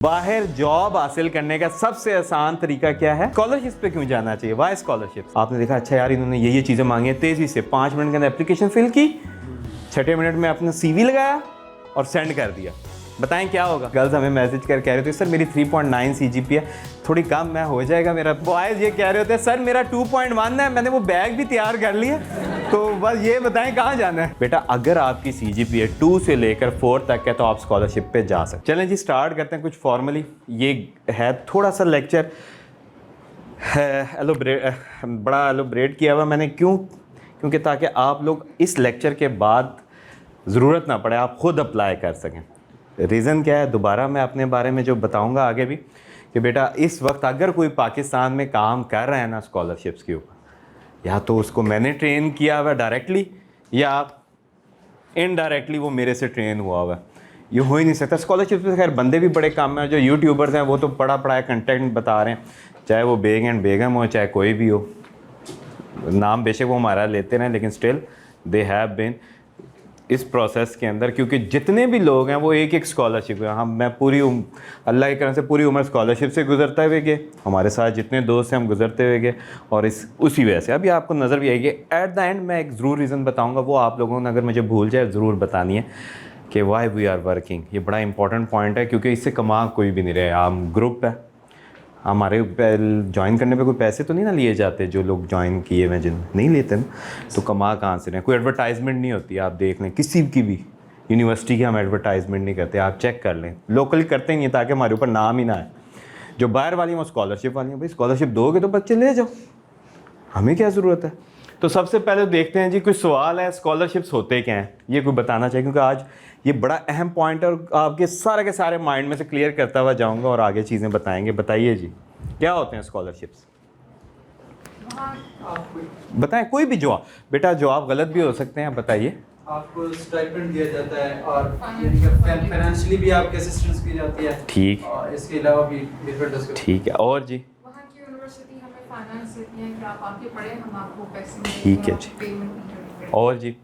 बाहर जॉब हासिल करने का सबसे आसान तरीका क्या है? स्कॉलरशिप पे क्यों जाना चाहिए? Why scholarship? आपने देखा अच्छा यार इन्होंने ये चीज़ें मांगी हैं, तेज़ी से 5 मिनट के अंदर एप्लीकेशन फिल की, 6 मिनट में अपना CV लगाया और सेंड कर दिया। बताएं क्या होगा? गर्ल्स हमें मैसेज कर कह रहे थे सर मेरी 3.9 CGPA है, थोड़ी कम मैं हो जाएगा मेरा। बॉयज़ ये कह रहे होते हैं सर मेरा 2.1 है, मैंने वो बैग भी तैयार कर लिया। तो बस ये बताएं कहाँ जाना है? बेटा अगर आपकी CGPA 2 से लेकर 4 तक है तो आप स्कॉलरशिप पे जा सकते। चलें जी स्टार्ट करते हैं कुछ फॉर्मली। ये है थोड़ा सा लेक्चर है बड़ा एलोब्रेट किया हुआ मैंने, क्योंकि ताकि आप लोग इस लेक्चर के बाद ज़रूरत ना पड़े, आप खुद अप्लाई कर सकें। रीज़न क्या है? दोबारा मैं अपने बारे में जो बताऊंगा आगे भी कि बेटा इस वक्त अगर कोई पाकिस्तान में काम कर रहा है ना स्कॉलरशिप्स के ऊपर, या तो उसको मैंने ट्रेन किया हुआ डायरेक्टली या इनडायरेक्टली वो मेरे से ट्रेन हुआ हुआ है। ये हो ही नहीं सकता। स्कॉलरशिप पे खैर बंदे भी बड़े काम हैं, जो यूट्यूबर्स हैं वो तो पढ़ाया कंटेंट बता रहे हैं, चाहे वो बेगम हो चाहे कोई भी हो, नाम बेशक वो हमारा लेते रहें लेकिन स्टिल दे हैव बीन इस प्रोसेस के अंदर, क्योंकि जितने भी लोग हैं वो एक स्कॉलरशिप है। मैं अल्लाह की करम से पूरी उम्र स्कॉलरशिप से गुजरते हुए गए, हमारे साथ जितने दोस्त हैं हम गुजरते हुए गए, और उसी वजह से अभी आपको नज़र भी आएगी। एट द एंड मैं एक ज़रूर रीज़न बताऊंगा, वो आप लोगों ने अगर मुझे भूल जाए ज़रूर बतानी है कि वाई वी आर वर्किंग। ये बड़ा इंपॉर्टेंट पॉइंट है क्योंकि इससे कमा कोई भी नहीं रहे। हम ग्रुप है, हमारे ज्वाइन करने पे कोई पैसे तो नहीं ना लिए जाते, जो लोग ज्वाइन किए हुए जिन नहीं लेते ना, तो कमा कहाँ से रहे? कोई एडवर्टाइजमेंट नहीं होती, आप देख लें किसी की भी यूनिवर्सिटी की हम एडवर्टाइजमेंट नहीं करते, आप चेक कर लें। लोकल करते नहीं है ताकि हमारे ऊपर नाम ही ना आए। जो बाहर वाली हैं वो स्कॉलरशिप वाली हैं, भाई स्कॉलरशिप दोगे तो बच्चे ले जाओ, हमें क्या ज़रूरत है? तो सबसे पहले देखते हैं जी, कोई सवाल है स्कॉलरशिप्स होते क्या हैं, ये कोई बताना चाहिए, क्योंकि आज ये बड़ा अहम पॉइंट है और आपके सारे के सारे माइंड में से क्लियर करता हुआ जाऊंगा और आगे चीज़ें बताएंगे। बताइए जी क्या होते हैं स्कॉलरशिप्स? बताएं कोई भी जवाब, बेटा जवाब गलत भी हो सकते हैं, बताइए। आपको स्टाइपेंड दिया जाता है और फाइनेंशियली भी आपकी असिस्टेंस की जाती है। ठीक, और इसके अलावा भी डिफरेंट। ठीक है, और जी वहाँ की यूनिवर्सिटी हमें फाइनेंस देती है कि आप आके पढ़ें, हम आपको पैसे देंगे, ठीक है जी, पेमेंट। और जी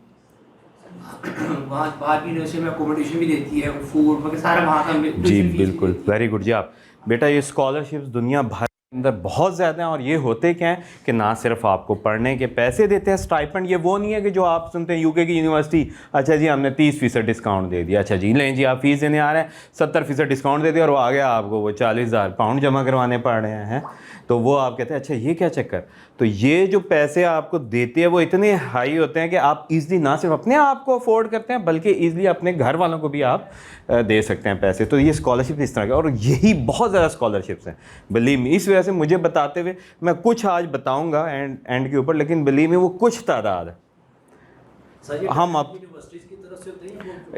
वहाँ बाहर की यूनिवर्सिटी में अकोमोडेशन भी देती है, फूड वगैरह सारा वहाँ का जी बिल्कुल, वेरी गुड जी। आप बेटा ये स्कॉलरशिप्स दुनिया भर के अंदर बहुत ज़्यादा हैं, और ये होते क्या हैं कि ना सिर्फ आपको पढ़ने के पैसे देते हैं स्टाइपेंड, ये वो नहीं है कि जो आप सुनते हैं यूके की यूनिवर्सिटी, अच्छा जी हमने 30% डिस्काउंट दे दिया, अच्छा जी लें जी आप फीस देने आ रहे हैं 70% डिस्काउंट दे दिया और वो आ गया आपको वो 40,000 पाउंड जमा करवाने पड़ रहे हैं। तो वो आप कहते हैं अच्छा ये क्या चक्कर? तो ये जो पैसे आपको देते हैं वो इतने हाई होते हैं कि आप ईज़िली ना सिर्फ अपने आप को अफोर्ड करते हैं बल्कि ईज़िली अपने घर वालों को भी आप दे सकते हैं पैसे। तो ये स्कॉलरशिप इस तरह के, और यही बहुत ज़्यादा स्कॉलरशिप्स हैं बिलीव मी। इस वजह से मुझे बताते हुए मैं कुछ आज बताऊँगा एंड के ऊपर, लेकिन बिलीव मी वो कुछ तादाद है। हम आप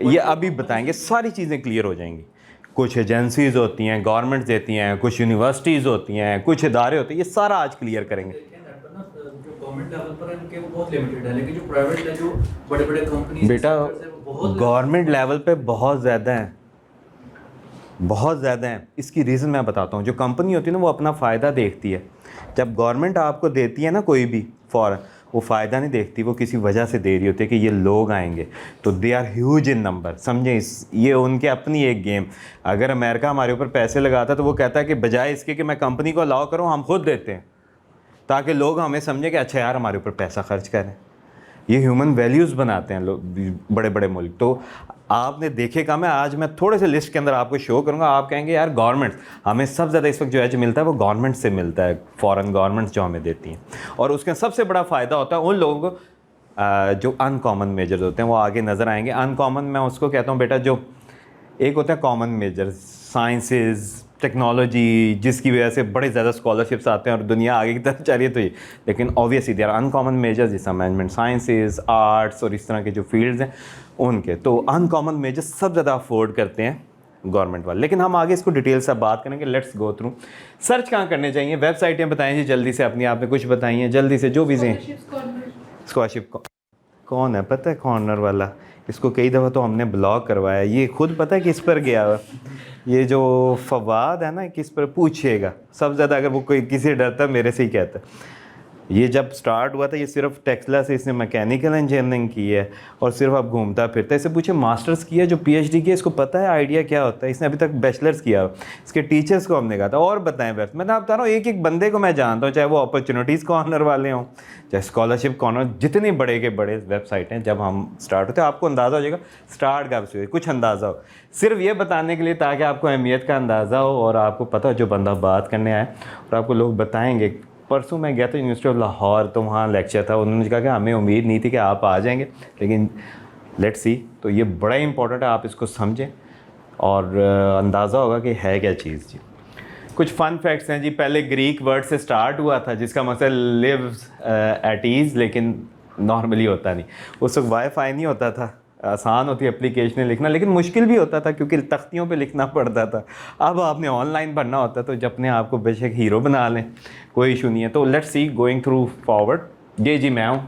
ये अभी बताएंगे, सारी चीज़ें क्लियर हो जाएंगी। कुछ एजेंसीज़ होती हैं, गवर्नमेंट देती हैं, कुछ यूनिवर्सिटीज़ होती हैं, कुछ इदारे होते हैं, ये सारा आज क्लियर करेंगे। गवर्नमेंट लेवल पर इनके वो बहुत लिमिटेड है, लेकिन जो प्राइवेट है, जो बड़े-बड़े कंपनीज बेटा गवर्नमेंट लेवल पे बहुत ज़्यादा हैं, बहुत ज़्यादा हैं। इसकी रीज़न मैं बताता हूँ। जो कंपनी होती है ना वो अपना फ़ायदा देखती है। जब गवर्नमेंट आपको देती है ना कोई भी फॉर, वो फ़ायदा नहीं देखती, वो किसी वजह से दे रही होती है कि ये लोग आएंगे, तो they are huge in number, समझें। ये उनके अपनी एक गेम। अगर अमेरिका हमारे ऊपर पैसे लगाता तो वो कहता है कि बजाय इसके कि मैं कंपनी को अलाउ करूँ, हम खुद देते हैं ताकि लोग हमें समझें कि अच्छा यार हमारे ऊपर पैसा खर्च करें। ये ह्यूमन वैल्यूज़ बनाते हैं लोग, बड़े बड़े मुल्क। तो आपने देखेगा, मैं आज मैं थोड़े से लिस्ट के अंदर आपको शो करूंगा, आप कहेंगे यार गवर्नमेंट हमें सबसे ज़्यादा इस वक्त जो है जो मिलता है वो गवर्नमेंट से मिलता है, फॉरेन गवर्नमेंट्स जो हमें देती हैं, और उसका सबसे बड़ा फ़ायदा होता है उन लोगों को जो अनकॉमन मेजर्स होते हैं, वो आगे नज़र आएंगे। अनकॉमन मैं उसको कहता हूँ बेटा, जो एक होता है कॉमन मेजर्स, साइंसेज, टेक्नोलॉजी, जिसकी वजह से बड़े ज़्यादा स्कॉलरशिप्स आते हैं और दुनिया आगे की तरफ जा रही है। तो ये, लेकिन ऑब्वियसली देयर अनकॉमन मेजर्स जैसा मैनेजमेंट साइंसेज, आर्ट्स और इस तरह के जो फील्ड्स हैं उनके, तो अनकॉमन मेजर्स सब ज़्यादा अफोर्ड करते हैं गवर्नमेंट वाले। लेकिन हम आगे इसको डिटेल से बात करेंगे। Let's go through. सर्च कहाँ करने चाहिए? वेबसाइटें बताएं जी जल्दी से, अपनी आपने कुछ बताइए जल्दी से, जो भी हैं। स्कॉलरशिप कौन है पता है? कॉर्नर वाला, इसको कई दफ़ा तो हमने ब्लॉक करवाया। ये खुद पता है किस पर गया हुआ? ये जो फवाद है ना, किस पर पूछिएगा सबसे ज़्यादा, अगर वो कोई किसी डरता मेरे से ही कहता। ये जब स्टार्ट हुआ था ये सिर्फ टेक्सला से इसने मैकेनिकल इंजीनियरिंग की है और सिर्फ अब घूमता फिरता है। इससे पूछे मास्टर्स किया जो पीएचडी किया इसको पता है आइडिया क्या होता है, इसने अभी तक बैचलर्स किया। इसके टीचर्स को हमने कहा था और बताएं बेस्ट, मैं बता रहा हूँ एक एक बंदे को मैं जानता हूँ, चाहे वो अपॉर्चुनिटीज़ कॉर्नर वाले हों चाहे स्कॉलरशिप कॉर्नर, जितने बड़े के बड़े वेबसाइट हैं। जब हम स्टार्ट होते हैं आपको अंदाज़ा हो जाएगा स्टार्ट कब से, कुछ अंदाज़ा हो, सिर्फ ये बताने के लिए ताकि आपको अहमियत का अंदाज़ा हो और आपको पता हो जो बंदा बात करने आए और आपको लोग बताएंगे। परसों मैं गया था यूनिवर्सिटी ऑफ लाहौर, तो वहाँ लेक्चर था, उन्होंने कहा कि हमें उम्मीद नहीं थी कि आप आ जाएंगे, लेकिन लेट्स सी। तो ये बड़ा इंपॉर्टेंट है, आप इसको समझें और अंदाज़ा होगा कि है क्या चीज़। जी कुछ फ़न फैक्ट्स हैं जी। पहले ग्रीक वर्ड से स्टार्ट हुआ था जिसका मतलब लिव्स एट ईज़, लेकिन नॉर्मली होता नहीं। उस वक्त वाईफाई नहीं होता था, आसान होती एप्लीकेशनें लिखना, लेकिन मुश्किल भी होता था क्योंकि तख्तियों पे लिखना पड़ता था। अब आपने ऑनलाइन पढ़ना होता तो जब अपने आप को बेशक हीरो बना लें, कोई इशू नहीं है। तो let's see going through forward. ये जी मैं हूँ,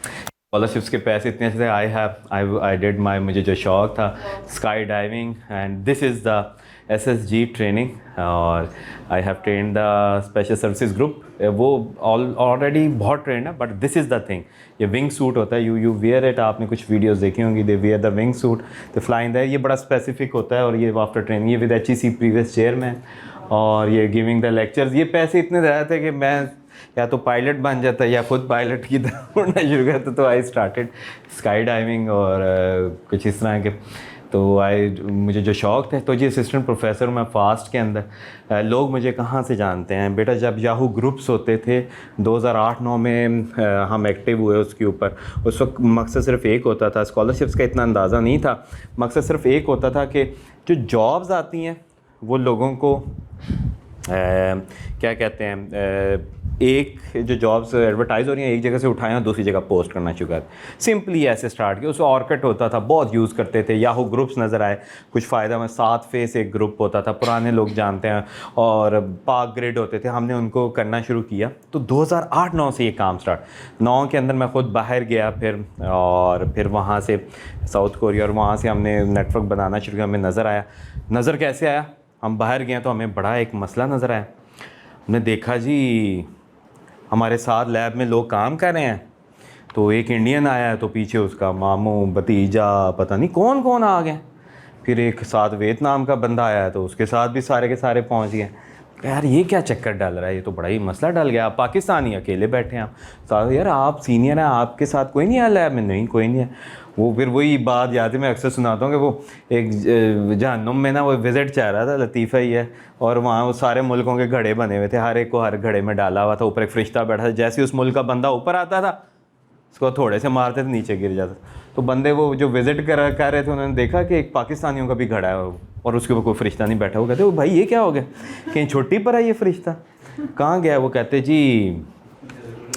स्कॉलरशिप्स के पैसे इतने से आई डिड माई, मुझे जो शौक़ था sky diving, and this is the SSG training, और I have train the special services group. वो ऑलरेडी बहुत ट्रेंड है, but this is the thing. ये विंग सूट होता है, यू वेयर इट, आपने कुछ वीडियोस देखी होंगी, they wear the wing suit, they fly in the air. ये बड़ा स्पेसिफिक होता है और ये आफ्टर ट्रेनिंग, ये विद HEC प्रीवियस चेयरमैन, और ये गिविंग द लेक्चर्स। ये पैसे इतने ज़्यादा थे कि मैं या तो पायलट बन जाता या खुद पायलट की तरह उड़ना शुरू करता। तो आई स्टार्टेड स्काई डाइविंग और कुछ इस तरह के। तो मुझे जो शौक़ थे, तो जी असिस्टेंट प्रोफेसर मैं फास्ट के अंदर। लोग मुझे कहाँ से जानते हैं बेटा, जब याहू ग्रुप्स होते थे 2008-9 में हम एक्टिव हुए उसके ऊपर। उस वक्त मकसद सिर्फ एक होता था, स्कॉलरशिप्स का इतना अंदाज़ा नहीं था, मकसद सिर्फ एक होता था कि जो जॉब्स आती हैं वो लोगों को क्या कहते हैं, एक जो जॉब्स एडवर्टाइज़ हो रही हैं एक जगह से उठाएं और दूसरी जगह पोस्ट करना शुरू कर। सिंपली ऐसे स्टार्ट किया। उसको ऑर्किड होता था, बहुत यूज़ करते थे। याहू ग्रुप्स नज़र आए, कुछ फ़ायदा में 7 फेस एक ग्रुप होता था, पुराने लोग जानते हैं, और पाक ग्रिड होते थे, हमने उनको करना शुरू किया। तो 2008-9 से ये काम स्टार्ट। 9 के अंदर मैं ख़ुद बाहर गया फिर वहाँ से साउथ कोरिया, और वहाँ से हमने नेटवर्क बनाना शुरू किया। हमें नज़र आया, नज़र कैसे आया, हम बाहर गए तो हमें बड़ा एक मसला नज़र आया। हमने देखा जी हमारे साथ लैब में लोग काम कर रहे हैं, तो एक इंडियन आया है तो पीछे उसका मामू, भतीजा, पता नहीं कौन कौन आ गए। फिर एक साथ वियतनाम का बंदा आया है तो उसके साथ भी सारे के सारे पहुंच गए। यार ये क्या चक्कर डल रहा है, ये तो बड़ा ही मसला डल गया। आप पाकिस्तानी अकेले बैठे हैं, आप साथ यार आप सीनियर हैं, आपके साथ कोई नहीं आया लैब में? नहीं कोई नहीं है। वो फिर वही बात याद है, मैं अक्सर सुनाता हूँ कि वो एक जहन्नुम में ना वो विज़िट चाह रहा था, लतीफ़ा ही है, और वहाँ वो सारे मुल्कों के घड़े बने हुए थे, हर एक को हर घड़े में डाला हुआ था, ऊपर एक फरिश्ता बैठा था। जैसे उस मुल्क का बंदा ऊपर आता था उसको थोड़े से मारते थे, नीचे गिर जाता। तो बंदे वो जो विज़िट कर रहे थे उन्होंने देखा कि एक पाकिस्तानियों का भी घड़ा है और उसके ऊपर कोई फरिश्ता नहीं बैठा। वो कहते वो भाई ये क्या हो गया, कहीं छुट्टी पर है ये फरिश्ता, कहाँ गया? वो कहते जी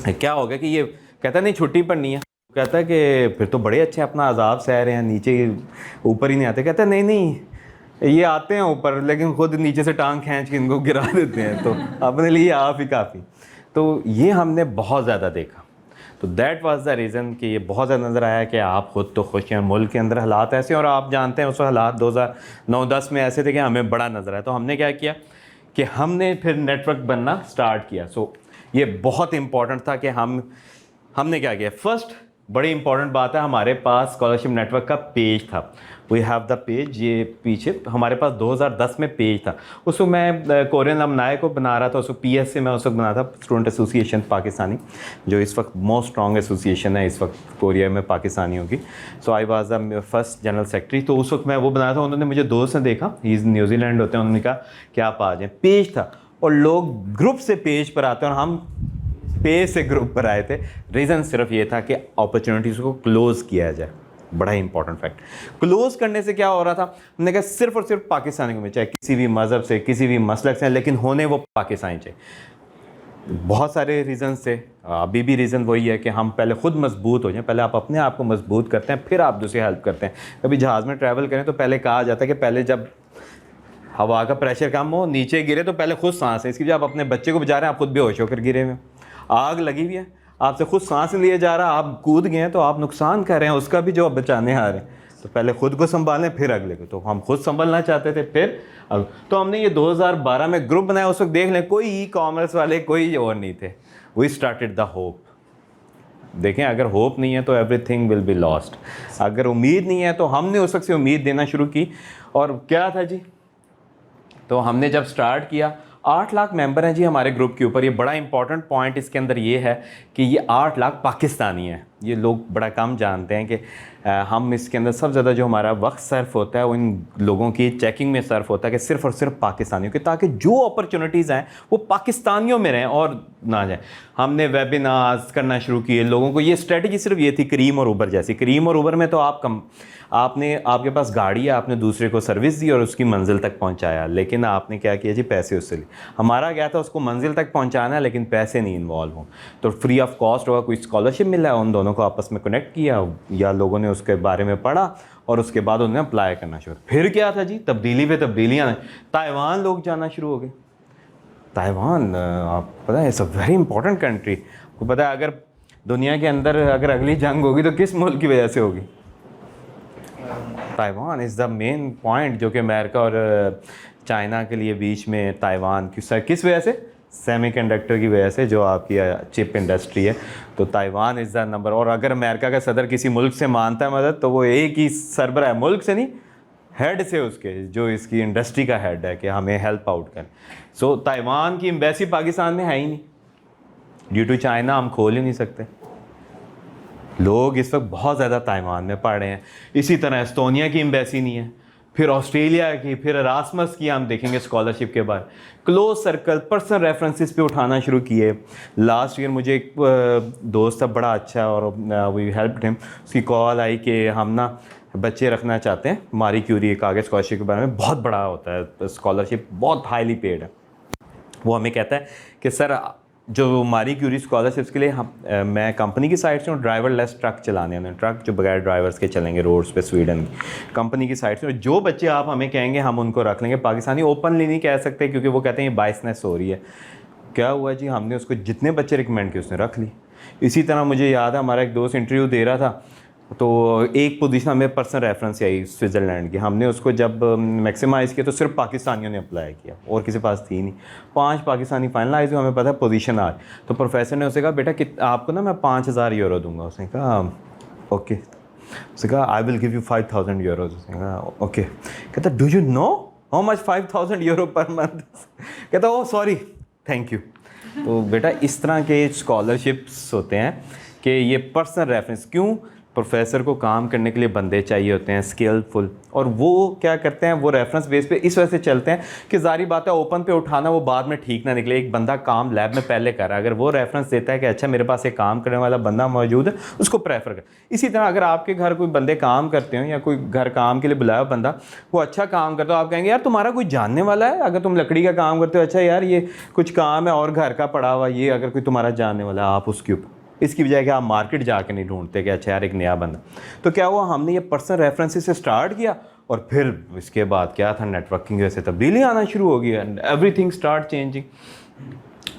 क्या हो गया कि ये, कहता नहीं छुट्टी पर नहीं है। कहता है कि फिर तो बड़े अच्छे अपना अजाब सह रहे हैं, नीचे ऊपर ही नहीं आते। कहता नहीं नहीं ये आते हैं ऊपर, लेकिन खुद नीचे से टांग खींच के इनको गिरा देते हैं, तो अपने लिए आप ही काफ़ी। तो ये हमने बहुत ज़्यादा देखा। तो दैट वाज द रीज़न कि ये बहुत ज़्यादा नज़र आया कि आप खुद तो खुश हैं, मुल्क के अंदर हालात ऐसे हैं, और आप जानते हैं उस हालात 2009-10 में ऐसे थे कि हमें बड़ा नज़र आया। तो हमने क्या किया कि हमने फिर नेटवर्क बनना स्टार्ट किया। सो ये बहुत इंपॉर्टेंट था कि हमने क्या किया। फर्स्ट बड़ी इंपॉर्टेंट बात है, हमारे पास स्कॉलरशिप नेटवर्क का पेज था। वी हैव द पेज, ये पीछे हमारे पास 2010 में पेज था। उसको मैं कोरियन अलमनाई को बना रहा था, उसको PS से मैं उस वक्त बना था, स्टूडेंट एसोसिएशन पाकिस्तानी, जो इस वक्त मोस्ट स्ट्रॉन्ग एसोसिएशन है इस वक्त कोरिया में पाकिस्तानियों की। So I was the first general secretary. तो उस वक्त मैं वो बनाया था, उन्होंने मुझे दोस्त ने देखा, ही न्यूजीलैंड होते हैं, उन्होंने कहा कि आप आ जाएँ। पेज था और लोग ग्रुप से पेज पर आते हैं और हम पेज से ग्रुप पर आए थे। रीज़न सिर्फ ये था कि अपॉर्चुनिटीज़ को क्लोज़ किया जाए। बड़ा ही इंपॉर्टेंट फैक्ट। क्लोज़ करने से क्या हो रहा था, हमने कहा सिर्फ और सिर्फ पाकिस्तानी को, चाहे किसी भी मज़हब से, किसी भी मसलक से, लेकिन होने वो पाकिस्तानी चाहिए। बहुत सारे रीज़न्स थे, अभी भी रीज़न वही है कि हम पहले ख़ुद मजबूत हो जाएं। पहले आप अपने आप को मजबूत करते हैं, फिर आप दूसरी हेल्प करते हैं। कभी जहाज़ में ट्रैवल करें तो पहले कहा जाता है कि पहले जब हवा का प्रेशर कम हो, नीचे गिरे तो पहले खुद सांस है। इसकी वजह आप अपने बच्चे को बचा रहे हैं, आप खुद बेहोश होकर गिरे हुए। आग लगी हुई है, आपसे खुद सांस लिए जा रहा, आप कूद गए हैं तो आप नुकसान कर रहे हैं उसका भी जो आप बचाने आ रहे हैं। तो पहले खुद को संभालें फिर अगले को। तो हम खुद संभलना चाहते थे, फिर तो हमने ये 2012 में ग्रुप बनाया। उस वक्त देख लें कोई ई कॉमर्स वाले कोई और नहीं थे, वी स्टार्टेड द होप। देखें, अगर होप नहीं है तो एवरीथिंग विल बी लॉस्ट। अगर उम्मीद नहीं है तो हमने उस वक्त से उम्मीद देना शुरू की। और क्या था जी, तो हमने जब स्टार्ट किया, 8 लाख मेंबर हैं जी हमारे ग्रुप के ऊपर। ये बड़ा इंपॉर्टेंट पॉइंट इसके अंदर ये है कि ये 8 लाख पाकिस्तानी हैं। ये लोग बड़ा कम जानते हैं कि हम इसके अंदर सबसे ज़्यादा जो हमारा वक्त सर्फ होता है वो इन लोगों की चेकिंग में सर्फ होता है कि सिर्फ़ और सिर्फ पाकिस्तानियों के, ताकि जो अपॉर्चुनिटीज़ हैं वो पाकिस्तानियों में रहें और ना जाए। हमने वेबिनार्स करना शुरू किए लोगों को। ये स्ट्रेटजी सिर्फ ये थी करीम और उबर जैसी। करीम और उबर में तो आपके पास गाड़ी है, आपने दूसरे को सर्विस दी और उसकी मंजिल तक पहुंचाया, लेकिन आपने क्या किया जी, पैसे उससे लिए। हमारा क्या था, उसको मंजिल तक पहुंचाना है लेकिन पैसे नहीं इन्वॉल्व हों। तो फ्री ऑफ कॉस्ट होगा, कोई स्कॉलरशिप मिला है, उन दोनों को आपस में कनेक्ट किया या लोगों ने उसके बारे में पढ़ा और उसके बाद उन्होंने अप्लाई करना शुरू। फिर क्या था जी, तब्दीली पे तब्दीलियाँ। ताइवान लोग जाना शुरू हो गए। ताइवान, आप पता है, it's a very important country. आपको पता है अगर दुनिया के अंदर अगर अगली जंग होगी तो किस मुल्क की वजह से होगी? Taiwan is the main point, जो कि अमेरिका और चाइना के लिए बीच में ताइवान किस वजह से? सेमीकंडक्टर की वजह से, जो आपकी चिप इंडस्ट्री है। तो ताइवान इज़ द नंबर। और अगर अमेरिका का सदर किसी मुल्क से मानता है मदद, तो वो एक ही सरबराह है, मुल्क से नहीं, हेड से, उसके जो इसकी इंडस्ट्री का हेड है कि हमें हेल्प आउट करें। सो ताइवान की एम्बेसी पाकिस्तान में है ही नहीं, ड्यू टू चाइना हम खोल ही नहीं सकते। लोग इस वक्त बहुत ज़्यादा ताइवान में पढ़ रहे हैं। इसी तरह एस्टोनिया की एम्बेसी नहीं है, फिर ऑस्ट्रेलिया की, फिर एरास्मस की हम देखेंगे स्कॉलरशिप के बाद। क्लोज सर्कल, पर्सनल रेफरेंसेस पे उठाना शुरू किए। लास्ट ईयर मुझे एक दोस्त था बड़ा अच्छा, और वी हेल्प्ड हिम। उसकी कॉल आई कि हम ना बच्चे रखना चाहते हैं। मारी क्यूरी एक आगे स्कॉलरशिप के बारे में बहुत बड़ा होता है, स्कॉलरशिप बहुत हाईली पेड है। वो हमें कहता है कि सर, जो मारी क्यूरी स्कॉलरशिप्स के लिए मैं कंपनी की साइड से हूँ, ड्राइवर लेस ट्रक चलाने हैं, ट्रक जो बगैर ड्राइवर्स के चलेंगे रोड्स पे स्वीडन की कंपनी की साइड से। जो बच्चे आप हमें कहेंगे हम उनको रख लेंगे। पाकिस्तानी ओपनली नहीं कह सकते क्योंकि वो कहते हैं ये बाइसनेस हो रही है। क्या हुआ जी, हमने उसको जितने बच्चे रिकमेंड किए उसने रख ली। इसी तरह मुझे याद है, हमारा एक दोस्त इंटरव्यू दे रहा था, तो एक पोजीशन हमें पर्सनल रेफरेंस आई स्विट्ज़रलैंड की। हमने उसको जब मैक्सिमाइज़ किया तो सिर्फ पाकिस्तानियों ने अप्लाई किया और किसी पास थी नहीं। 5 पाकिस्तानी फाइनलाइज हुए, हमें पता है पोजीशन आ। तो प्रोफेसर ने उसे कहा, बेटा आपको ना मैं 5000 यूरो दूंगा। उसने कहा ओके। उसने कहा I will give you 5000 euros. उसने कहा ओके। कहता do you know how much 5000 euro per month? कहता ओह सॉरी, थैंक यू। तो बेटा इस तरह के स्कॉलरशिप्स होते हैं कि ये पर्सनल रेफरेंस। क्यों? प्रोफेसर को काम करने के लिए बंदे चाहिए होते हैं स्किलफुल, और वो क्या करते हैं, वो रेफरेंस बेस पे इस वजह से चलते हैं कि जारी बात है ओपन पे उठाना वो बाद में ठीक ना निकले। एक बंदा काम लैब में पहले कर रहा है, अगर वो रेफरेंस देता है कि अच्छा मेरे पास एक काम करने वाला बंदा मौजूद है, उसको प्रेफर कर। इसी तरह अगर आपके घर कोई बंदे काम करते हो या कोई घर काम के लिए बुलाया बंदा, वो अच्छा काम करता हो, आप कहेंगे यार तुम्हारा कोई जानने वाला है। अगर तुम लकड़ी का काम करते हो, अच्छा यार ये कुछ काम है और घर का पड़ा हुआ, ये अगर कोई तुम्हारा जानने वाला है आप उसके ऊपर, इसकी बजाय कि आप मार्केट जाके नहीं ढूंढते कि अच्छा यार एक नया बंदा। तो क्या हुआ, हमने ये पर्सनल रेफरेंसेस से स्टार्ट किया और फिर इसके बाद क्या था, नेटवर्किंग वैसे तब्दीली आना शुरू हो गई and everything start changing.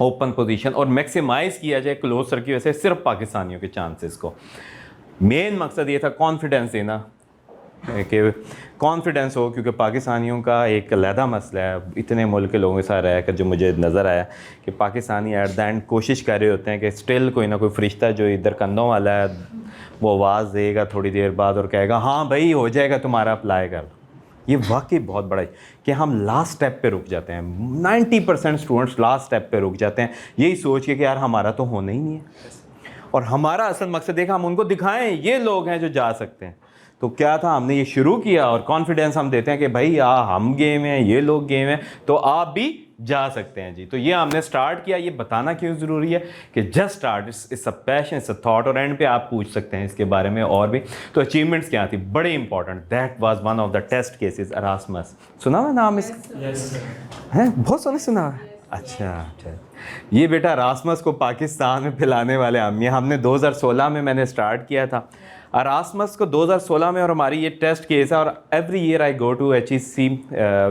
Open position और मैक्सिमाइज़ किया जाए क्लोज सर की वजह से सिर्फ पाकिस्तानियों के चांसेस को। मेन मकसद ये था कॉन्फिडेंस देना कि कॉन्फिडेंस हो, क्योंकि पाकिस्तानियों का एक अलहदा मसला है। इतने मुल्क के लोगों के साथ रहकर जो मुझे नज़र आया कि पाकिस्तानी एट द एंड कोशिश कर रहे होते हैं कि स्टिल कोई ना कोई फरिश्ता जो इधर कंधों वाला है वो आवाज़ देगा थोड़ी देर बाद और कहेगा हाँ भाई हो जाएगा, तुम्हारा अप्लाई कर। ये वाकई बहुत बड़ा है कि हम लास्ट स्टेप पे रुक जाते हैं। 90% स्टूडेंट्स लास्ट स्टेप पे रुक जाते हैं, यही सोच के कि यार हमारा तो होना ही नहीं है। और हमारा असल मकसद देखा, हम उनको दिखाएं ये लोग हैं जो जा सकते हैं। तो क्या था, हमने ये शुरू किया और कॉन्फिडेंस हम देते हैं कि भाई हम गेम हैं, ये लोग गेम हैं, तो आप भी जा सकते हैं जी। तो ये हमने स्टार्ट किया। ये बताना क्यों ज़रूरी है कि just start, it's a passion, it's a thought. और एंड पे आप पूछ सकते हैं इसके बारे में और भी। तो अचीवमेंट्स क्या थी, बड़े important. That was one of the test cases Erasmus. सुना हुआ नाम इसका? है बहुत सोने सुना हुआ है। अच्छा, ये बेटा एरास्मस को पाकिस्तान में पिलाने वाले हम। ये हमने 2016 में मैंने स्टार्ट किया था एरास्मस को 2016 में, और हमारी ये टेस्ट केस है। और every year I go to HEC।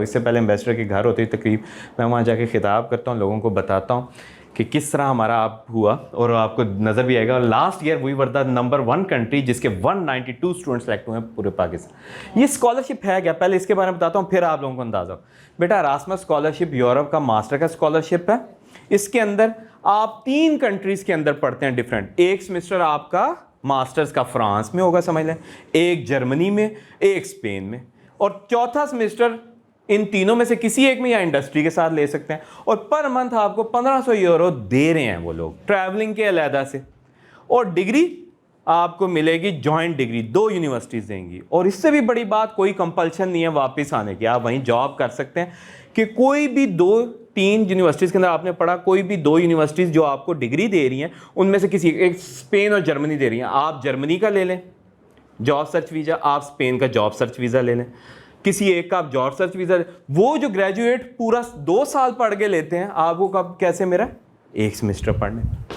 इससे पहले एम्बेसडर के घर होती तकरीब, मैं वहाँ जाके खिताब करता हूँ, लोगों को बताता हूँ कि किस तरह हमारा आप हुआ, और आपको नज़र भी आएगा। Last year we were the number 1 country जिसके 192 स्टूडेंट सेलेक्ट हुए हैं पूरे पाकिस्तान। ये स्कॉलरशिप है क्या, पहले इसके बारे में बताता हूँ, फिर आप लोगों को अंदाज़ा हो। बेटा एरास्मस स्कॉलरशिप यूरोप का मास्टर का स्कॉलरशिप है। इसके अंदर आप 3 कंट्रीज़ के अंदर पढ़ते हैं डिफरेंट। एक सेमेस्टर आपका मास्टर्स का फ्रांस में होगा समझ लें, एक जर्मनी में, एक स्पेन में, और चौथा सेमेस्टर इन तीनों में से किसी एक में या इंडस्ट्री के साथ ले सकते हैं। और पर मंथ आपको 1500 यूरो दे रहे हैं वो लोग ट्रैवलिंग के अलहदा से, और डिग्री आपको मिलेगी जॉइंट डिग्री, 2 यूनिवर्सिटीज़ देंगी। और इससे भी बड़ी बात, कोई कंपल्शन नहीं है वापस आने की, आप वहीं जॉब कर सकते हैं कि कोई भी 2-3 यूनिवर्सिटीज़ के अंदर आपने पढ़ा, कोई भी 2 यूनिवर्सिटीज़ जो आपको डिग्री दे रही हैं उनमें से किसी एक, स्पेन और जर्मनी दे रही हैं, आप जर्मनी का ले लें जॉब सर्च वीज़ा, आप स्पेन का जॉब सर्च वीज़ा ले लें, किसी एक का आप जॉब सर्च वीज़ा। वो जो ग्रेजुएट पूरा 2 साल पढ़ के लेते हैं, आपको कब कैसे मेरा 1 सेमेस्टर पढ़ने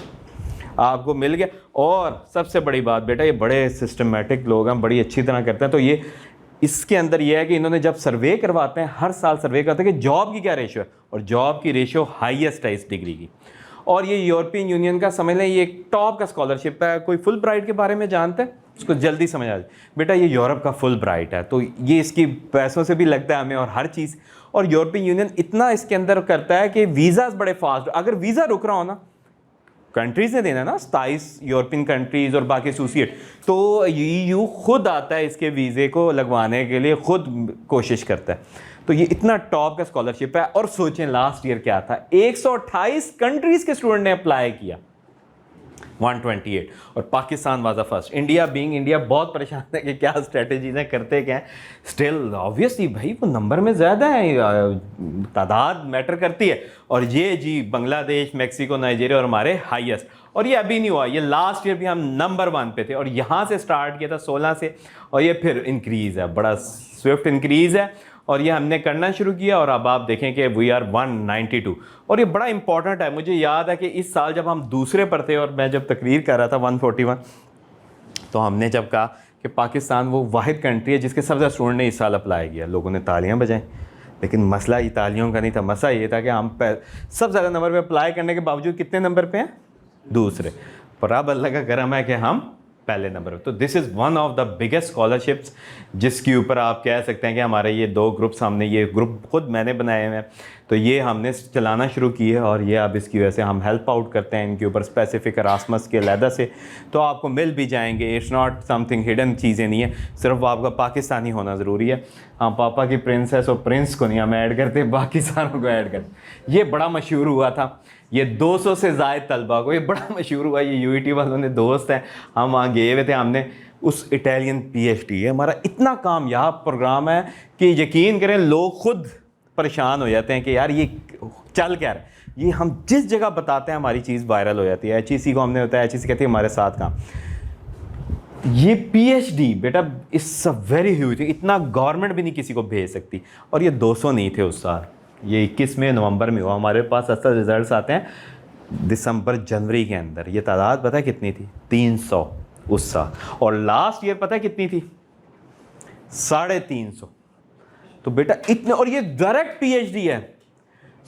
आपको मिल गया। और सबसे बड़ी बात बेटा, ये बड़े सिस्टमेटिक लोग हैं, बड़ी अच्छी तरह करते हैं। तो ये इसके अंदर ये है कि इन्होंने जब सर्वे करवाते हैं, हर साल सर्वे करते हैं कि जॉब की क्या रेशियो है, और जॉब की रेशियो हाईएस्ट है इस डिग्री की। और ये यूरोपियन यूनियन का समझ लें ये एक टॉप का स्कॉलरशिप है। कोई फुल ब्राइट के बारे में जानते हैं, उसको जल्दी समझ आ जाए बेटा, ये यूरोप का फुल ब्राइट है, तो ये इसकी पैसों से भी लगता है हमें और हर चीज़। और यूरोपियन यूनियन इतना इसके अंदर करता है कि वीज़ाज बड़े फास्ट, अगर वीज़ा रुक रहा हो ना, कंट्रीज़ ने देना ना 27 यूरोपियन कंट्रीज़ और बाकी एसोसिएट, तो EU खुद आता है इसके वीज़े को लगवाने के लिए, खुद कोशिश करता है। तो ये इतना टॉप का स्कॉलरशिप है। और सोचें लास्ट ईयर क्या था, 128 कंट्रीज़ के स्टूडेंट ने अप्लाई किया, 128, और Pakistan was the first. India being India बहुत परेशान है कि क्या स्ट्रेटजीज हैं, करते क्या हैं। स्टिल ऑब्वियसली भाई वो नंबर में ज़्यादा है, तादाद मैटर करती है। और ये जी बांग्लादेश, मेक्सिको, नाइजीरिया और हमारे हाईएस्ट। और ये अभी नहीं हुआ, ये लास्ट ईयर भी हम नंबर 1 पे थे, और यहाँ से स्टार्ट किया था 16 से, और ये फिर इंक्रीज़ है, बड़ा स्विफ्ट इंक्रीज़ है। और ये हमने करना शुरू किया, और अब आप देखें कि वी आर 192। और ये बड़ा इंपॉर्टेंट है। मुझे याद है कि इस साल जब हम दूसरे पर थे और मैं जब तकरीर कर रहा था 141, तो हमने जब कहा कि पाकिस्तान वो वाहिद कंट्री है जिसके सबसे ज़्यादा स्टूडेंट ने इस साल अप्लाई किया, लोगों ने तालियां बजाईं। लेकिन मसला ये तालियों का नहीं था, मसला ये था कि हम सबसे ज़्यादा नंबर पे अप्लाई करने के बावजूद कितने नंबर पे हैं, दूसरे। पर अब अल्लाह का करम है कि हम पहले नंबर पे। तो this is one of the biggest scholarships, जिसके ऊपर आप कह सकते हैं कि हमारे ये 2 ग्रुप्स, हमने ये ग्रुप खुद मैंने बनाए हुए हैं, तो ये हमने चलाना शुरू की है। और ये अब इसकी वजह से हम हेल्प आउट करते हैं इनके ऊपर स्पेसिफिक एरास्मस के अलहदा से, तो आपको मिल भी जाएंगे। इट्स नॉट समथिंग हिडन, चीज़ें नहीं है, सिर्फ आपका पाकिस्तानी होना ज़रूरी है। हाँ, पापा की प्रिंसेस और प्रिंस को नहीं हम ऐड करते, बाकी सारों को ऐड करते। ये बड़ा मशहूर हुआ था, ये 200 से ज़ायद तलबा को, ये बड़ा मशहूर हुआ। ये UET वालों ने दोस्त हैं, हम वहाँ गए हुए थे, हमने उस इटालियन PhD है, हमारा इतना कामयाब प्रोग्राम है कि यकीन करें लोग खुद परेशान हो जाते हैं कि यार ये चल क्या रहा है। ये हम जिस जगह बताते हैं हमारी चीज़ वायरल हो जाती है। HEC को हमने बताया, HEC कहती है हमारे साथ काम। ये PhD बेटा इट्स अ वेरी ह्यूज, इतना गवर्नमेंट भी नहीं किसी को भेज सकती। और ये 200 नहीं थे उस साल, ये 21 में नवंबर में हुआ। हमारे पास असल रिजल्ट्स आते हैं दिसंबर जनवरी के अंदर। ये तादाद पता है कितनी थी, 300 उस साल। और लास्ट ईयर पता है कितनी थी, 350। तो बेटा इतने, और ये डायरेक्ट PhD है।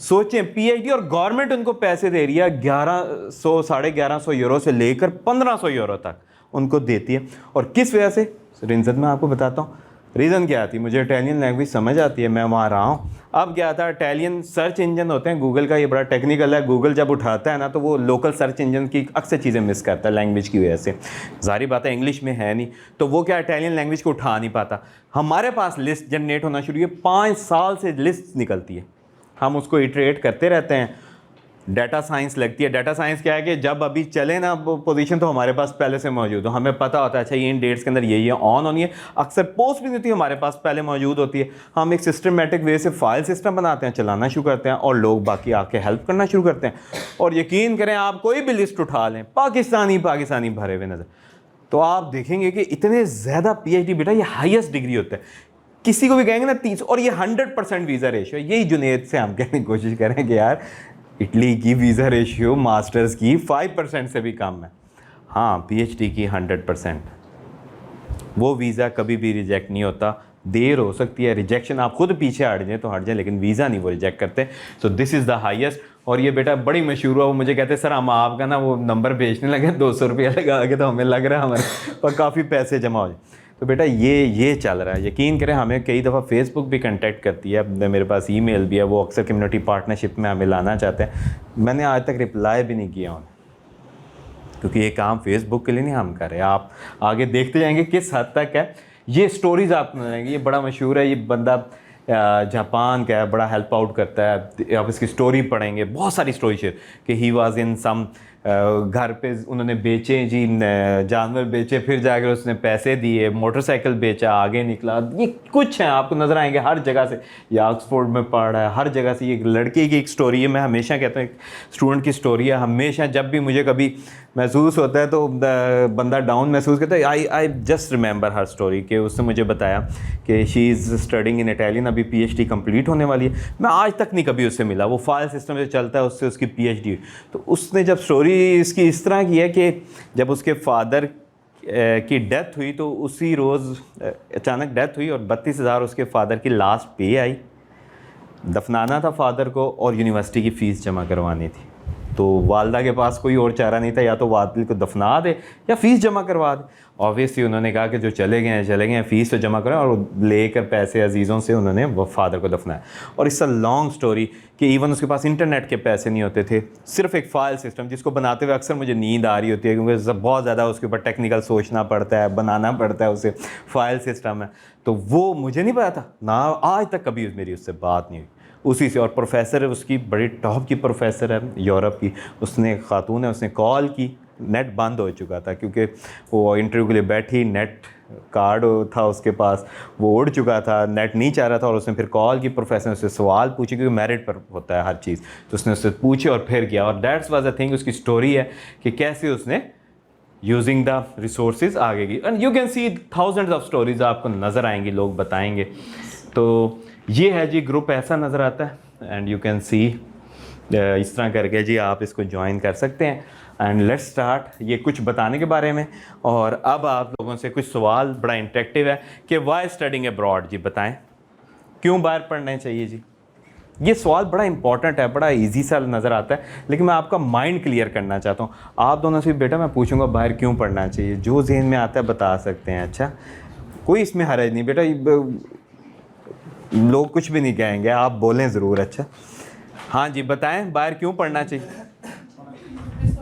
सोचें PhD और गवर्नमेंट उनको पैसे दे रही है, 1100 1150 यूरो से लेकर 1500 यूरो तक उनको देती है। और किस वजह से, रीज़न मैं आपको बताता हूँ। रीज़न क्या थी, मुझे इटालियन लैंग्वेज समझ आती है, मैं वहाँ रहा हूँ। अब क्या था, इटालियन सर्च इंजन होते हैं गूगल का, ये बड़ा टेक्निकल है। गूगल जब उठाता है ना, तो वो लोकल सर्च इंजन की अक्सर चीज़ें मिस करता है लैंग्वेज की वजह से। ज़ाहिर बात है इंग्लिश में है नहीं, तो वो क्या इटालियन लैंग्वेज को उठा नहीं पाता। हमारे पास लिस्ट जनरेट होना शुरू हुई, 5 साल से लिस्ट निकलती है, हम उसको इटरेट करते रहते हैं। डाटा साइंस लगती है। डाटा साइंस क्या है कि जब अभी चले ना पोजीशन, तो हमारे पास पहले से मौजूद हो, हमें पता होता है अच्छा ये इन डेट्स के अंदर ये ऑन होनी है। अक्सर पोस्ट भी नहीं होती, हमारे पास पहले मौजूद होती है। हम एक सिस्टमेटिक वे से फाइल सिस्टम बनाते हैं, चलाना शुरू करते हैं, और लोग बाकी आके हेल्प करना शुरू करते हैं। और यकीन करें, आप कोई भी लिस्ट उठा लें, पाकिस्तानी भरे हुए नज़र, तो आप देखेंगे कि इतने ज़्यादा PhD बेटा, ये हाईएस्ट डिग्री होता है। किसी को भी कहेंगे ना 30, और ये 100% वीज़ा रेशियो। यही जुनेद से हम कहने की कोशिश करें कि यार इटली की वीज़ा रेशियो मास्टर्स की 5% से भी कम है। हाँ, PhD की 100%। वो वीज़ा कभी भी रिजेक्ट नहीं होता। देर हो सकती है, रिजेक्शन आप खुद पीछे हट जाएँ तो हट जाए, लेकिन वीज़ा नहीं वो रिजेक्ट करते। So this is the highest. और ये बेटा बड़ी मशहूर हुआ। वो मुझे कहते सर हम आपका ना वो नंबर बेचने लगे, 200 रुपया लगा के, तो हमें लग रहा है हमारे पर काफ़ी पैसे जमा हो जाए। तो बेटा ये चल रहा है। यकीन करें हमें कई दफ़ा फेसबुक भी कांटेक्ट करती है, मेरे पास ईमेल भी है, वो अक्सर कम्युनिटी पार्टनरशिप में हमें लाना चाहते हैं। मैंने आज तक रिप्लाई भी नहीं किया उन्हें, क्योंकि ये काम फेसबुक के लिए नहीं हम कर रहे। आप आगे देखते जाएंगे किस हद तक है। ये स्टोरीज़ आप सुनेंगे, ये बड़ा मशहूर है, ये बंदा जापान का है, बड़ा हेल्प आउट करता है। आप इसकी स्टोरी पढ़ेंगे, बहुत सारी स्टोरी शेयर कि ही वाज इन सम घर पे उन्होंने बेचे जी, जानवर बेचे, फिर जाकर उसने पैसे दिए, मोटरसाइकिल बेचा, आगे निकला। ये कुछ है, आपको नज़र आएंगे हर जगह से। ये ऑक्सफोर्ड में पढ़ रहा है, हर जगह से। ये एक लड़के की एक स्टोरी है। मैं हमेशा कहता हूँ एक स्टूडेंट की स्टोरी है। हमेशा जब भी मुझे कभी महसूस होता है तो बंदा डाउन महसूस करता है, I just remember her story कि उसने मुझे बताया कि she is studying in Italian, अभी PhD कंप्लीट होने वाली है। मैं आज तक नहीं कभी उससे मिला, वो फाइल सिस्टम जो चलता है उससे उसकी PhD। तो उसने जब स्टोरी इसकी इस तरह की है कि जब उसके फादर की डेथ हुई तो उसी रोज़ अचानक डेथ हुई और 32,000 उसके फादर की लास्ट पे आई। दफनाना था फादर को और यूनिवर्सिटी की फ़ीस जमा करवानी थी। तो वालदा के पास कोई और चारा नहीं था, या तो वालिद को दफना दे या फ़ीस जमा करवा दे। ऑब्वियसली उन्होंने कहा कि जो चले गए फ़ीस तो जमा करें, और लेकर पैसे अजीज़ों से उन्होंने वो फादर को दफनाया। और इट्स अ लॉन्ग स्टोरी कि इवन उसके पास इंटरनेट के पैसे नहीं होते थे, सिर्फ एक फ़ाइल सिस्टम जिसको बनाते हुए अक्सर मुझे नींद आ रही होती है, क्योंकि बहुत ज़्यादा उसके ऊपर टेक्निकल सोचना पड़ता है, बनाना पड़ता है उसे। फ़ाइल सिस्टम है, तो वो मुझे नहीं पता था ना, आज तक कभी मेरी उससे बात नहीं हुई उसी से। और प्रोफेसर है उसकी, बड़ी टॉप की प्रोफेसर है यूरोप की। उसने खातून है, उसने कॉल की, नेट बंद हो चुका था क्योंकि वो इंटरव्यू के लिए बैठी, नेट कार्ड था उसके पास, वो उड़ चुका था, नेट नहीं चाह रहा था। और उसने फिर कॉल की, प्रोफेसर ने उससे सवाल पूछे, क्योंकि मेरिट पर होता है हर चीज़। तो उसने उससे पूछे और फिर किया। और दैट्स वाज अ थिंग, उसकी स्टोरी है कि कैसे उसने यूजिंग द रिसोर्सेज आगे की। And you can see thousands of stories आपको नज़र आएंगी, लोग बताएंगे। तो ये है जी, ग्रुप ऐसा नज़र आता है। एंड यू कैन सी इस तरह करके जी आप इसको ज्वाइन कर सकते हैं। एंड लेट्स स्टार्ट, ये कुछ बताने के बारे में। और अब आप लोगों से कुछ सवाल, बड़ा इंटरेक्टिव है कि वाई स्टडिंग अब्रॉड, जी बताएं क्यों बाहर पढ़ना चाहिए जी। ये सवाल बड़ा इंपॉर्टेंट है, बड़ा इजी सा नज़र आता है, लेकिन मैं आपका माइंड क्लियर करना चाहता हूँ। आप दोनों से बेटा मैं पूछूंगा बाहर क्यों पढ़ना चाहिए, जो जहन में आता है बता सकते हैं। अच्छा, कोई इसमें हर्ज नहीं बेटा, लोग कुछ भी नहीं कहेंगे, आप बोलें ज़रूर। अच्छा हाँ जी, बताएं बाहर क्यों पढ़ना चाहिए।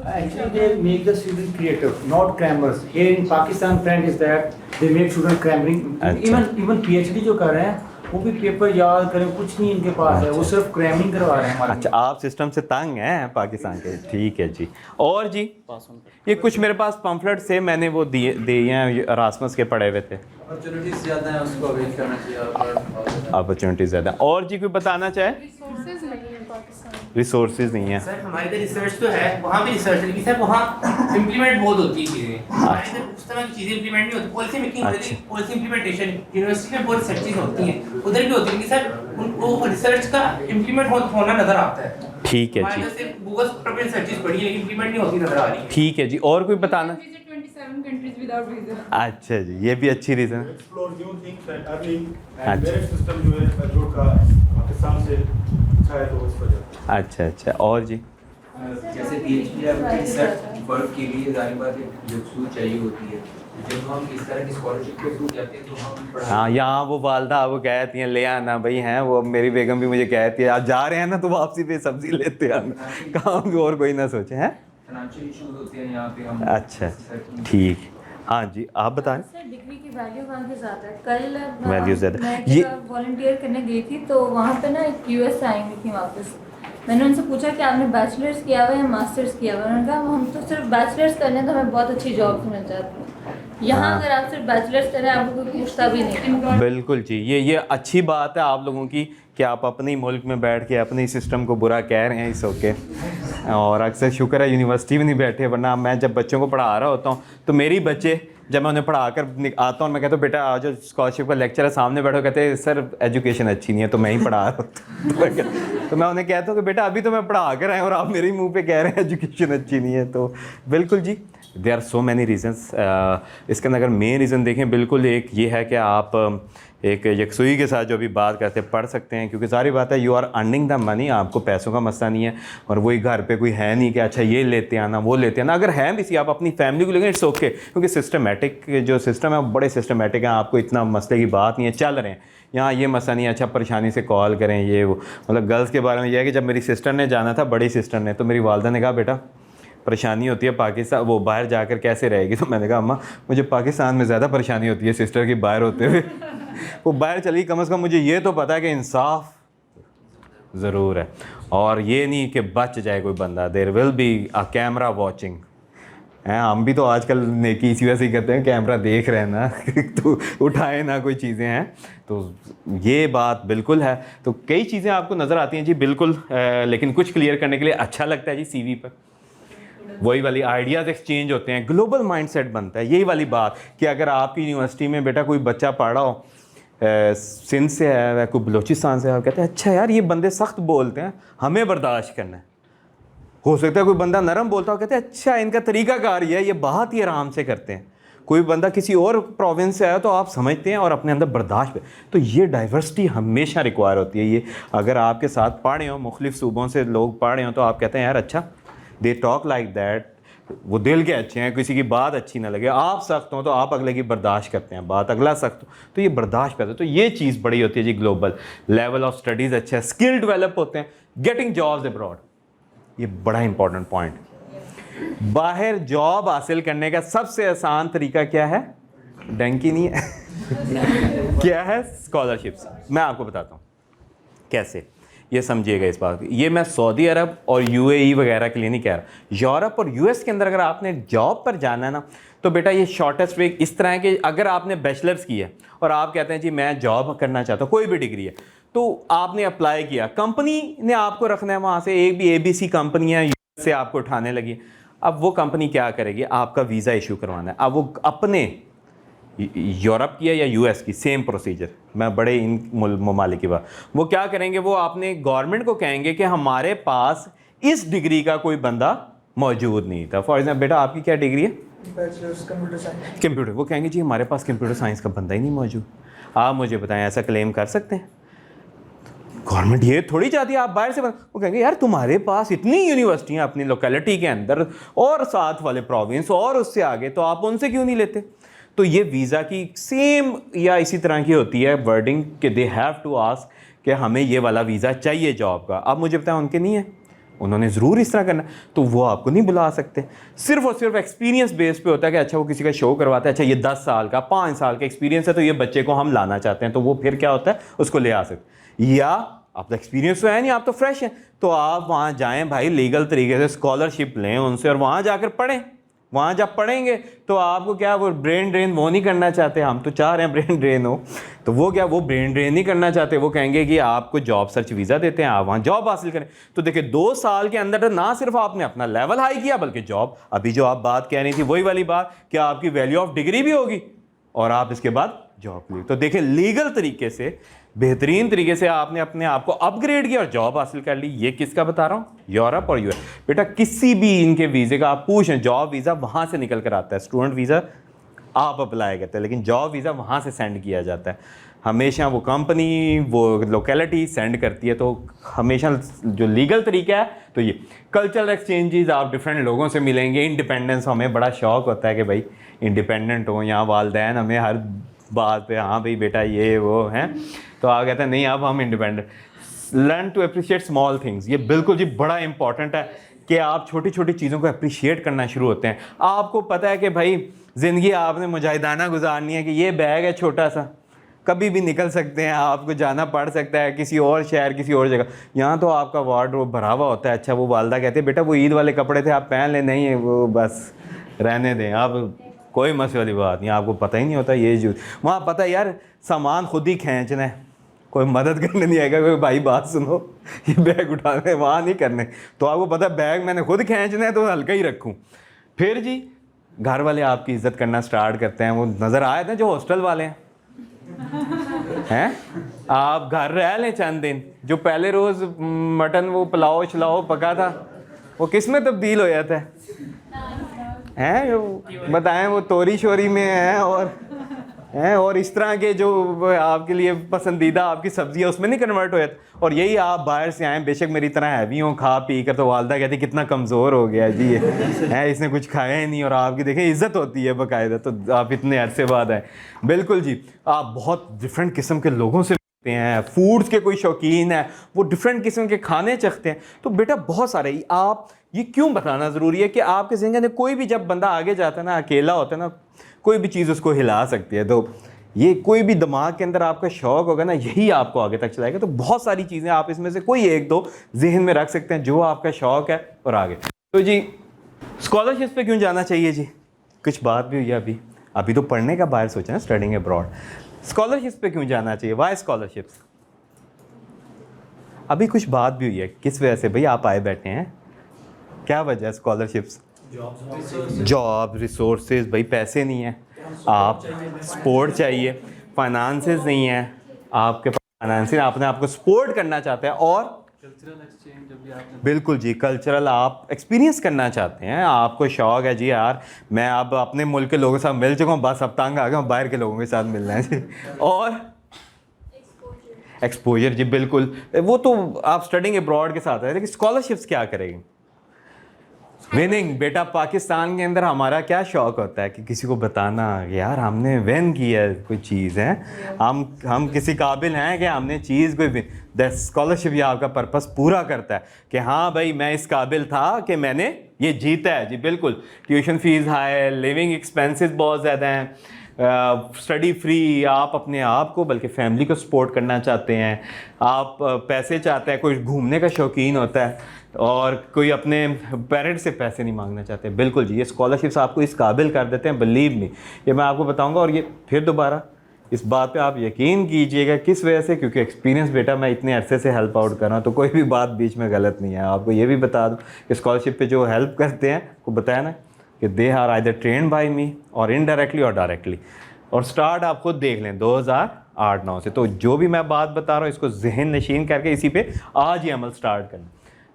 Actually, they make the student creative, not crammers. Here in Pakistan, trend is that they make student cramming. अच्छा। Even PhD जो कर रहे हैं, वो भी पेपर याद करें, कुछ नहीं इनके पास है, वो सिर्फ क्रैमिंग करवा रहे हैं हमारे। अच्छा, आप सिस्टम से तंग हैं पाकिस्तान के, ठीक है जी। और जी ये कुछ मेरे पास पम्फलेट से मैंने वो दिए हैं, अरासमस के पढ़े हुए थे। अपॉर्चुनिटीज ज़्यादा हैं, उसको अवेल करना चाहिए। अपॉर्चुनिटीज ज़्यादा। और जी कोई बताना चाहे। रिसोर्सेज नहीं है पाकिस्तान में। रिसोर्सेज नहीं है सर हमारे इधर रिसर्च तो है, वहाँ भी रिसर्च है, लेकिन सर वहाँ इम्प्लीमेंट बहुत होती है चीज़ें। हमारे इधर उस तरह की चीज़ें इम्प्लीमेंट नहीं होती। पॉलिसी मेकिंग होती है, पॉलिसी इम्प्लीमेंटेशन यूनिवर्सिटी में बहुत रिसर्च चीज़ होती हैं, उधर भी होती है, लेकिन सर उनको रिसर्च का इम्प्लीमेंट होना नज़र आता है। ठीक है जी, सिर्फ गूगल पर भी रिसर्च चीज़ पढ़ी है, लेकिन इम्प्लीमेंट नहीं होती नज़र आ रही है। ठीक है जी। और कोई बताना। Visit 27 countries without visa. अच्छा जी, ये भी अच्छी रीज़न है। Explore new things and earning अच्छा। एंड मेरिट सिस्टम जो है जो का पाकिस्तान से अच्छा है, तो इस वजह अच्छा अच्छा। और जी जैसे PhD आपकी रिसर्च वर्क के लिए जारी बात है जो सूझ चाहिए होती है, जब हम इस तरह की स्कॉलरशिप के थ्रू जाते हैं तो हम पढ़ाई हाँ, यहाँ वो वालदा वो कहती हैं ले आना भाई, हैं वो मेरी बेगम भी मुझे कहती है आप जा रहे हैं ना तो वापसी पे सब्जी लेते आना, काम भी और कोई ना सोचे हैं। फाइनेंशियल इश्यूज होते हैं यहाँ पे हम अच्छा ठीक, हाँ जी आप बताएं। सर डिग्री की वैल्यू वहाँ की ज़्यादा है। कल वैल्यू ज़्यादा मैं ये वॉलंटियर करने गई थी तो वहाँ पे ना एक US से आई हुई थी वापस। मैंने उनसे पूछा कि आपने बैचलर्स किया हुआ है या मास्टर्स किया हुआ है। उन्होंने कहा हम तो सिर्फ बैचलर्स करने हैं तो हमें बहुत अच्छी जॉब मिल जाती है। यहाँ हाँ। अगर आप सिर्फ बैचलर्स करें आपको कोई पूछता भी नहीं। बिल्कुल जी, ये अच्छी बात है आप लोगों की कि आप अपने ही मुल्क में बैठ के अपने ही सिस्टम को बुरा कह रहे हैं, इस ओके। और अक्सर शुक्र है यूनिवर्सिटी में नहीं बैठे, वरना मैं जब बच्चों को पढ़ा रहा होता हूँ तो मेरी बच्चे जब मैं उन्हें पढ़ा कर आता हूँ मैं कहता हूँ बेटा आज जो स्कॉलरशिप का लेक्चर है सामने बैठो, कहते हैं सर एजुकेशन अच्छी नहीं है तो मैं ही पढ़ा रहा हूँ। तो मैं उन्हें कहता हूँ कि बेटा अभी तो मैं पढ़ा कर आए और आप मेरे ही मुँह पे कह रहे हैं एजुकेशन अच्छी नहीं है। तो बिल्कुल जी, there are so many reasons. इसके अंदर अगर मेन रीज़न देखें बिल्कुल एक ये है कि आप एक यकसुई के साथ जो अभी बात करते हैं पढ़ सकते हैं, क्योंकि सारी बात है you are earning the money, आपको पैसों का मसला नहीं है। और वही घर पे कोई है नहीं कि अच्छा ये लेते आना वो लेते आना, अगर है भी सी आप अपनी फैमिली को लेंगे इट्स ओके, क्योंकि सिस्टमेटिक जो सिस्टम है वो बड़े सिस्टमेटिक हैं, आपको इतना मसले की बात नहीं है, चल रहे हैं यहाँ ये मसला नहीं है। अच्छा परेशानी से कॉल करें ये वो, मतलब गर्ल्स के बारे में यह है कि जब मेरी सिस्टर ने जाना था, बड़ी सिस्टर ने, तो मेरी वालदा ने कहा बेटा परेशानी होती है पाकिस्तान, वो बाहर जाकर कैसे रहेगी, तो मैंने कहा अम्मा मुझे पाकिस्तान में ज़्यादा परेशानी होती है सिस्टर की बाहर होते हुए वो बाहर चली, कम से कम मुझे ये तो पता है कि इंसाफ ज़रूर है, और ये नहीं कि बच जाए कोई बंदा, there will be a camera watching हैं। हम भी तो आजकल नेकी इसी वजह से ही करते हैं, कैमरा देख रहे हैं ना तो उठाए ना कोई चीज़ें हैं, तो ये बात बिल्कुल है। तो कई चीज़ें आपको नज़र आती हैं जी बिल्कुल, लेकिन कुछ क्लियर करने के लिए अच्छा लगता है जी सीवी पर वही वाली आइडियाज़ एक्सचेंज होते हैं, ग्लोबल माइंडसेट बनता है। यही वाली बात कि अगर आपकी यूनिवर्सिटी में बेटा कोई बच्चा पढ़ रहा हो सिंध से है वह कोई बलोचिस्तान से है, कहते हैं अच्छा यार ये बंदे सख्त बोलते हैं हमें बर्दाश्त करना है। हो सकता है कोई बंदा नरम बोलता हो, कहते हैं अच्छा इनका तरीक़ाकार ये है, ये बहुत ही आराम से करते हैं। कोई बंदा किसी और प्रोविंस से आया तो आप समझते हैं और अपने अंदर बर्दाश्त पे, तो ये डाइवर्सिटी हमेशा रिक्वायर होती है। ये अगर आपके साथ पढ़े हो, मुख्तलिफ़ सूबों से लोग पढ़े हो, तो आप कहते हैं यार अच्छा दे टॉक लाइक दैट, वो दिल के अच्छे हैं, किसी की बात अच्छी ना लगे, आप सख्त हो तो आप अगले की बर्दाश्त करते हैं, बात अगला सख्त हो तो ये बर्दाश्त करते हैं। तो ये चीज़ बड़ी होती है जी ग्लोबल लेवल ऑफ स्टडीज़ अच्छा है, स्किल डेवलप होते हैं, गेटिंग जॉब्स अब्रॉड, ये बड़ा इंपॉर्टेंट पॉइंट। बाहर जॉब हासिल करने का सबसे आसान तरीका क्या है? डंकी नहीं है क्या है? स्कॉलरशिप्स। मैं आपको बताता हूँ कैसे, ये समझिएगा इस बात। ये मैं सऊदी अरब और यूएई वगैरह के लिए नहीं कह रहा, यूरोप और यूएस के अंदर अगर आपने जॉब पर जाना है ना, तो बेटा ये शॉर्टेस्ट वे इस तरह है कि अगर आपने बैचलर्स की है और आप कहते हैं जी मैं जॉब करना चाहता हूँ, कोई भी डिग्री है, तो आपने अप्लाई किया, कंपनी ने आपको रखना है वहाँ से, एक भी ABC कंपनियाँ यूएस से आपको उठाने लगी। अब वो कंपनी क्या करेगी? आपका वीज़ा इशू करवाना है। अब वो अपने यूरोप की है या यूएस की, सेम प्रोसीजर, मैं बड़े इन ममालिक की बात, वो क्या करेंगे, वो अपने गवर्नमेंट को कहेंगे कि हमारे पास इस डिग्री का कोई बंदा मौजूद नहीं था। फॉर एग्जाम्पल बेटा आपकी क्या डिग्री है? Bachelors computer science. कंप्यूटर। वो कहेंगे जी हमारे पास कंप्यूटर साइंस का बंदा ही नहीं मौजूद, आप मुझे बताएं ऐसा क्लेम कर सकते हैं? गवर्नमेंट ये थोड़ी चाहती है आप बाहर से वो कहेंगे यार तुम्हारे पास इतनी यूनिवर्सिटियाँ अपनी लोकेलिटी के अंदर और साथ वाले प्रोविंस और उससे आगे, तो आप उनसे क्यों नहीं लेते? तो ये वीज़ा की सेम या इसी तरह की होती है वर्डिंग कि दे हैव टू आस्क कि हमें ये वाला वीज़ा चाहिए जॉब का। अब मुझे बताएं उनके नहीं है, उन्होंने ज़रूर इस तरह करना, तो वो आपको नहीं बुला सकते। सिर्फ और सिर्फ एक्सपीरियंस बेस पे होता है कि अच्छा वो किसी का शो करवाता है, अच्छा ये 10 साल का 5 साल का एक्सपीरियंस है तो ये बच्चे को हम लाना चाहते हैं, तो वो फिर क्या होता है उसको ले आ सकते। या आप तो एक्सपीरियंस तो है नहीं, आप तो फ्रेश हैं, तो आप वहाँ जाएँ भाई लीगल तरीके से स्कॉलरशिप लें उनसे और वहाँ जाकर पढ़ें। वहाँ जब पढ़ेंगे तो आपको क्या वो ब्रेन ड्रेन वो नहीं करना चाहते, हम तो चाह रहे हैं ब्रेन ड्रेन हो, तो वो क्या वो ब्रेन ड्रेन नहीं करना चाहते, वो कहेंगे कि आपको जॉब सर्च वीज़ा देते हैं, आप वहाँ जॉब हासिल करें। तो देखिए 2 साल के अंदर ना सिर्फ आपने अपना लेवल हाई किया बल्कि जॉब, अभी जो आप बात कह रही थी वही वाली बात कि आपकी वैल्यू ऑफ डिग्री भी होगी और आप इसके बाद जॉब ली। तो देखिए लीगल तरीके से बेहतरीन तरीके से आपने अपने आप को अपग्रेड किया और जॉब हासिल कर ली। ये किसका बता रहा हूँ? यूरोप और यूएस। बेटा किसी भी इनके वीज़े का आप पूछें, जॉब वीज़ा वहाँ से निकल कर आता है, स्टूडेंट वीज़ा आप अप्लाई करते हैं लेकिन जॉब वीज़ा वहाँ से सेंड किया जाता है। हमेशा वो कंपनी वो लोकेलिटी सेंड करती है, तो हमेशा जो लीगल तरीका है तो ये कल्चरल एक्सचेंजेस, आप डिफरेंट लोगों से मिलेंगे। इंडिपेंडेंस, हमें बड़ा शौक़ होता है कि भाई इंडिपेंडेंट हो, यहाँ वालदैन हमें हर बात पे हाँ भाई बेटा ये वो हैं, तो आप कहते हैं नहीं अब हम independent. Learn to appreciate small things, ये बिल्कुल जी बड़ा इंपॉर्टेंट है कि आप छोटी छोटी चीज़ों को अप्रिशिएट करना शुरू होते हैं। आपको पता है कि भाई ज़िंदगी आपने मुजाहिदाना गुजारनी है, कि ये बैग है छोटा सा, कभी भी निकल सकते हैं, आपको जाना पड़ सकता है किसी और शहर किसी और जगह। यहाँ तो आपका वार्डरोब भरा हुआ होता है। अच्छा वो वालदा कहते हैं बेटा वो ईद वाले कपड़े थे आप पहन लें, नहीं वो बस रहने दें, आप कोई मसले वाली बात नहीं, आपको पता ही नहीं होता ये जो वहाँ पता है यार सामान खुद ही खींचना है, कोई मदद करने नहीं आएगा, कोई भाई बात सुनो ये बैग उठाने वहाँ नहीं करने, तो आपको पता है बैग मैंने खुद खींचना है तो हल्का ही रखूँ। फिर जी घर वाले आपकी इज़्ज़त करना स्टार्ट करते हैं। वो नज़र आए थे जो हॉस्टल वाले हैं, आप घर रह लें चंद दिन, जो पहले रोज़ मटन वो पुलाव शलाव पका था वो किस में तब्दील हो जाता है? बताएं वो तोरी शोरी में है और हैं, और इस तरह के जो आपके लिए पसंदीदा आपकी सब्जियाँ उसमें नहीं कन्वर्ट हो जाती। और यही आप बाहर से आएँ, बेशक मेरी तरह हैवी हों, खा पी कर, तो वालदा कहती कितना कमज़ोर हो गया जी ये है, इसने कुछ खाया ही नहीं, और आपकी देखें इज़्ज़त होती है बाकायदा, तो आप इतने अरसे बाद आए। बिल्कुल जी, आप बहुत डिफरेंट किस्म के लोगों से मिलते हैं, फूड्स के कोई शौकीन है, वो डिफरेंट किस्म के खाने चखते हैं। तो बेटा बहुत सारे, आप ये क्यों बताना ज़रूरी है कि आपके ज़हन में कोई भी जब बंदा आगे जाता है ना, अकेला होता है ना, कोई भी चीज़ उसको हिला सकती है। तो ये कोई भी दिमाग के अंदर आपका शौक़ होगा ना, यही आपको आगे तक चलाएगा। तो बहुत सारी चीज़ें आप इसमें से कोई एक दो जहन में रख सकते हैं जो आपका शौक़ है, और आगे। तो जी स्कॉलरशिप पे क्यों जाना चाहिए जी, कुछ बात भी हुई है अभी तो पढ़ने का बाहर सोचा ना, स्टडिंग अब्रॉड। स्कॉलरशिप पे क्यों जाना चाहिए, वाई स्कॉलरशिप्स? अभी कुछ बात भी हुई है, किस वजह से भाई आप आए बैठे हैं, क्या वजह है स्कॉलरशिप्स? जॉब, रिसोर्सेज, भाई पैसे नहीं है, आप सपोर्ट चाहिए, फाइनेंसेस नहीं है आपके पास, फाइनेंस आपने आपको सपोर्ट करना चाहते हैं, और कल्चरल एक्सचेंज जब भी आपने, बिल्कुल जी, कल्चरल आप एक्सपीरियंस करना चाहते हैं, आपको शौक़ है जी यार मैं अब अपने मुल्क के लोगों के साथ मिल चुका हूँ, बस अब तंग आ गया हूँ बाहर के लोगों के साथ मिलना है जी। और एक्सपोजर जी, बिल्कुल, वो तो आप स्टडिंग अब्रॉड के साथ है, लेकिन स्कॉलरशिप्स क्या करेगी? विनिंग। बेटा पाकिस्तान के अंदर हमारा क्या शौक़ होता है कि किसी को बताना यार हमने विन किया है कोई चीज़ है, हम किसी काबिल हैं कि हमने चीज़ कोई विन। द स्कॉलरशिप ये आपका पर्पस पूरा करता है कि हाँ भाई मैं इस काबिल था कि मैंने ये जीता है जी। बिल्कुल, tuition fees high, living expenses बहुत ज़्यादा हैं, स्टडी फ्री, आप अपने आप को बल्कि फैमिली को सपोर्ट करना चाहते हैं, आप पैसे चाहते हैं, कोई घूमने का शौकीन होता है, और कोई अपने पेरेंट्स से पैसे नहीं मांगना चाहते। बिल्कुल जी, ये स्कॉलरशिप्स आपको इस काबिल कर देते हैं, बिलीव मी, ये मैं आपको बताऊंगा। और ये फिर दोबारा इस बात पे आप यकीन कीजिएगा, किस वजह से, क्योंकि एक्सपीरियंस बेटा मैं इतने अरसे से हेल्प आउट कर रहा हूँ, तो कोई भी बात बीच में गलत नहीं है। आपको ये भी बता दूँ कि स्कॉलरशिप पे जो हेल्प करते हैं, को बताया ना कि they are either trained by me और इनडायरेक्टली और डायरेक्टली। और स्टार्ट आप खुद देख लें 2008-9 से। तो जो भी मैं बात बता रहा हूँ इसको जहन नशीन करके इसी पे आज ही अमल स्टार्ट करना।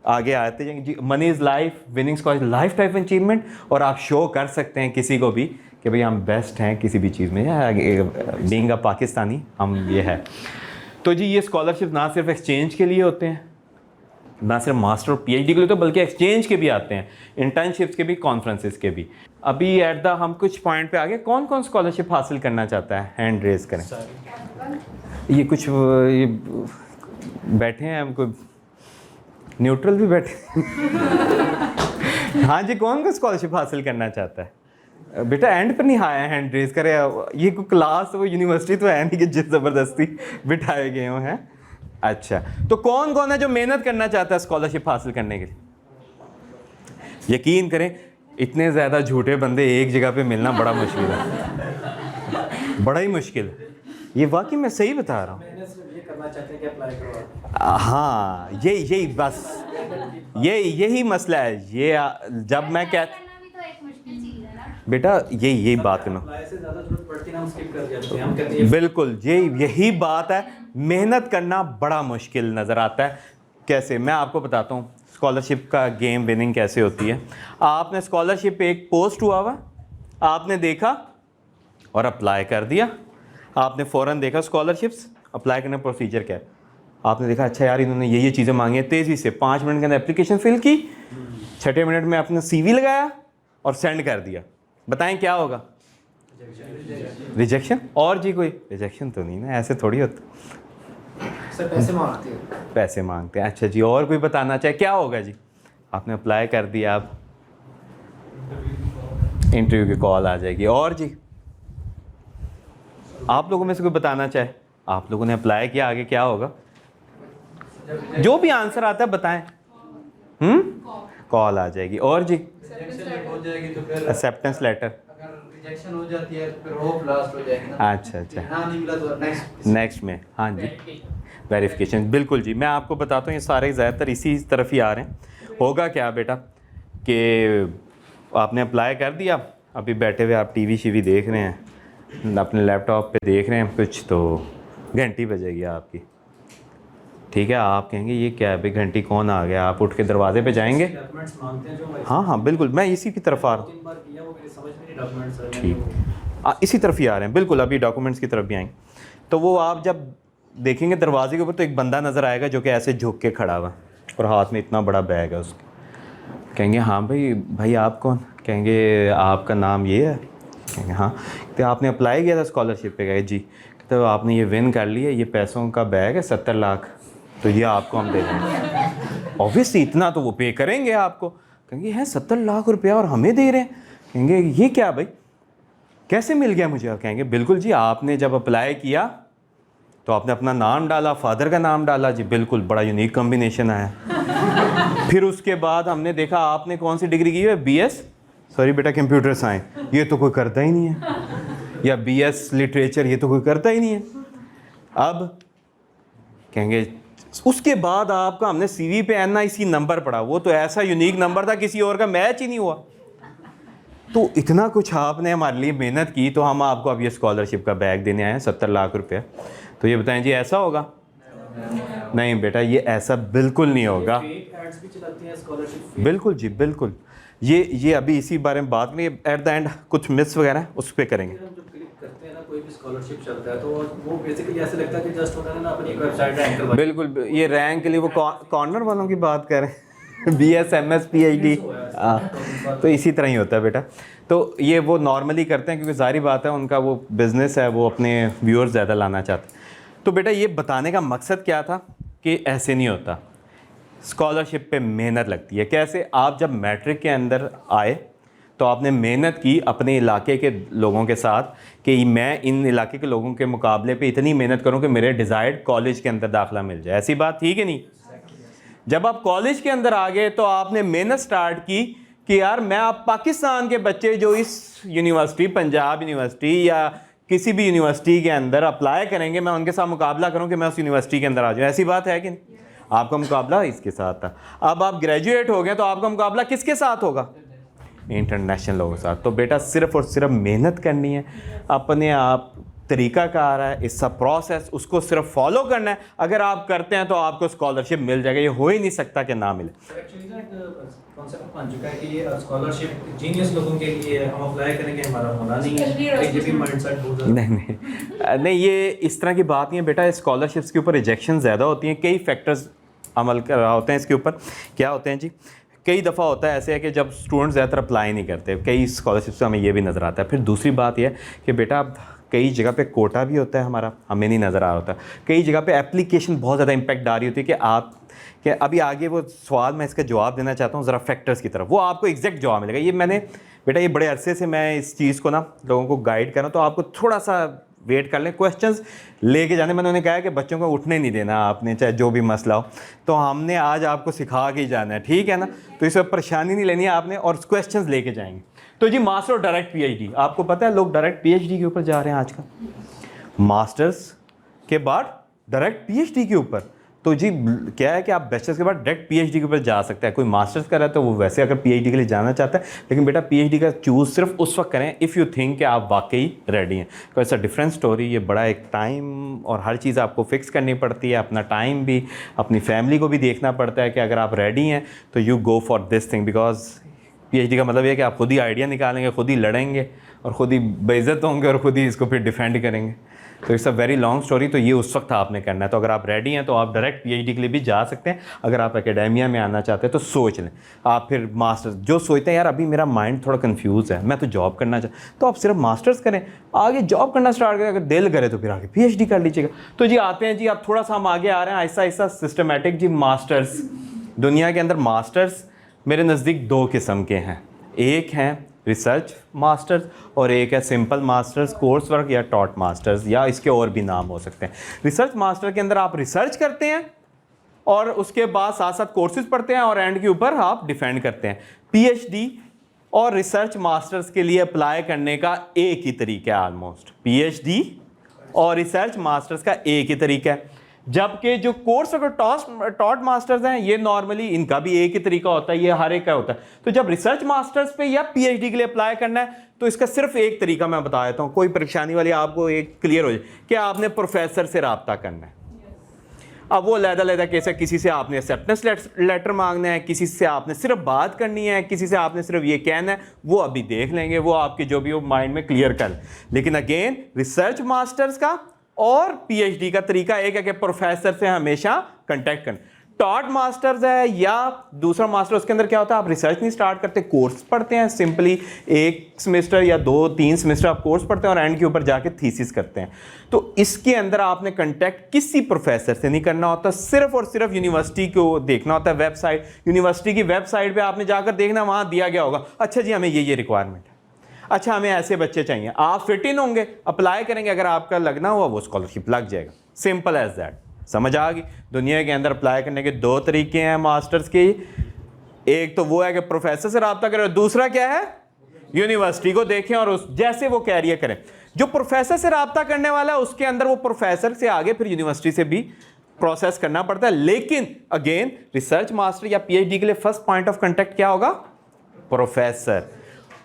आगे आते जाएंगे जी। Money is life, winning scholarship life type achievement, और आप शो कर सकते हैं किसी को भी कि भाई हम बेस्ट हैं किसी भी चीज़ में, बीइंग अ पाकिस्तानी हम ये है। तो जी ये स्कॉलरशिप ना सिर्फ एक्सचेंज के लिए होते हैं, ना सिर्फ मास्टर और पीएचडी के लिए, तो बल्कि एक्सचेंज के भी आते हैं, इंटर्नशिप्स के भी, कॉन्फ्रेंसेस के भी। अभी एट द हम कुछ पॉइंट पे आगे, कौन कौन स्कॉलरशिप हासिल करना चाहता है, हैंड रेज करें। ये कुछ ये बैठे हैं, हम कोई न्यूट्रल भी बैठे हाँ जी, कौन कौन स्कॉलरशिप हासिल करना चाहता है? बेटा एंड पर नहीं आया हैंड रेज करे, ये कोई क्लास वो यूनिवर्सिटी तो है नहीं कि जिस ज़बरदस्ती बिठाए गए हों हैं। अच्छा, तो कौन कौन है जो मेहनत करना चाहता है स्कॉलरशिप हासिल करने के लिए? यकीन करें इतने ज़्यादा झूठे बंदे एक जगह पे मिलना बड़ा मुश्किल है, बड़ा ही मुश्किल है। ये वाकई मैं सही बता रहा हूँ। ये करना चाहते हैं कि अप्लाई करो। हाँ यही बस यही मसला है। ये जब मैं कहता बेटा यही बात करना, बिल्कुल यही बात है। मेहनत करना बड़ा मुश्किल नज़र आता है। कैसे, मैं आपको बताता हूँ स्कॉलरशिप का गेम विनिंग कैसे होती है। आपने स्कॉलरशिप पे एक पोस्ट हुआ आपने देखा और अप्लाई कर दिया। आपने फ़ौरन देखा स्कॉलरशिप्स अप्लाई करने प्रोसीजर क्या है, आपने देखा अच्छा यार इन्होंने ये चीज़ें मांगी हैं, तेज़ी से 5 मिनट के अंदर एप्लीकेशन फिल की, 6 मिनट में अपना CV लगाया और सेंड कर दिया। बताएं क्या होगा? रिजेक्शन। और जी कोई रिजेक्शन तो नहीं ना, ऐसे थोड़ी होता। सर पैसे मांगते हैं। अच्छा जी, और कोई बताना चाहे क्या होगा जी? आपने अप्लाई कर दिया, आप इंटरव्यू की कॉल आ जाएगी। और जी आप लोगों में से कोई बताना चाहे, आप लोगों ने अप्लाई किया, आगे क्या होगा? जो भी आंसर आता है बताएं। कॉल आ जाएगी। और जी हो जाएगी तो फिर एक्सेप्टेंस लेटर। अगर रिजेक्शन हो जाती है तो फिर होप लास्ट हो जाएगी ना। अच्छा हाँ नहीं मिला तो नेक्स्ट में। हाँ जी वेरिफिकेशन। बिल्कुल जी, मैं आपको बताता हूँ ये सारे ज़्यादातर इसी तरफ ही आ रहे हैं। होगा क्या बेटा कि आपने अप्लाई कर दिया, अभी बैठे हुए आप TV शीवी देख रहे हैं, अपने लैपटॉप पे देख रहे हैं कुछ, तो घंटी बजेगी आपकी। ठीक है, आप कहेंगे ये क्या है भाई, घंटी कौन आ गया? आप उठ के दरवाजे पे जाएंगे। हाँ हाँ बिल्कुल, मैं इसी की तरफ आ रहा हूँ। ठीक, इसी तरफ ही आ रहे हैं, बिल्कुल अभी डॉक्यूमेंट्स की तरफ भी आएंगे। तो वो आप जब देखेंगे दरवाजे के ऊपर तो एक बंदा नज़र आएगा जो कि ऐसे झुक के खड़ा हुआ और हाथ में इतना बड़ा बैग है उसके। कहेंगे हाँ भाई आप कौन? कहेंगे आपका नाम ये है? कहेंगे हाँ। तो आपने अप्लाई किया था स्कॉलरशिप पे? कहे जी। तो आपने ये विन कर लिया, ये पैसों का बैग है 70 लाख, तो ये आपको हम दे देंगे। ऑब्वियसली इतना तो वो पे करेंगे आपको। कहेंगे हैं 70 लाख रुपया और हमें दे रहे हैं? कहेंगे ये क्या भाई, कैसे मिल गया मुझे? आप कहेंगे बिल्कुल जी, आपने जब अप्लाई किया तो आपने अपना नाम डाला, फादर का नाम डाला जी, बिल्कुल बड़ा यूनिक कॉम्बिनेशन आया। फिर उसके बाद हमने देखा आपने कौन सी डिग्री की है, BS सॉरी बेटा कंप्यूटर साइंस, ये तो कोई करता ही नहीं है, या BS लिटरेचर, ये तो कोई करता ही नहीं है। अब कहेंगे उसके बाद आपका हमने CV पे NIC नंबर पढ़ा, वो तो ऐसा यूनिक नंबर था किसी और का मैच ही नहीं हुआ। तो इतना कुछ आपने हमारे लिए मेहनत की, तो हम आपको अब ये स्कॉलरशिप का बैग देने आए हैं 70 लाख रुपये। तो ये बताएं जी ऐसा होगा? नहीं बेटा, ये ऐसा बिल्कुल नहीं होगा। बिल्कुल जी बिल्कुल। ये अभी इसी बारे में बात नहीं, एट द एंड कुछ मिस वगैरह उस पर करेंगे। करते हैं ना, कोई भी स्कॉलरशिप चलता है तो वो बेसिकली ऐसे लगता है कि जस्ट होता है ना अपनी वेबसाइट रैंक करवा। बिल्कुल, ये रैंक के लिए वो कॉर्नर वालों की बात करें BS MS PhD, तो इसी तरह ही होता है बेटा। तो ये वो नॉर्मली करते हैं क्योंकि जाहिर बात है उनका वो बिज़नेस है, वो अपने व्यूअर्स ज़्यादा लाना चाहते हैं। तो बेटा ये बताने का मकसद क्या था कि ऐसे नहीं होता, स्कॉलरशिप पे मेहनत लगती है। कैसे? आप जब मैट्रिक के अंदर आए तो आपने मेहनत की अपने इलाके के लोगों के साथ कि मैं इन इलाके के लोगों के मुकाबले पे इतनी मेहनत करूं कि मेरे डिज़ायर्ड कॉलेज के अंदर दाखिला मिल जाए। ऐसी बात थी कि नहीं? जब आप कॉलेज के अंदर आ गए तो आपने मेहनत स्टार्ट की कि यार मैं आप पाकिस्तान के बच्चे जो इस यूनिवर्सिटी, पंजाब यूनिवर्सिटी या किसी भी यूनिवर्सिटी के अंदर अप्लाई करेंगे, मैं उनके साथ मुकाबला करूं कि मैं उस यूनिवर्सिटी के अंदर आ जाऊँ। ऐसी बात है कि नहीं? आपका मुकाबला इसके साथ था। अब आप ग्रेजुएट हो गए तो आपका मुकाबला किसके साथ होगा? इंटरनेशनल लोगों के साथ। तो बेटा सिर्फ और सिर्फ मेहनत करनी है, अपने आप तरीक़ाकार है, इसका प्रोसेस, उसको सिर्फ फॉलो करना है। अगर आप करते हैं तो आपको स्कॉलरशिप मिल जाएगा, ये हो ही नहीं सकता कि ना मिले। एक्चुअली ना कॉन्सेप्ट बन चुका है कि ये स्कॉलरशिप जीनियस लोगों के लिए हम अप्लाई करेंगे, हमारा होना नहीं है, एक ये माइंडसेट हो जाता है। नहीं, ये इस तरह की बात नहीं है बेटा। स्कॉलरशिप्स के ऊपर रिजेक्शन ज़्यादा होती हैं, कई फैक्टर्स अमल कर रहा होते हैं इसके ऊपर। क्या होते हैं जी? कई दफ़ा होता है ऐसे है कि जब स्टूडेंट्स ज़्यादातर अप्लाई नहीं करते, कई स्कॉलरशिप से हमें ये भी नज़र आता है। फिर दूसरी बात यह है कि बेटा अब कई जगह पे कोटा भी होता है हमारा, हमें नहीं नज़र आ रहा होता। कई जगह पे एप्लीकेशन बहुत ज़्यादा इम्पैक्ट डाल रही होती है कि आप कि अभी आगे वो सवाल मैं इसका जवाब देना चाहता हूँ ज़रा फैक्टर्स की तरफ, वो आपको एग्जैक्ट जवाब मिलेगा। ये मैंने बेटा ये बड़े अरसे से मैं इस चीज़ को ना लोगों को गाइड कर रहा हूँ, तो आपको थोड़ा सा वेट कर लें। क्वेश्चंस लेके जाने, मैंने उन्हें कहा है कि बच्चों को उठने नहीं देना आपने, चाहे जो भी मसला हो। तो हमने आज आपको सिखा के ही जाना है, ठीक है ना? तो इसमें परेशानी नहीं लेनी है आपने, और क्वेश्चंस लेके जाएंगे। तो जी मास्टर और डायरेक्ट PhD, आपको पता है लोग डायरेक्ट PhD के ऊपर जा रहे हैं आजकल, मास्टर्स के बाद डायरेक्ट PhD के ऊपर। तो जी क्या है कि आप बैचलर्स के बाद डायरेक्ट PhD के ऊपर जा सकते हैं। कोई मास्टर्स कर रहा है तो वो वैसे अगर PhD के लिए जाना चाहता है, लेकिन बेटा PhD का चूज़ सिर्फ उस वक्त करें इफ़ यू थिंक कि आप वाकई रेडी हैं। तो इट्स अ डिफरेंट स्टोरी। ये बड़ा एक टाइम और हर चीज़ आपको फिक्स करनी पड़ती है, अपना टाइम भी, अपनी फैमिली को भी देखना पड़ता है कि अगर आप रेडी हैं तो you go for this thing. Because PhD का मतलब ये है कि आप खुद ही आइडिया निकालेंगे, खुद ही लड़ेंगे और खुद ही बेइज्जत होंगे और खुद ही इसको फिर डिफेंड करेंगे। तो it's a very long story. तो ये उस वक्त आपने करना है। तो अगर आप रेडी हैं तो आप डायरेक्ट PhD के लिए भी जा सकते हैं। अगर आप एकेडेमिया में आना चाहते हैं तो सोच लें। आप फिर मास्टर्स, जो सोचते हैं यार अभी मेरा माइंड थोड़ा कंफ्यूज है, मैं तो जॉब करना चाहता, तो आप सिर्फ मास्टर्स करें, आगे जॉब करना स्टार्ट करें। अगर दिल करे तो फिर आगे PhD कर लीजिएगा। तो जी आते हैं जी, आप थोड़ा सा हम आगे आ रहे हैं आहिस्ता आहिस्ता सिस्टमेटिक। जी मास्टर्स, दुनिया के अंदर मास्टर्स मेरे नज़दीक दो किस्म के हैं। एक हैं रिसर्च मास्टर्स और एक है सिंपल मास्टर्स, कोर्स वर्क या टॉट मास्टर्स, या इसके और भी नाम हो सकते हैं। रिसर्च मास्टर के अंदर आप रिसर्च करते हैं और उसके बाद साथ साथ कोर्सेज पढ़ते हैं और एंड के ऊपर आप डिफेंड करते हैं। PhD और रिसर्च मास्टर्स के लिए अप्लाई करने का एक ही तरीका है ऑलमोस्ट। PhD और रिसर्च मास्टर्स का एक ही तरीका है, जबकि जो कोर्स अगर टॉट मास्टर्स हैं ये नॉर्मली इनका भी एक ही तरीका होता है, ये हर एक का होता है। तो जब रिसर्च मास्टर्स पे या PhD के लिए अप्लाई करना है तो इसका सिर्फ एक तरीका मैं बता देता हूँ, कोई परेशानी वाली आपको एक क्लियर हो जाए कि आपने प्रोफेसर से रब्ता करना है। अब वो अलग-अलग केस है, किसी से आपने एक्सेप्टेंस लेटर मांगना है, किसी से आपने सिर्फ बात करनी है, किसी से आपने सिर्फ ये कहना है, वो अभी देख लेंगे, वो आपके जो भी वो माइंड में क्लियर कर। लेकिन अगेन रिसर्च मास्टर्स का और पीएचडी का तरीका एक है कि प्रोफेसर से हमेशा कांटेक्ट करना। टॉट मास्टर्स है या दूसरा मास्टर, उसके अंदर क्या होता है, आप रिसर्च नहीं स्टार्ट करते, कोर्स पढ़ते हैं, सिंपली 1 सेमेस्टर या 2-3 सेमेस्टर आप कोर्स पढ़ते हैं और एंड के ऊपर जाके थीसिस करते हैं। तो इसके अंदर आपने कांटेक्ट किसी प्रोफेसर से नहीं करना होता, सिर्फ और सिर्फ यूनिवर्सिटी को देखना होता है, वेबसाइट, यूनिवर्सिटी की वेबसाइट पे आपने जाकर देखना, वहाँ दिया गया होगा अच्छा जी हमें ये रिक्वायरमेंट है, अच्छा हमें ऐसे बच्चे चाहिए, आप फिट इन होंगे, अप्लाई करेंगे, अगर आपका लगना हुआ वो स्कॉलरशिप लग जाएगा। Simple as that. समझ आ गई? दुनिया के अंदर अप्लाई करने के 2 तरीके हैं मास्टर्स के। एक तो वो है कि प्रोफेसर से रब्ता करें, दूसरा क्या है, यूनिवर्सिटी को देखें और उस जैसे वो कैरियर करें। जो प्रोफेसर से रब्ता करने वाला है उसके अंदर वो प्रोफेसर से आगे फिर यूनिवर्सिटी से भी प्रोसेस करना पड़ता है। लेकिन अगेन रिसर्च मास्टर या पीएचडी के लिए फर्स्ट पॉइंट ऑफ कांटेक्ट क्या होगा, प्रोफेसर।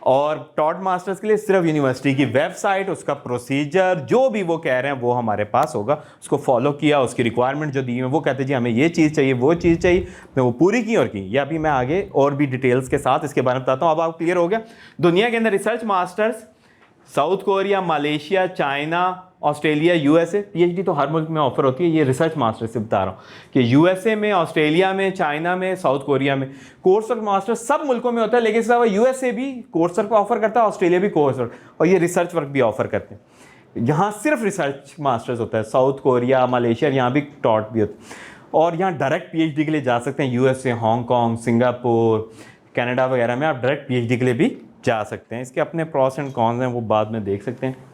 और टॉट मास्टर्स के लिए सिर्फ यूनिवर्सिटी की वेबसाइट, उसका प्रोसीजर, जो भी वो कह रहे हैं वो हमारे पास होगा, उसको फॉलो किया, उसकी रिक्वायरमेंट जो दी है वो कहते हैं जी हमें ये चीज़ चाहिए, वो चीज़ चाहिए, मैं वो पूरी की और की। ये अभी मैं आगे और भी डिटेल्स के साथ इसके बारे में बताता हूँ। अब आपको क्लियर हो गया दुनिया के अंदर research masters south Korea, Malaysia, China, Australia, USA, PhD तो हर मुल्क में ऑफर होती है, ये रिसर्च मास्टर से बता रहा हूँ कि यूएसए में, ऑस्ट्रेलिया में, चाइना में, साउथ कोरिया में कोर्स वर्क मास्टर सब मुल्कों में होता है। लेकिन इसके अलावा यूएसए भी कोर्स वर्क ऑफर करता है, ऑस्ट्रेलिया भी कोर्स वर्क, और ये रिसर्च वर्क भी ऑफर करते हैं। यहाँ सिर्फ रिसर्च मास्टर्स होता है, साउथ कोरिया, मलेशिया, यहाँ भी टॉट भी होता है। और यहाँ डायरेक्ट पीएचडी के लिए जा सकते हैं, यूएसए, हांगकॉन्ग, सिंगापुर, कनाडा वगैरह में आप डायरेक्ट पीएचडी के लिए भी जा सकते हैं। इसके अपने प्रॉस एंड कॉन्स हैं, वो बाद में देख सकते हैं।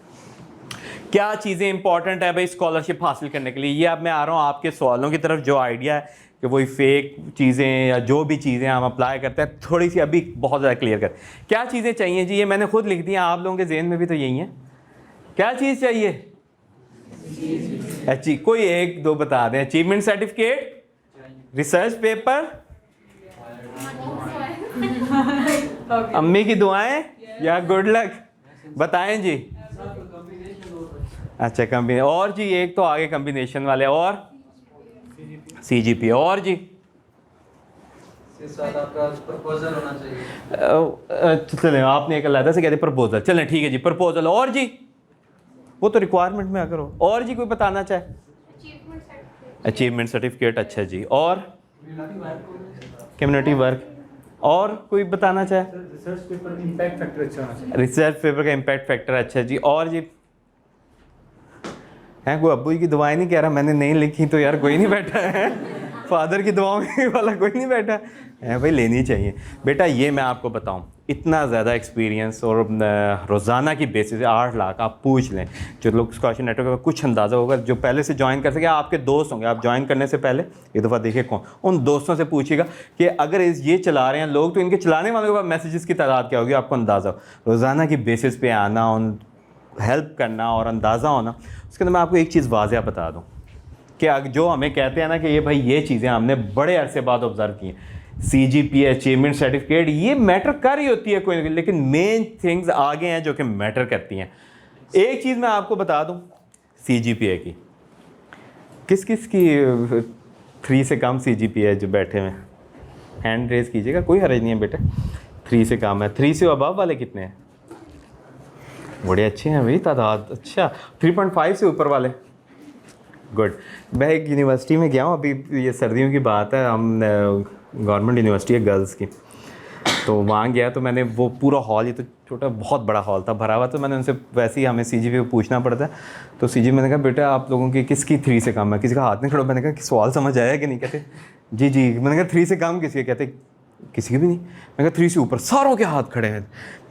क्या चीज़ें इंपॉर्टेंट है भाई स्कॉलरशिप हासिल करने के लिए, ये अब मैं आ रहा हूँ आपके सवालों की तरफ। जो आइडिया है कि वही फेक चीज़ें या जो भी चीज़ें हम अप्लाई करते हैं, थोड़ी सी अभी बहुत ज़्यादा क्लियर कर। क्या चीज़ें चाहिए जी, ये मैंने खुद लिख दिया, आप लोगों के जहन में भी तो यही है। क्या चीज़ चाहिए, अच्छी कोई 1-2 बता दें। अचीवमेंट सर्टिफिकेट, रिसर्च पेपर, अम्मी की दुआएं या गुड लक, बताएं जी। अच्छा कम्बिनेशन, और जी एक तो आगे कम्बिनेशन वाले, और सीजीपी, और जी साथ आपका प्रपोजल होना चाहिए। चलें, आपने एक अलग से कहते प्रपोजल, चलें ठीक है जी प्रपोजल, और जी वो तो रिक्वायरमेंट में अगर हो, और जी कोई बताना चाहे, अचीवमेंट सर्टिफिकेट, अच्छा जी, और कम्युनिटी वर्क, और कोई बताना चाहे, रिसर्च पेपर का इम्पैक्ट फैक्टर अच्छा होना चाहिए। रिसर्च पेपर का इम्पैक्ट फैक्टर, अच्छा जी, और जी हैं कोई अब्बू की दुआएं नहीं कह रहा, मैंने नहीं लिखी तो यार कोई नहीं बैठा है, फादर की दुआओं वाला कोई नहीं बैठा है भाई, लेनी चाहिए बेटा। ये मैं आपको बताऊं, इतना ज़्यादा एक्सपीरियंस और रोज़ाना की बेसिस 8 लाख आप पूछ लें, जो लोग स्कॉलरशिप नेटवर्क का कुछ अंदाज़ा होगा, जो पहले से ज्वाइन कर सके, आपके दोस्त होंगे, आप ज्वाइन करने से पहले एक दफ़ा देखिए कौन, उन दोस्तों से पूछिएगा कि अगर ये चला रहे हैं लोग तो इनके चलाने वालों के पास मैसेजेस की तादाद क्या होगी, आपको अंदाज़ा हो। रोज़ाना की बेसिस पे आना, उन हेल्प करना और अंदाज़ा होना। उसके अंदर मैं आपको एक चीज़ वाज़ह बता दूँ कि जो हमें कहते हैं ना कि ये भाई ये चीज़ें हमने बड़े अरसे बाद ऑब्ज़र्व की हैं, CGPA, अचीवमेंट सर्टिफिकेट, ये मैटर कर ही होती है कोई ना कोई, लेकिन मेन थिंग्स आगे हैं जो कि मैटर करती हैं। एक चीज़ मैं आपको बता दूं CGPA की, किस किस की 3 से कम CGPA है जो बैठे हुए, हैंड रेज कीजिएगा, कोई हर्ज नहीं है बेटे। 3 से कम है, 3 से अबव वाले कितने हैं, बड़े अच्छे हैं भाई तादाद। अच्छा 3.5 से ऊपर वाले, गुड। मैं एक यूनिवर्सिटी में गया हूँ, अभी ये सर्दियों की बात है, हम गवर्नमेंट यूनिवर्सिटी है गर्ल्स की, तो वहाँ गया तो मैंने वो पूरा हॉल, ये तो छोटा बहुत बड़ा हॉल था भरा हुआ, तो मैंने उनसे वैसे ही हमें CGPA को पूछना पड़ता है, तो CGPA मैंने कहा बेटा आप लोगों की किसकी 3 से कम है, किसी का हाथ नहीं खड़ा, मैंने कहा कि सवाल समझ आया कि नहीं, कहते जी जी, मैंने कहा 3 से कम किसी के, कहते किसी के भी नहीं, मैंने कहा 3 से ऊपर, सारों के हाथ खड़े हैं।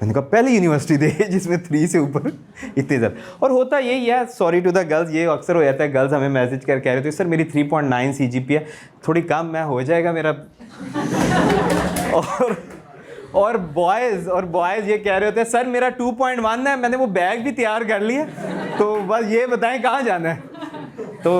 मैंने कहा पहली यूनिवर्सिटी दे जिसमें 3 से ऊपर इतने ज़्यादा। और होता यही है, सॉरी टू द गर्ल्स, ये अक्सर हो जाता है, गर्ल्स हमें मैसेज कर कह रहे थे सर मेरी 3.9 CGPA, थोड़ी कम मैं हो जाएगा मेरा और बॉयज़ ये कह रहे होते हैं सर मेरा 2.1 है, मैंने वो बैग भी तैयार कर लिया, तो बस ये बताएं कहाँ जाना है। तो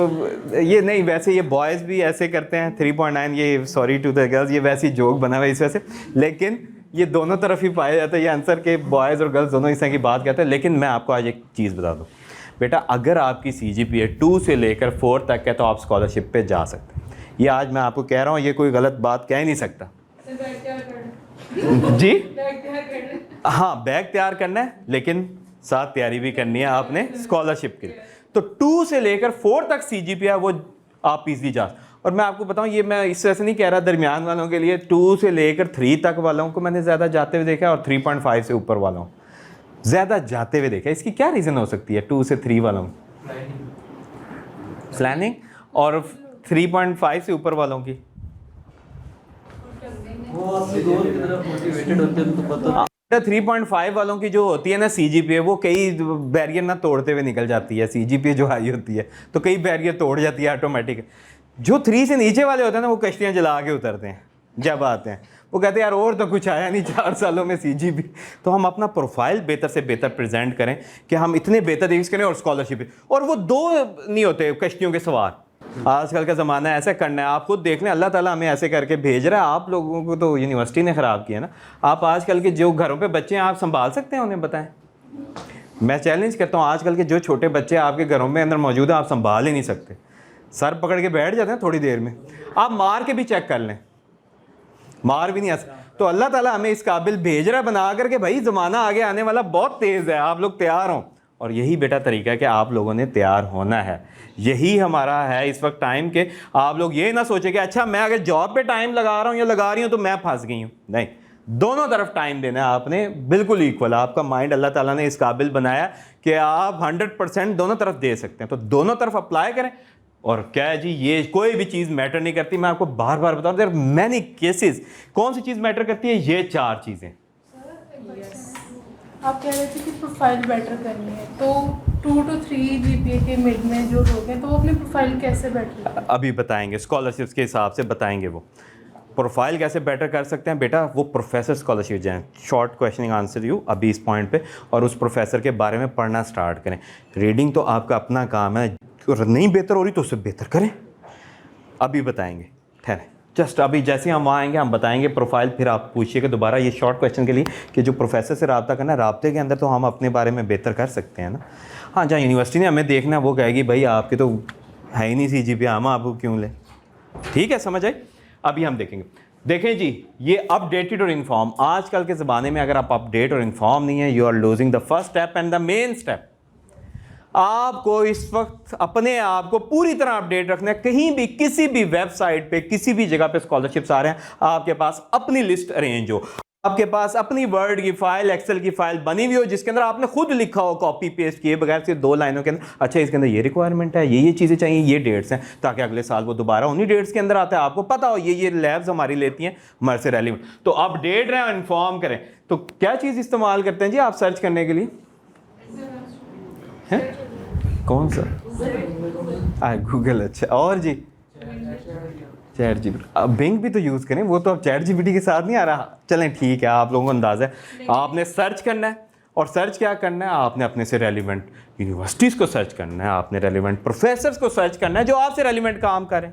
ये नहीं, वैसे ये बॉयज़ भी ऐसे करते हैं 3.9, ये सॉरी टू द गर्ल्स, ये वैसे ही जोक बना हुआ है इस वजह से, लेकिन ये दोनों तरफ ही पाया जाता है ये आंसर के बॉयज़ और गर्ल्स दोनों इस तरह की बात कहते हैं। लेकिन मैं आपको आज एक चीज़ बता दूँ, बेटा अगर आपकी CGPA 2 से लेकर 4 तक है तो आप स्कॉलरशिप पे जा सकते हैं। ये आज मैं आपको कह रहा हूँ, ये कोई गलत बात कह ही नहीं सकता जी। हाँ, बैग तैयार करना है, लेकिन साथ तैयारी भी करनी है आपने स्कॉलरशिप के लिए। तो 2 से लेकर 4 तक CGPA वो आप इजीली जा। और मैं आपको बताऊं, ये मैं इस वजह से नहीं कह रहा दरमियान वालों के लिए, 2 से लेकर 3 तक वालों को मैंने ज़्यादा जाते हुए देखा और 3.5 से ऊपर वालों ज़्यादा जाते हुए देखा। इसकी क्या रीज़न हो सकती है 2 से 3 वालों? प्लानिंग। और 3.5 से ऊपर वालों की वो अपनी गोल की तरफ मोटिवेटेड होते हैं तो पता 3.5 वालों की जो होती है ना CGPA, वो कई बैरियर ना तोड़ते हुए निकल जाती है। CGPA जो हाई होती है तो कई बैरियर तोड़ जाती है ऑटोमेटिक। जो 3 से नीचे वाले होते हैं ना, वो कश्तियाँ जला के उतरते हैं जब आते हैं। वो कहते हैं यार और तो कुछ आया नहीं 4 सालों में CGPA। तो हम अपना प्रोफाइल बेहतर से बेहतर प्रेजेंट करें कि हम इतने बेहतर यूज़ करें। और स्कॉलरशिप, और वो 2 नहीं होते कश्तियों के सवार। आजकल का ज़माना ऐसा करना है, आप खुद देख लें, अल्लाह ताला हमें ऐसे करके भेज रहा है। आप लोगों को तो यूनिवर्सिटी ने ख़राब किया ना। आप आजकल के जो घरों पे बच्चे हैं, आप संभाल सकते हैं उन्हें? बताएं। मैं चैलेंज करता हूँ, आजकल के जो छोटे बच्चे आपके घरों में अंदर मौजूद हैं, आप संभाल ही नहीं सकते। सर पकड़ के बैठ जाते हैं थोड़ी देर में। आप मार के भी चेक कर लें, मार भी नहीं आ सकते। तो अल्लाह ताला हमें इस काबिल भेज रहा है बना करके, भाई ज़माना आगे आने वाला बहुत तेज़ है, आप लोग तैयार हों। और यही बेटा तरीका है कि आप लोगों ने तैयार होना है। यही हमारा है इस वक्त टाइम के। आप लोग ये ना सोचें कि अच्छा मैं अगर जॉब पे टाइम लगा रहा हूँ या लगा रही हूँ तो मैं फंस गई हूँ। नहीं, दोनों तरफ टाइम देना है आपने, बिल्कुल इक्वल। आपका माइंड अल्लाह ताला ने इस काबिल बनाया कि आप 100% दोनों तरफ दे सकते हैं। तो दोनों तरफ अप्लाई करें। और क्या है जी, ये कोई भी चीज़ मैटर नहीं करती। मैं आपको बार बार बताऊँ, देयर मैनी केसेस। कौन सी चीज़ मैटर करती है? ये 4 चीज़ें। आप कह रहे थे कि प्रोफाइल बेटर करनी है, तो 2 to 3 GPA के मिड में जो लोग हैं तो वो अपनी प्रोफाइल कैसे बेटर करें? अभी बताएंगे, स्कॉलरशिप्स के हिसाब से बताएंगे वो प्रोफाइल कैसे बेटर कर सकते हैं। बेटा वो प्रोफेसर स्कॉलरशिप जाएँ, शॉर्ट क्वेश्चनिंग आंसर यू अभी इस पॉइंट पे, और उस प्रोफेसर के बारे में पढ़ना स्टार्ट करें। रीडिंग तो आपका अपना काम है, और नहीं बेहतर हो रही तो उससे बेहतर करें। अभी बताएंगे, ठहरें जस्ट अभी जैसे हम वहाँ आएंगे हम बताएंगे प्रोफाइल। फिर आप पूछिएगा दोबारा ये शॉर्ट क्वेश्चन के लिए कि जो प्रोफेसर से रब्ता करना है, रब्ते के अंदर तो हम अपने बारे में बेहतर कर सकते हैं ना। हाँ, जहाँ यूनिवर्सिटी ने हमें देखना है वो कहेगी भाई आपके तो है ही नहीं CGPA, हम आपको क्यों लें। ठीक है, समझ आई? अभी हम देखेंगे। देखें जी, ये अपडेटेड और इन्फॉर्म। आजकल के ज़माने में अगर आप अपडेट और इन्फॉर्म नहीं है, you are losing the first step and the main step. आपको इस वक्त अपने आप को पूरी तरह अपडेट रखना है। कहीं भी किसी भी वेबसाइट पे किसी भी जगह पे स्कॉलरशिप्स आ रहे हैं, आपके पास अपनी लिस्ट अरेंज हो, आपके पास अपनी वर्ड की फाइल, एक्सेल की फाइल बनी हुई हो जिसके अंदर आपने खुद लिखा हो कॉपी पेस्ट किए बगैर, सिर्फ 2 लाइनों के अंदर, अच्छा इसके अंदर ये रिक्वायरमेंट है, ये चीज़ें चाहिए, ये डेट्स हैं, ताकि अगले साल वो दोबारा उन्हीं डेट्स के अंदर आता है। आपको पता हो ये लैब्स हमारी लेती हैं हमारे से रेलिवेंट। तो अपडेट रहें, इन्फॉर्म करें। तो क्या चीज़ इस्तेमाल करते हैं जी आप सर्च करने के लिए? हैं? कौन सा? गूगल। अच्छा, और जी चैट जीपीटी। अब बिंग भी तो यूज़ करें, वो तो अब चैट जीपीटी के साथ नहीं आ रहा। चलें ठीक है, आप लोगों को अंदाज़ा है। आपने सर्च करना है, और सर्च क्या करना है? आपने अपने से रेलिवेंट यूनिवर्सिटीज़ को सर्च करना है, आपने रेलिवेंट प्रोफेसर्स को सर्च करना है जो आपसे रेलिवेंट काम करें।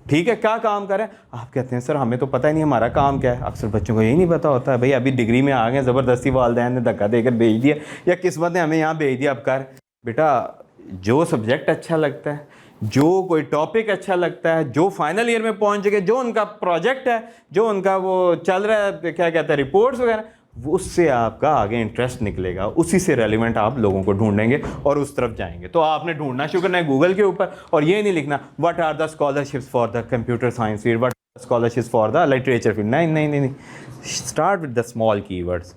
ठीक है, क्या काम करें? आप कहते हैं सर हमें तो पता ही नहीं हमारा काम क्या है। अक्सर बच्चों को यही नहीं पता होता है, भाई अभी डिग्री में आ गए, ज़बरदस्ती वालिदैन ने धक्का देकर भेज दिया या किस्मत ने हमें यहाँ भेज दिया। अब कर बेटा, जो सब्जेक्ट अच्छा लगता है, जो कोई टॉपिक अच्छा लगता है, जो फाइनल ईयर में पहुंच गए, जो उनका प्रोजेक्ट है, जो उनका वो चल रहा है, क्या कहते हैं, रिपोर्ट्स वगैरह, उससे आपका आगे इंटरेस्ट निकलेगा, उसी से रेलिवेंट आप लोगों को ढूंढेंगे और उस तरफ जाएंगे। तो आपने ढूंढना शुरू करना है गूगल के ऊपर, और ये नहीं लिखना what are the scholarships for the computer science field, what scholarships for the literature field. नहीं, start with the small keywords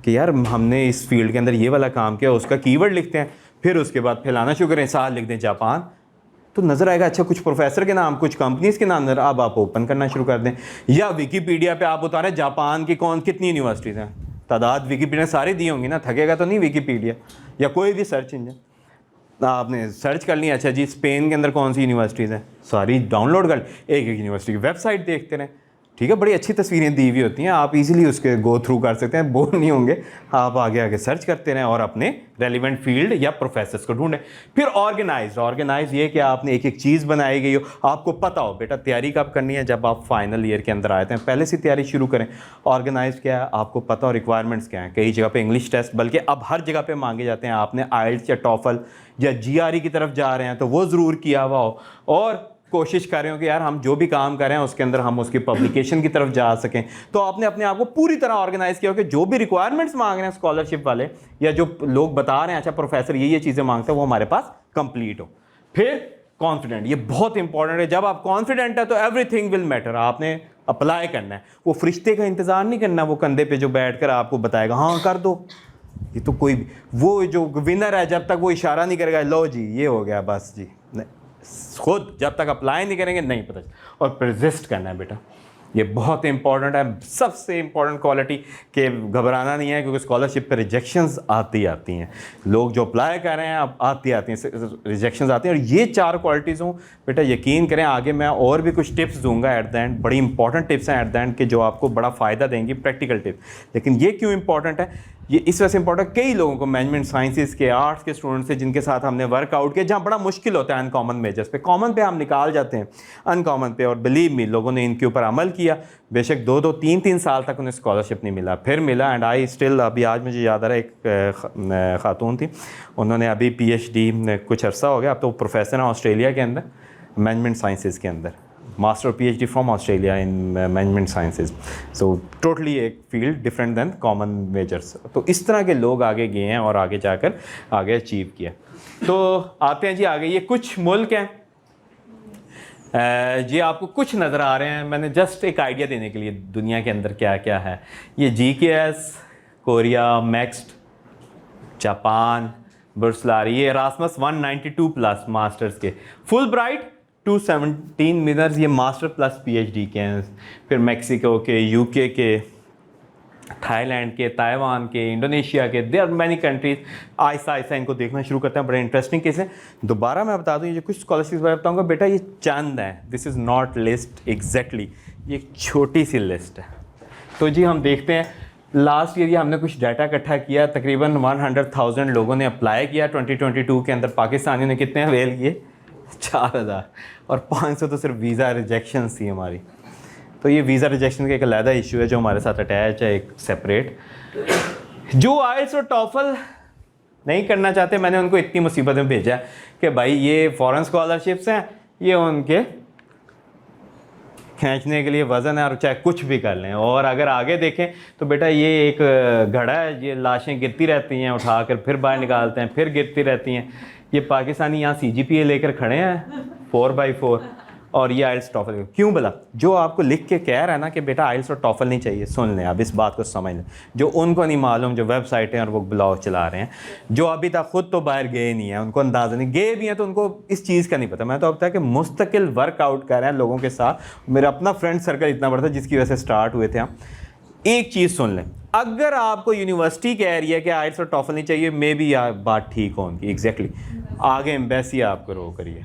कि यार हमने इस फील्ड के अंदर ये वाला काम किया, उसका कीवर्ड लिखते हैं, फिर उसके बाद फैलाना शुरू करें। साल लिख दें जापान, तो नज़र आएगा अच्छा कुछ प्रोफेसर के नाम, कुछ कंपनीज़ के नाम, अब आप ओपन करना शुरू कर दें। या विकीपीडिया पे आप उतारें जापान की कितनी यूनिवर्सिटीज़ हैं, तादाद विकीपीडिया सारी दी होंगी ना, थकेगा तो नहीं विकीपीडिया या कोई भी सर्च इंजन। आपने सर्च कर लिया, अच्छा जी स्पेन के अंदर कौन सी यूनिवर्सिटीज़ हैं, सारी डाउनलोड कर, एक यूनिवर्सिटी की वेबसाइट देखते रहें। ठीक है, बड़ी अच्छी तस्वीरें दी हुई होती हैं, आप इजीली उसके गो थ्रू कर सकते हैं, बोर नहीं होंगे, आप आगे आगे सर्च करते रहें और अपने रेलिवेंट फील्ड या प्रोफेसर्स को ढूंढें। फिर ऑर्गेनाइज ये कि आपने एक एक चीज़ बनाई गई हो, आपको पता हो बेटा तैयारी कब करनी है, जब आप फाइनल ईयर के अंदर आए थे पहले से तैयारी शुरू करें। ऑर्गेनाइज क्या है, आपको पता हो रिक्वायरमेंट्स क्या हैं। कई जगह पे इंग्लिश टेस्ट, बल्कि अब हर जगह पे मांगे जाते हैं, आपने आइल्स या टॉफल या GRE की तरफ जा रहे हैं तो वो ज़रूर किया हुआ हो, और कोशिश कर रहे हो कि यार हम जो भी काम कर रहे हैं उसके अंदर हम उसकी पब्लिकेशन की तरफ जा सकें। तो आपने अपने आप को पूरी तरह ऑर्गेनाइज किया हो कि जो भी रिक्वायरमेंट्स मांग रहे हैं स्कॉलरशिप वाले या जो लोग बता रहे हैं अच्छा प्रोफेसर ये चीज़ें मांगते हैं, वो हमारे पास कंप्लीट हो। फिर कॉन्फिडेंट, ये बहुत इंपॉर्टेंट है। जब आप कॉन्फिडेंट है तो एवरीथिंग विल मैटर। आपने अप्लाई करना है, वो फरिश्ते का इंतज़ार नहीं करना, वो कंधे पे जो बैठ कर आपको बताएगा हाँ कर दो। ये तो कोई भी, वो जो विनर है जब तक वो इशारा नहीं करेगा लो जी ये हो गया बस जी, नहीं, खुद जब तक अप्लाई नहीं करेंगे नहीं पता। और परसिस्ट करना है बेटा, ये बहुत इंपॉर्टेंट है, सबसे इंपॉर्टेंट क्वालिटी के घबराना नहीं है, क्योंकि स्कॉलरशिप पे रिजेक्शंस आती हैं। लोग जो अप्लाई कर रहे हैं अब आती हैं रिजेक्शंस आती हैं, और ये 4 क्वालिटीज़ हों बेटा, यकीन करें आगे मैं और भी कुछ टिप्स दूंगा एट द एंड, बड़ी इंपॉर्टेंट टिप्स हैं एट द एंड के जो आपको बड़ा फ़ायदा देंगी, प्रैक्टिकल टिप्स। लेकिन ये क्यों इंपॉर्टेंट है, ये इस वजह से इंपॉर्टेंट, कई लोगों को मैनेजमेंट साइंसेज के, आर्ट्स के स्टूडेंट्स से जिनके साथ हमने वर्कआउट किया, जहाँ बड़ा मुश्किल होता है अनकॉमन मेजर्स पे, कॉमन पे हम निकाल जाते हैं अनकॉमन पे, और बिलीव मी लोगों ने इनके ऊपर अमल किया, बेशक 2-2, 3-3 साल तक उन्हें स्कॉलरशिप नहीं मिला, फिर मिला। एंड आई स्टिल, अभी आज मुझे याद आ रहा है एक खातून थी, उन्होंने अभी PhD कुछ अरसा हो गया, अब तो प्रोफेसर हैं ऑस्ट्रेलिया के अंदर मैनेजमेंट साइंसेज के अंदर, master PhD from Australia in management sciences. So totally एक field different than common majors. तो इस तरह के लोग आगे गए हैं और आगे जाकर आगे अचीव किया। तो आते हैं जी आगे, ये कुछ मुल्क हैं जी, आपको कुछ नज़र आ रहे हैं, मैंने जस्ट एक आइडिया देने के लिए दुनिया के अंदर क्या क्या है। ये GKS, कोरिया, मैक्स्ट, जापान, बुर्सलारी, ये एरास्मस 192+ मास्टर्स के, फुल ब्राइट 217 विनर्स, ये मास्टर प्लस PhD के हैं। फिर मैक्सिको के, UK के, थाईलैंड के, ताइवान के, इंडोनेशिया के, देयर मैनी कंट्रीज। आहिस्ता इनको देखना शुरू करते हैं, बड़े इंटरेस्टिंग केस है। दोबारा मैं बता दूं, ये जो कुछ स्कॉलरशिप बताऊंगा बेटा, ये चंद है, this is not list exactly, ये एक छोटी सी लिस्ट है। तो जी हम देखते हैं, लास्ट ईयर हमने कुछ डाटा इकट्ठा किया, तकरीबन 100,000 लोगों ने अप्लाई किया 2022 के अंदर। पाकिस्तानियों ने कितने अवेल किए? 4,000, और 500 तो सिर्फ वीज़ा रिजेक्शन थी हमारी। तो ये वीज़ा रिजेक्शन का एक अलग इशू है जो हमारे साथ अटैच है, एक सेपरेट। जो आइल्स और टॉफल नहीं करना चाहते, मैंने उनको इतनी मुसीबत में भेजा कि भाई ये फॉरेन स्कॉलरशिप्स हैं, ये उनके खींचने के लिए वज़न है, और चाहे कुछ भी कर लें। और अगर आगे देखें तो बेटा ये एक घड़ा है, ये लाशें गिरती रहती हैं, उठाकर फिर बाहर निकालते हैं, फिर गिरती रहती हैं। ये पाकिस्तानी यहाँ CGPA लेकर खड़े हैं 4/4, और ये आइल्स टॉफल क्यों भला? जो आपको लिख के कह रहा है ना कि बेटा आइल्स और टॉफल नहीं चाहिए, सुन लें, अब इस बात को समझ लें। जो उनको नहीं मालूम, जो वेबसाइटें और वो ब्लॉग चला रहे हैं, जो अभी तक खुद तो बाहर गए नहीं हैं, उनको अंदाज़ा नहीं, गए भी हैं तो उनको इस चीज़ का नहीं पता। मैं तो अब तक कि मुस्तकिल वर्कआउट कर रहे हैं लोगों के साथ, मेरा अपना फ्रेंड सर्कल इतना बड़ा था जिसकी वजह से स्टार्ट हुए थे हम। एक चीज़ सुन लें, अगर आपको यूनिवर्सिटी कह रही है कि आइल्स और टॉफल नहीं चाहिए, मे बी बात ठीक हो उनकी, एग्जैक्टली, आगे एम्बेसी आपको रो करिए,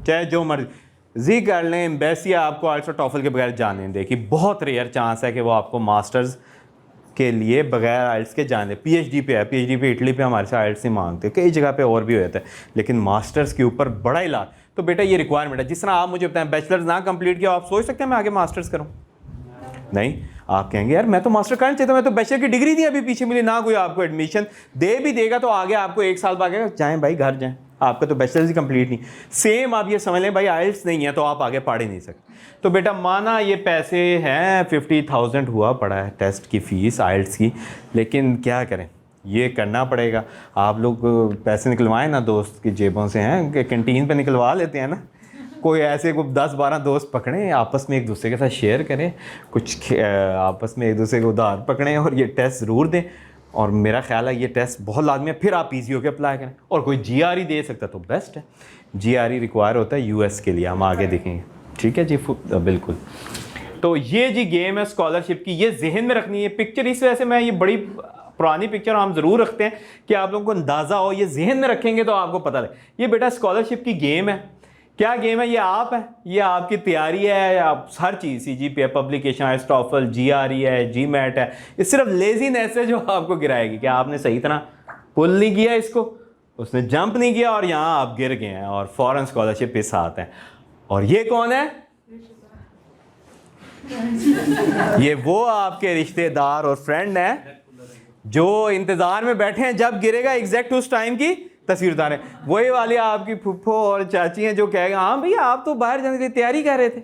चाहे जो मर्जी कर लें, एम्बेसी आपको आइल्स और टॉफल के बगैर जाने दे, कि बहुत रेयर चांस है कि वो आपको मास्टर्स के लिए बगैर आइल्स के जाने। PhD पे है, PhD पे इटली पे हमारे से आइल्स ही मांगते, कई जगह पे और भी होता है, लेकिन मास्टर्स के ऊपर बड़ा इलाज। तो बेटा ये रिक्वायरमेंट है, जिस तरह आप मुझे बताएं बैचलर्स ना कंप्लीट किया, आप सोच सकते हैं मैं आगे मास्टर्स करूँ? नहीं, आप कहेंगे यार मैं तो मास्टर करना चाहिए था, मैं तो बैचलर की डिग्री थी अभी पीछे मिली, ना कोई आपको एडमिशन दे भी देगा तो आगे आपको 1 साल बाद जाएँ भाई घर जाएँ, आपका तो बैचलर्स ही कंप्लीट नहीं। सेम आप ये समझ लें भाई आइल्स नहीं है तो आप आगे पढ़ ही नहीं सकते। तो बेटा माना ये पैसे हैं 50,000 हुआ पड़ा है टेस्ट की फ़ीस आइल्स की, लेकिन क्या करें, ये करना पड़ेगा। आप लोग पैसे निकलवाएं ना दोस्त की जेबों से, हैं कि कैंटीन पे निकलवा लेते हैं ना, कोई ऐसे कोई 10-12 दोस्त पकड़ें, आपस में एक दूसरे के साथ शेयर करें, कुछ आपस में एक दूसरे को उधार पकड़ें और ये टेस्ट ज़रूर दें। और मेरा ख्याल है ये टेस्ट बहुत लाजमी है, फिर आप PCO के अप्लाई करें। और कोई GRE दे सकता तो बेस्ट है, GRE रिक्वायर होता है US के लिए, हम आगे देखेंगे, ठीक है जी, बिल्कुल। तो ये जी गेम है स्कॉलरशिप की, ये जहन में रखनी है पिक्चर। इस वजह से मैं ये बड़ी पुरानी पिक्चर हम ज़रूर रखते हैं कि आप लोगों को अंदाज़ा हो, ये जहन में रखेंगे तो आपको पता लगे। ये बेटा स्कॉलरशिप की गेम है, क्या गेम है? ये आप है, ये आपकी तैयारी है, आप हर चीज़ CGP है, पब्लिकेशन है, स्टॉफल, GRE है, GMAT है, ये सिर्फ लेजीनेस है जो आपको गिराएगी कि आपने सही तरह पुल नहीं किया इसको, उसने जंप नहीं किया और यहाँ आप गिर गए हैं और फॉरेन स्कॉलरशिप के साथ हैं। और ये कौन है? ये वो आपके रिश्तेदार और फ्रेंड हैं जो इंतज़ार में बैठे हैं जब गिरेगा एग्जैक्ट उस टाइम की तस्वीर उतारें। वही वाली आपकी फुफ्फो और चाची हैं जो कहेगा हाँ भैया आप तो बाहर जाने की तैयारी कर रहे थे,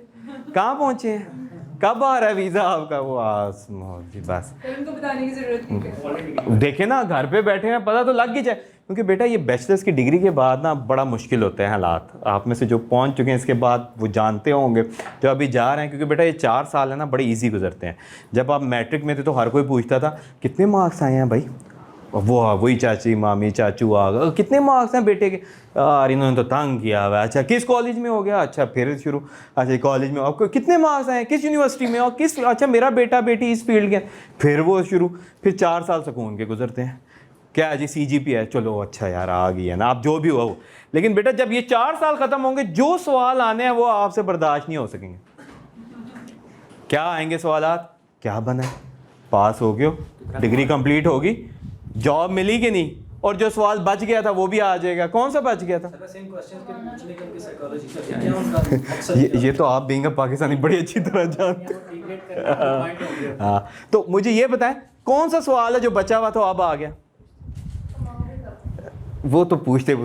कहाँ पहुँचे हैं, कब आ रहा है वीज़ा आपका? वो बस उनको बताने की जरूरत नहीं है। देखे ना, घर पे बैठे हैं, पता तो लग ही जाए। क्योंकि बेटा ये बैचलर्स की डिग्री के बाद ना बड़ा मुश्किल होते हैं हालात। आप में से जो पहुंच चुके हैं इसके बाद वो जानते होंगे, जो अभी जा रहे हैं, क्योंकि बेटा ये 4 साल है ना बड़े इजी गुजरते हैं। जब आप मैट्रिक में थे तो हर कोई पूछता था कितने मार्क्स आए हैं भाई, वही चाची मामी चाचू आ गए, कितने मार्क्स हैं बेटे के, यार इन्होंने तो तंग किया हुआ है, अच्छा किस कॉलेज में हो गया, अच्छा फिर शुरू, अच्छा कॉलेज में आपको कितने मार्क्स आए, किस यूनिवर्सिटी में, और किस, अच्छा मेरा बेटा बेटी इस फील्ड के, फिर वो शुरू, फिर 4 साल सुकून के गुजरते हैं। क्या जी CGP है, चलो अच्छा यार आ गई है ना, आप जो भी हुआ वो। लेकिन बेटा जब ये 4 साल ख़त्म होंगे जो सवाल आने हैं वो आपसे बर्दाश्त नहीं हो सकेंगे। क्या आएंगे सवालात? क्या बना, पास हो गए, डिग्री कंप्लीट होगी, जॉब मिली कि नहीं, और जो सवाल बच गया था वो भी आ जाएगा। कौन सा बच गया था? ये तो आप बीइंग अ पाकिस्तानी बड़ी अच्छी तरह जानते हैं। हाँ, तो मुझे ये बताएं कौन सा सवाल है जो बचा हुआ था अब आ गया? वो तो पूछते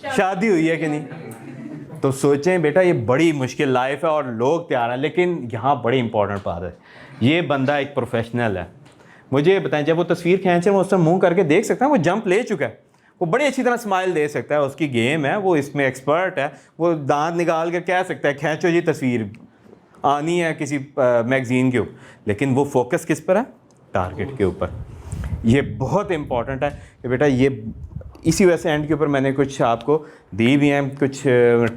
शादी हुई है कि नहीं। तो सोचें बेटा ये बड़ी मुश्किल लाइफ है और लोग तैयार हैं, लेकिन यहाँ बड़ी इंपॉर्टेंट बात है, ये बंदा एक प्रोफेशनल है। मुझे बताएं जब वो तस्वीर खींच रहे हैं वो उससे मुंह करके देख सकता है, वो जंप ले चुका है, वो बड़ी अच्छी तरह स्माइल दे सकता है, उसकी गेम है, वो इसमें एक्सपर्ट है, वो दांत निकाल कर कह सकता है खींचो जी तस्वीर, आनी है किसी मैगजीन के ऊपर, लेकिन वो फोकस किस पर है? टारगेट के ऊपर। ये बहुत इंपॉर्टेंट है कि बेटा ये इसी वजह से एंड के ऊपर मैंने कुछ आपको दी भी हैं, कुछ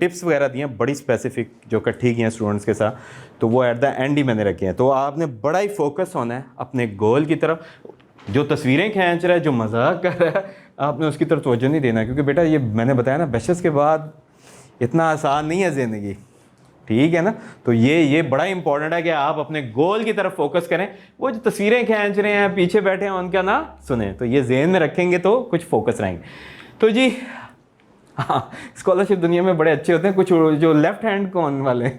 टिप्स वगैरह दी हैं बड़ी स्पेसिफिक जो इकट्ठी की हैं स्टूडेंट्स के साथ, तो वो एट द एंड ही मैंने रखे हैं। तो आपने बड़ा ही फोकस होना है अपने गोल की तरफ। जो तस्वीरें खींच रहा है, जो मजाक कर रहा है, आपने उसकी तरफ तवज्जो नहीं देना, क्योंकि बेटा ये मैंने बताया ना बैचलर्स के बाद इतना आसान नहीं है ज़िंदगी, ठीक है ना। तो ये बड़ा इंपॉर्टेंट है कि आप अपने गोल की तरफ फोकस करें। वो जो तस्वीरें खींच रहे हैं पीछे बैठे हैं उनका ना सुने, तो ये जेहन में रखेंगे तो कुछ फोकस रहेंगे। तो जी हाँ, स्कॉलरशिप दुनिया में बड़े अच्छे होते हैं। कुछ जो लेफ्ट हैंड कौन वाले,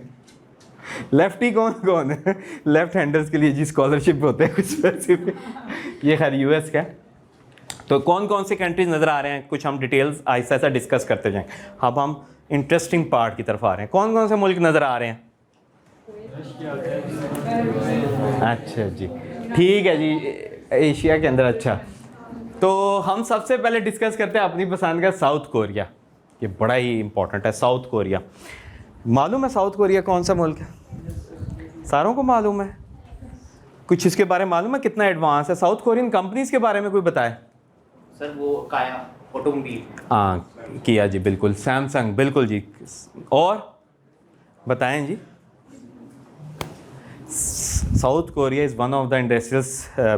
लेफ्टी कौन है, लेफ्ट हैंडर्स के लिए जी स्कॉलरशिप होते हैं कुछ स्पेसिफिक। ये खैर US का है। तो कौन कौन से कंट्रीज नज़र आ रहे हैं, कुछ हम डिटेल्स ऐसा ऐसा डिस्कस करते जाएँ। अब हम इंटरेस्टिंग पार्ट की तरफ आ रहे हैं। कौन कौन से मुल्क नज़र आ रहे हैं? अच्छा जी, ठीक है जी, एशिया के अंदर। अच्छा, तो हम सबसे पहले डिस्कस करते हैं अपनी पसंद का साउथ कोरिया। ये बड़ा ही इंपॉर्टेंट है साउथ कोरिया। मालूम है साउथ कोरिया कौन सा मुल्क है? सारों को मालूम है? कुछ इसके बारे में मालूम है कितना एडवांस है? साउथ कोरियन कंपनीज के बारे में कोई बताए? सर वो काया ऑटोमोबाइल, हाँ किया जी, बिल्कुल, सैमसंग, बिल्कुल जी। और बताएं जी। South Korea is one of the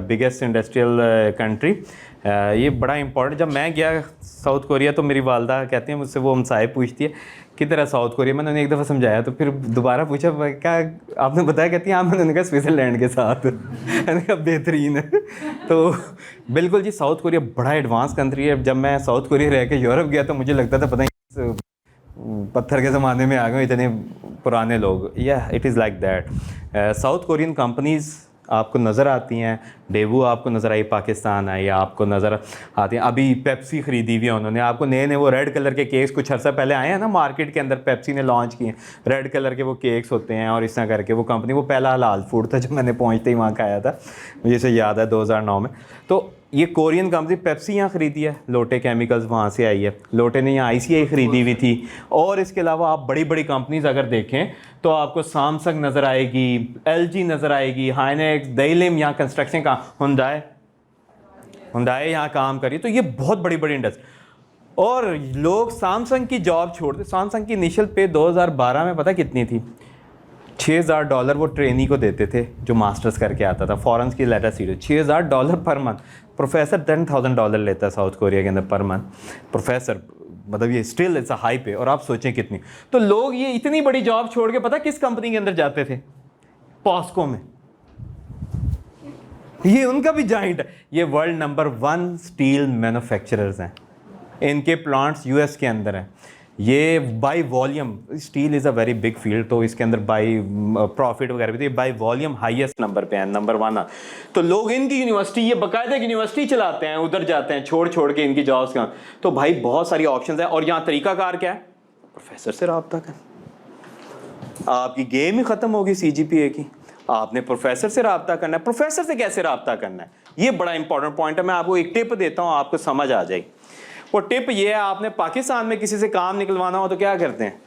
biggest industrial country. ये बड़ा इंपॉर्टेंट। जब मैं गया साउथ कोरिया तो मेरी वालदा कहती हैं मुझसे, वो हमसाए पूछती है किधर है साउथ कोरिया। मैंने उन्हें एक दफ़ा समझाया तो फिर दोबारा पूछा क्या आपने बताया, कहती हैं हाँ। मैंने कहा स्विट्ज़रलैंड के साथ। मैंने कहा बेहतरीन है। तो बिल्कुल जी, साउथ कोरिया बड़ा एडवांस कंट्री है। जब मैं साउथ कोरिया रह के यूरोप गया तो मुझे लगता था पता नहीं पत्थर के ज़माने में आ गए इतने पुराने लोग। या it is like that. South Korean companies आपको नज़र आती हैं। डेवू आपको नज़र आई, पाकिस्तान आई, आपको नज़र आती हैं। अभी पेप्सी ख़रीदी हुई है उन्होंने। आपको नए वो रेड कलर के केक्स कुछ अर्सा पहले आए हैं ना मार्केट के अंदर, पेप्सी ने लॉन्च किए। रेड कलर के वो केक्स होते हैं और इस तरह करके वो कंपनी, वो पहला हलाल फूड था जब मैंने पहुँचते ही वहाँ खाया था, मुझे इसे याद है 2009 में। तो ये कोरियन कंपनी पेप्सी यहाँ ख़रीदी है, लोटे केमिकल्स वहाँ से आई है। लोटे ने यहाँ ICI ख़रीदी हुई थी। और इसके अलावा आप बड़ी बड़ी कंपनीज़ अगर देखें तो आपको सैमसंग नज़र आएगी, LG नज़र आएगी, हाइनेक्स, डेलिम, यहाँ कंस्ट्रक्शन का हुंडई यहाँ काम करी। तो ये बहुत बड़ी बड़ी इंडस्ट्री। और लोग सैमसंग की जॉब छोड़ते। सैमसंग की इनिशियल पे 2012 में पता कितनी थी? $6,000 वो ट्रेनी को देते थे जो मास्टर्स करके आता था, फॉरेन की letter series. $6,000 per month. Professor $10,000 लेता है साउथ कोरिया के अंदर पर मंथ। प्रोफेसर मतलब ये स्टिल इट्स अ हाई पे, और आप सोचें कितनी। तो लोग ये इतनी बड़ी जॉब छोड़ के पता किस कंपनी के अंदर जाते थे? पॉस्को में। ये उनका भी जाइंट है, ये वर्ल्ड नंबर 1 स्टील मैन्युफैक्चरर्स हैं, इनके प्लांट्स यूएस के अंदर हैं। ये by volume, steel is a very big field, तो इसके अंदर बाय प्रॉफिट वगैरह भी, तो ये बाय वॉल्यूम हाईएस्ट नंबर पे है, नंबर 1। तो लोग इनकी यूनिवर्सिटी, ये बाकायदा यूनिवर्सिटी चलाते हैं, उधर जाते हैं छोड़ के इनकी जॉब्स का। तो भाई बहुत सारी ऑप्शंस हैं, और यहाँ तरीकाकार क्या है? प्रोफेसर से रब्ता कर, आपकी गेम ही ख़त्म होगी CGPA की। आपने प्रोफेसर से रब्ता करना है। प्रोफेसर से कैसे रब्ता करना है, ये बड़ा इंपॉर्टेंट पॉइंट है। मैं आपको एक टिप देता हूँ, आपको समझ आ जाएगी। वो टिप ये है, आपने पाकिस्तान में किसी से काम निकलवाना हो तो क्या करते हैं?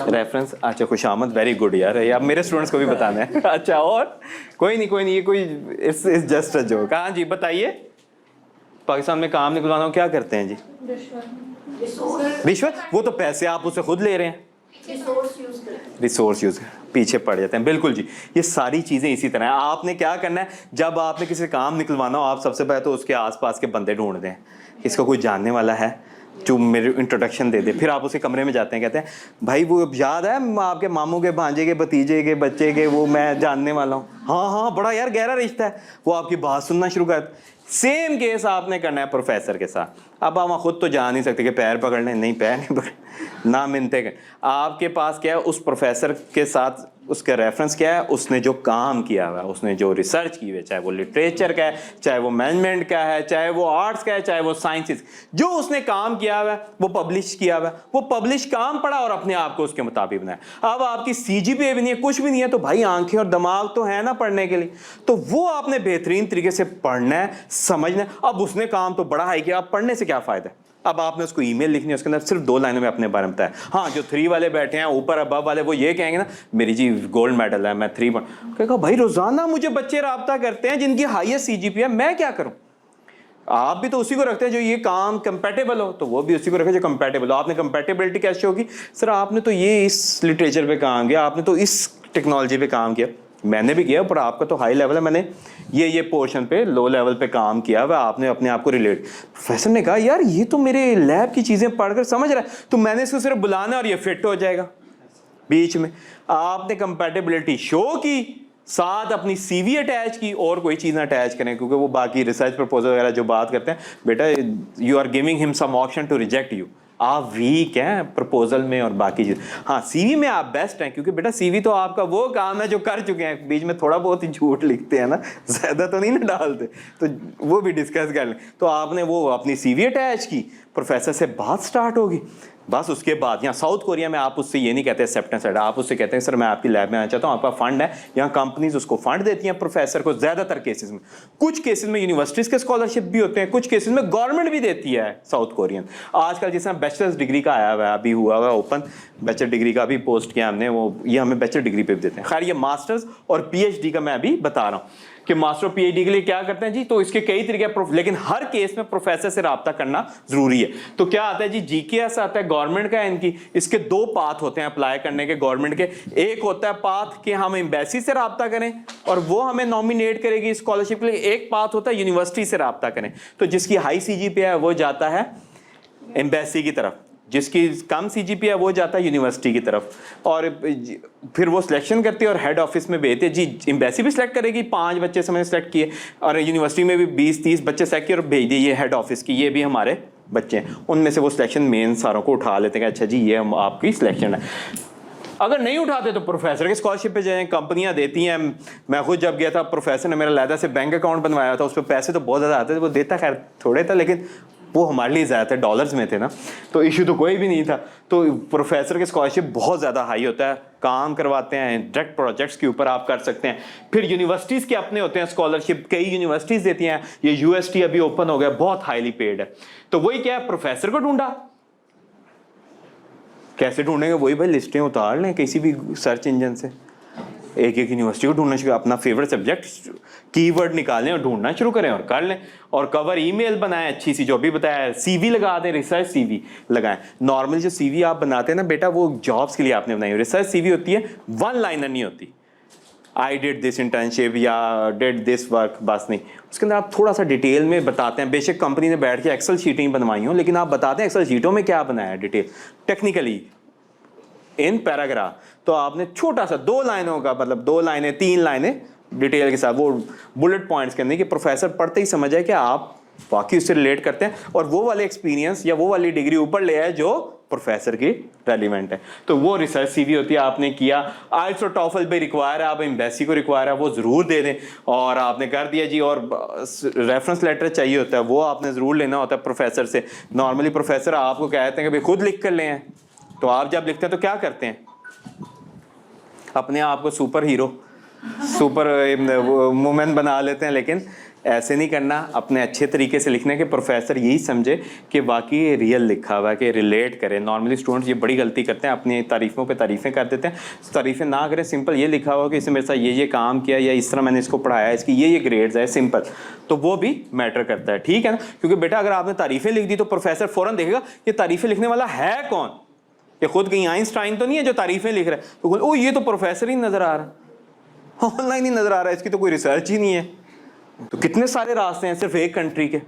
रेफरेंस। अच्छा, खुशामद, वेरी गुड यार, ये आप मेरे स्टूडेंट्स को भी बताना है। अच्छा, और कोई नहीं, ये कोई इट्स जस्ट अ जोक। हाँ जी, बताइए, पाकिस्तान में काम निकलवाना हो क्या करते हैं जी? रिश्वत। वो तो पैसे आप उससे खुद ले रहे हैं, रिसोर्स यूज पीछे पड़ जाते हैं। बिल्कुल जी, ये सारी चीज़ें इसी तरह है। आपने क्या करना है, जब आपने किसी से काम निकलवाना हो, आप सबसे पहले तो उसके आसपास के बंदे ढूंढ दें, इसका कोई जानने वाला है जो मेरे इंट्रोडक्शन दे दे। फिर आप उसके कमरे में जाते हैं, कहते हैं भाई वो याद है आपके मामू के, भांजे के, भतीजे के, बच्चे के, वो मैं जानने वाला हूँ। हाँ, बड़ा यार गहरा रिश्ता है। वो आपकी बात सुनना शुरू कर। सेम केस आपने करना है प्रोफेसर के साथ। अब आप खुद तो जा नहीं सकते कि पैर पकड़ने, नहीं पैर नहीं पकड़, ना मिलते कर। आपके पास क्या है, उस प्रोफेसर के साथ उसका रेफरेंस क्या है, उसने जो काम किया हुआ है, उसने जो रिसर्च की हुई है, चाहे वो लिटरेचर का है, चाहे वो मैनेजमेंट का है, चाहे वो आर्ट्स का है, चाहे वो साइंसेस, जो उसने काम किया हुआ है वो पब्लिश किया हुआ है। वो पब्लिश काम पढ़ा और अपने आप को उसके मुताबिक बनाया। अब आपकी CGPA भी नहीं है, कुछ भी नहीं है, तो भाई आंखें और दिमाग तो है ना पढ़ने के लिए, तो वो आपने बेहतरीन तरीके से पढ़ना है, समझना है। अब उसने काम तो बड़ा हाई किया, अब पढ़ने से क्या फ़ायदा है? अब आपने उसको ईमेल लिखनी है, उसके अंदर सिर्फ 2 लाइनों में अपने बारे में बताया। हाँ, जो 3 वाले बैठे हैं ऊपर अबव वाले, वो ये कहेंगे ना मेरी जी गोल्ड मेडल है, मैं 3 कहेगा भाई रोजाना मुझे बच्चे रब्ता करते हैं जिनकी हाईएस्ट CGPA है, मैं क्या करूं? आप भी तो उसी को रखते हैं जो ये काम कंपैटिबल हो, तो वो भी उसी को रखे जो कंपैटिबल हो। आपने कंपैटिबिलिटी कैसे होगी? सर आपने तो ये इस लिटरेचर पे काम किया, आपने तो इस टेक्नोलॉजी पे काम किया, मैंने भी किया, पर आपका तो हाई लेवल है, मैंने ये पोर्शन पे लो लेवल पे काम किया हुआ, आपने अपने आप को रिलेट। प्रोफेसर ने कहा यार ये तो मेरे लैब की चीज़ें पढ़कर समझ रहा है, तो मैंने इसको सिर्फ बुलाना और ये फिट हो जाएगा। बीच में आपने कंपैटिबिलिटी शो की, साथ अपनी CV अटैच की, और कोई चीज़ ना अटैच करें, क्योंकि वो बाकी रिसर्च प्रपोजल वगैरह जो बात करते हैं, बेटा you are giving him some option to reject you. आप वीक हैं प्रपोजल में और बाकी चीज़। हाँ, CV में आप बेस्ट हैं, क्योंकि बेटा CV तो आपका वो काम है जो कर चुके हैं। बीच में थोड़ा बहुत ही झूठ लिखते हैं ना, ज़्यादा तो नहीं ना डालते, तो वो भी डिस्कस कर लें। तो आपने वो अपनी CV अटैच की, प्रोफेसर से बात स्टार्ट होगी। बस उसके बाद यहाँ साउथ कोरिया में आप उससे ये नहीं कहते एक्सेप्टेंस लेटर, आप उससे कहते हैं सर मैं आपकी लैब में आना चाहता हूँ, आपका फंड है। यहाँ कंपनीज उसको फंड देती हैं प्रोफेसर को ज़्यादातर केसेस में। कुछ केसेस में यूनिवर्सिटीज के स्कॉलरशिप भी होते हैं, कुछ केसेस में गवर्नमेंट भी देती है साउथ कोरियन। आजकल जैसे बैचलर्स डिग्री का आया हुआ है, अभी हुआ हुआ ओपन बैचलर डिग्री का भी पोस्ट किया हमने, वो ये हमें बैचलर डिग्री पे भी देते हैं। खैर ये मास्टर्स और PhD का मैं अभी बता रहा हूँ कि मास्टर और PhD के लिए क्या करते हैं जी। तो इसके कई तरीके, लेकिन हर केस में प्रोफेसर से रब्ता करना जरूरी है। तो क्या आता है जी, GKS आता है गवर्नमेंट का, इनकी इसके 2 पाथ होते हैं अप्लाई करने के गवर्नमेंट के। एक होता है पाथ कि हम एम्बेसी से रब्ता करें और वो हमें नॉमिनेट करेगी स्कॉलरशिप के लिए। एक पाथ होता है यूनिवर्सिटी से रब्ता करें, तो जिसकी हाई CGPA है वो जाता है एम्बेसी की तरफ, जिसकी कम CGPA है वो जाता है यूनिवर्सिटी की तरफ, और फिर वो सिलेक्शन करती है और हेड ऑफिस में भेजते हैं जी। एम्बेसी भी सिलेक्ट करेगी, 5 बच्चे समझ सेलेक्ट किए, और यूनिवर्सिटी में भी 20-30 बच्चे सेलेक्ट किए और भेज दिए ये हेड ऑफिस की, ये भी हमारे बच्चे हैं। उनमें से वो सिलेक्शन मेन सारों को उठा लेते हैं, अच्छा जी ये हम आपकी सिलेक्शन है। अगर नहीं उठाते तो प्रोफेसर के स्कॉलरशिप पे जाएं, कंपनियां देती हैं। मैं खुद जब गया था, प्रोफेसर ने मेरा लैदा से बैंक अकाउंट बनवाया था, उस पर पैसे तो बहुत ज़्यादा आते थे, वो देता खैर थोड़े था, लेकिन वो हमारे लिए ज़्यादा थे, डॉलर्स में थे ना, तो इशू तो कोई भी नहीं था। तो प्रोफेसर के स्कॉलरशिप बहुत ज़्यादा हाई होता है, काम करवाते हैं, डायरेक्ट प्रोजेक्ट्स के ऊपर आप कर सकते हैं। फिर यूनिवर्सिटीज़ के अपने होते हैं स्कॉलरशिप, कई यूनिवर्सिटीज़ देती हैं। ये UST अभी ओपन हो गया, बहुत हाईली पेड है। तो वही क्या है, प्रोफेसर को ढूंढा, कैसे ढूंढेंगे, वही भाई लिस्टें उतार लें किसी भी सर्च इंजन से, एक यूनिवर्सिटी को ढूंढना शुरू, अपना फेवरेट सब्जेक्ट कीवर्ड निकालें और ढूंढना शुरू करें और कर लें, और कवर ईमेल बनाएं अच्छी सी, जो भी बताया, CV लगा दें, रिसर्च CV लगाएं। नॉर्मली जो CV आप बनाते हैं ना बेटा, वो जॉब्स के लिए आपने बनाई, रिसर्च CV होती है, 1 लाइनर नहीं होती, आई डिड दिस इंटर्नशिप या डिड दिस वर्क, बस नहीं, उसके अंदर आप थोड़ा सा डिटेल में बताते हैं। बेशक कंपनी ने बैठ के एक्सेल शीटें ही बनवाई हों, लेकिन आप बताते हैं एक्सेल शीटों में क्या बनाया है डिटेल टेक्निकली इन पैराग्राफ। तो आपने छोटा सा 2 लाइनों का, मतलब 2 लाइनें 3 लाइनें डिटेल के साथ वो बुलेट पॉइंट्स के अंदर कि प्रोफेसर पढ़ते ही समझ जाए कि आप वाकई उससे रिलेट करते हैं और वो वाले एक्सपीरियंस या वो वाली डिग्री ऊपर ले आए जो प्रोफेसर की रेलिवेंट है। तो वो रिसर्च सीवी होती है, आपने किया। आइल्स और टॉफल भी रिक्वायर है, आप एम्बेसी को रिक्वायर है, वो ज़रूर दे दें और आपने कर दिया जी। और रेफरेंस लेटर चाहिए होता है, वो आपने ज़रूर लेना होता है प्रोफेसर से। नॉर्मली प्रोफेसर आपको कहते हैं कि भाई खुद लिख कर लें, तो आप जब लिखते हैं तो क्या करते हैं, अपने आप को सुपर हीरो सुपर वुमेन बना लेते हैं। लेकिन ऐसे नहीं करना, अपने अच्छे तरीके से लिखने के प्रोफेसर यही समझे कि वाकई रियल लिखा हुआ है, कि रिलेट करें। नॉर्मली स्टूडेंट्स ये बड़ी गलती करते हैं, अपनी तारीफ़ों पे तारीफ़ें कर देते हैं। तारीफ़ें ना करें, सिंपल ये लिखा हुआ कि इसने मेरे साथ ये काम किया या इस तरह मैंने इसको पढ़ाया, इसकी ये ग्रेड्स है, सिंपल, तो वो भी मैटर करता है, ठीक है ना। क्योंकि बेटा अगर आपने तारीफ़ें लिख दी तो प्रोफेसर फ़ौरन देखेगा कि तारीफ़ें लिखने वाला है कौन, ये खुद कहीं आइंस्टाइन तो नहीं है जो तारीफ़ें लिख रहा है। तो ओ ये तो प्रोफेसर ही नज़र आ रहा, ऑनलाइन ही नज़र आ रहा है, इसकी तो कोई रिसर्च ही नहीं है। तो कितने सारे रास्ते हैं सिर्फ एक कंट्री के,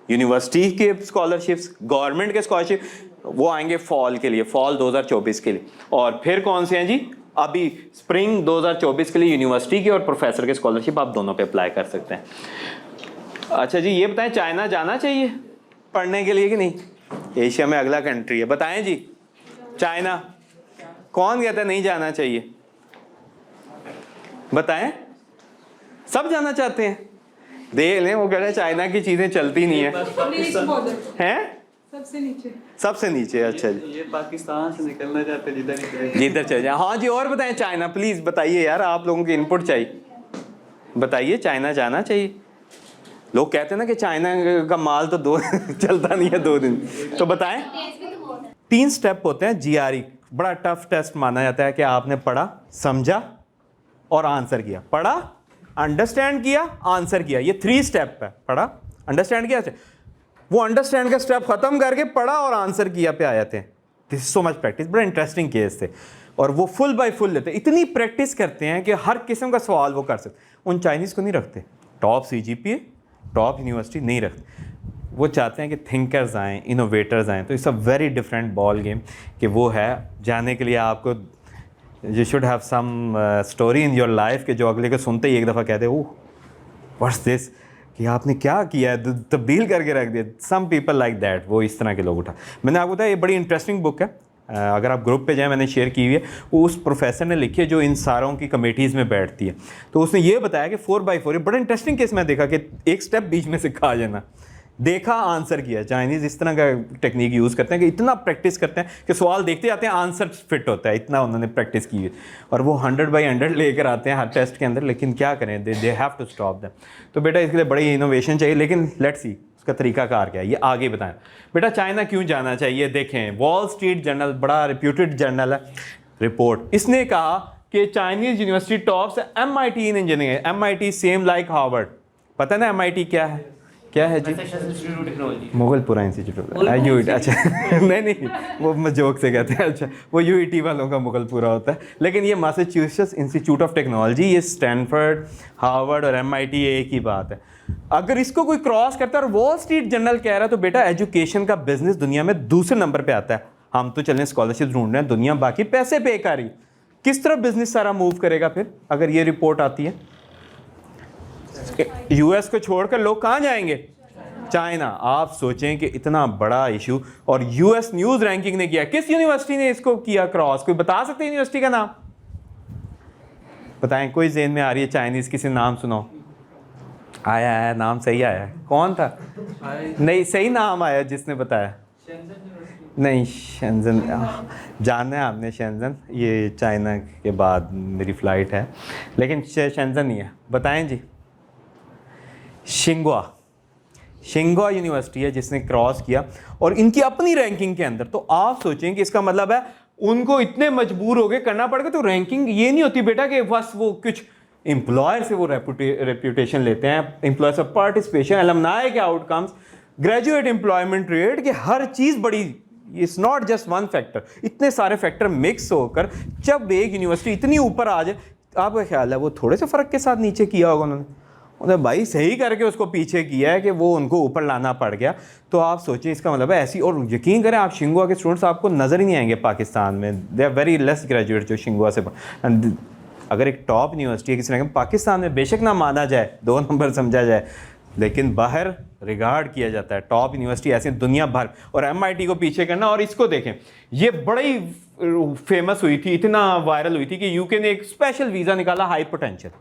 यूनिवर्सिटी के स्कॉलरशिप्स, गवर्नमेंट के स्कॉलरशिप, वो आएंगे फॉल के लिए, फॉल 2024 के लिए। और फिर कौन से हैं जी, अभी स्प्रिंग 2024 के लिए यूनिवर्सिटी की और प्रोफेसर के स्कॉलरशिप आप दोनों पे अप्लाई कर सकते हैं। अच्छा जी, ये बताएं चाइना जाना चाहिए पढ़ने के लिए कि नहीं? एशिया में अगला कंट्री है, बताएं जी चाइना। कौन कहता है नहीं जाना चाहिए? बताएं, सब जाना चाहते हैं। देख लें, वो कह रहे हैं चाइना की चीजें चलती नहीं है, हैं सबसे नीचे। अच्छा जी, ये पाकिस्तान से निकलना चाहते हैं, जिधर चल जाए। हाँ जी, और बताएं चाइना, प्लीज बताइए यार, आप लोगों की इनपुट चाहिए। बताइए चाइना जाना चाहिए। लोग कहते हैं ना कि चाइना का माल तो दो चलता नहीं है 2 दिन, तो बताएं। 3 स्टेप होते हैं GRE, बड़ा टफ टेस्ट माना जाता है कि आपने पढ़ा, समझा और आंसर किया। पढ़ा, अंडरस्टैंड किया, आंसर किया, ये 3 स्टेप है। पढ़ा, अंडरस्टैंड किया, वो अंडरस्टैंड का स्टेप खत्म करके पढ़ा और आंसर किया पे आए थे। This is so much practice. बड़ा इंटरेस्टिंग केस थे और वो फुल बाय फुल लेते, इतनी प्रैक्टिस करते हैं कि हर किस्म का सवाल वो कर सकते। उन चाइनीज़ को नहीं रखते टॉप CGPA, टॉप यूनिवर्सिटी नहीं रखते। वो चाहते हैं कि थिंकर्स आएँ, इनोवेटर्स आएँ। तो it's a very different ball game कि वो है जाने के लिए आपको you should have some story in your life कि जो अगले को सुनते ही एक दफ़ा कहते ओह व्हाट्स दिस, कि आपने क्या किया है, तब्दील करके रख दिया। सम पीपल लाइक दैट, वो इस तरह के लोग उठा। मैंने आपको बताया ये बड़ी इंटरेस्टिंग बुक है, अगर आप ग्रुप पे जाएं, मैंने शेयर की हुई है। वो उस प्रोफेसर ने लिखी है जो इन सारों की कमेटीज़ में बैठती है। तो उसने ये बताया कि 4x4, बड़ा इंटरेस्टिंग केस मैं देखा कि एक स्टेप बीच में से खा जाना, देखा, आंसर किया। चाइनीज़ इस तरह का टेक्निक यूज़ करते हैं कि इतना प्रैक्टिस करते हैं कि सवाल देखते आते हैं, आंसर फिट होता है, इतना उन्होंने प्रैक्टिस की है। और वो 100/100 लेकर आते हैं हर टेस्ट के अंदर। लेकिन क्या करें, they have to stop them. तो बेटा इसके लिए बड़ी इनोवेशन चाहिए, लेकिन लेट्स सी उसका तरीकाकार क्या है, ये आगे बताएं। बेटा चाइना क्यों जाना चाहिए? देखें, वॉल स्ट्रीट जर्नल, बड़ा रिप्यूटेड जर्नल है, रिपोर्ट, इसने कहा कि चाइनीज़ यूनिवर्सिटी टॉप्स MIT इन engineering. MIT same like Harvard. पता है ना MIT क्या है? क्या है जी? मुगलपुरा इंस्टीट्यूट। अच्छा नहीं, वो मजाक से कहते हैं। अच्छा, वो UET वालों का मुगलपुरा होता है, लेकिन ये मैसाचुसेट्स इंस्टीट्यूट ऑफ टेक्नोलॉजी, ये स्टैनफोर्ड, हार्वर्ड और MIT एक ही बात है। अगर इसको कोई क्रॉस करता है और वॉल स्ट्रीट जर्नल कह रहा है, तो बेटा एजुकेशन का बिजनेस दुनिया में दूसरे नंबर पे आता है। हम तो चलें स्कॉलरशिप ढूंढ रहे हैं, दुनिया बाकी पैसे पे कर रही। किस तरह बिजनेस सारा मूव करेगा फिर अगर ये रिपोर्ट आती है? US को छोड़कर लोग कहाँ जाएंगे? चाइना। आप सोचें कि इतना बड़ा इशू, और US न्यूज़ रैंकिंग ने किया। किस यूनिवर्सिटी ने इसको किया क्रॉस? कोई बता सकते हैं यूनिवर्सिटी का नाम? बताएं, कोई जेहन में आ रही है चाइनीज़, किसी नाम सुनो? आया, नाम सही आया। कौन था? नहीं, सही नाम आया जिसने बताया। नहीं, शेंजन जानना है आपने? शेंजन ये चाइना के बाद मेरी फ़्लाइट है, लेकिन शेंजन नहीं है। बताएं जी। शिंगुआ यूनिवर्सिटी है जिसने क्रॉस किया, और इनकी अपनी रैंकिंग के अंदर। तो आप सोचें कि इसका मतलब है उनको इतने मजबूर हो गए करना पड़ेगा। तो रैंकिंग ये नहीं होती बेटा कि बस वो कुछ एम्प्लॉयर से वो रेपुटेशन लेते हैं, एम्प्लॉयर्स ऑफ पार्टिसिपेशन, अलमनाई के आउटकम्स, ग्रेजुएट एम्प्लॉयमेंट रेट, कि हर चीज़ बड़ी, it's not just one factor, इतने सारे फैक्टर मिक्स होकर जब एक यूनिवर्सिटी इतनी ऊपर आ जाए, आपका ख्याल है वो थोड़े से फ़र्क के साथ नीचे किया होगा उन्होंने भाई सही करके उसको पीछे किया है कि वो उनको ऊपर लाना पड़ गया। तो आप सोचिए इसका मतलब है ऐसी, और यकीन करें आप शिंगुआ के स्टूडेंट्स आपको नज़र ही नहीं आएंगे पाकिस्तान में। They are very less graduate जो शिंगुआ से अगर एक टॉप यूनिवर्सिटी है किसी ने पाकिस्तान में बेशक ना माना जाए, 2 नंबर समझा जाए, लेकिन बाहर रिगार्ड किया जाता है टॉप यूनिवर्सिटी ऐसे दुनिया भर। और MIT को पीछे करना, और इसको देखें ये बड़ी फेमस हुई थी, इतना वायरल हुई थी कि यूके ने एक स्पेशल वीज़ा निकाला हाई पोटेंशियल।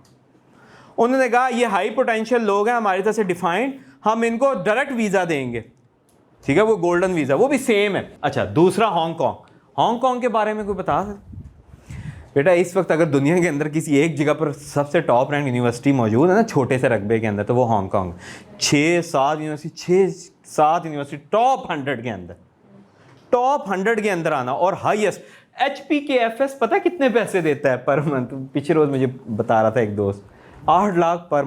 उन्होंने कहा ये हाई पोटेंशियल लोग हैं हमारी तरफ से डिफाइंड, हम इनको डायरेक्ट वीज़ा देंगे, ठीक है, वो गोल्डन वीज़ा, वो भी सेम है। अच्छा दूसरा हांगकॉन्ग के बारे में कोई बता सकता? बेटा इस वक्त अगर दुनिया के अंदर किसी एक जगह पर सबसे टॉप रैंक यूनिवर्सिटी मौजूद है ना छोटे से रकबे के अंदर, तो वो हांगकॉन्ग। 6-7 यूनिवर्सिटी टॉप 100 के अंदर, टॉप 100 के अंदर आना। और हाईएस्ट HPKFS पता है कितने पैसे देता है पर मंथ? पिछले रोज मुझे बता रहा था एक दोस्त, 8 लाख पर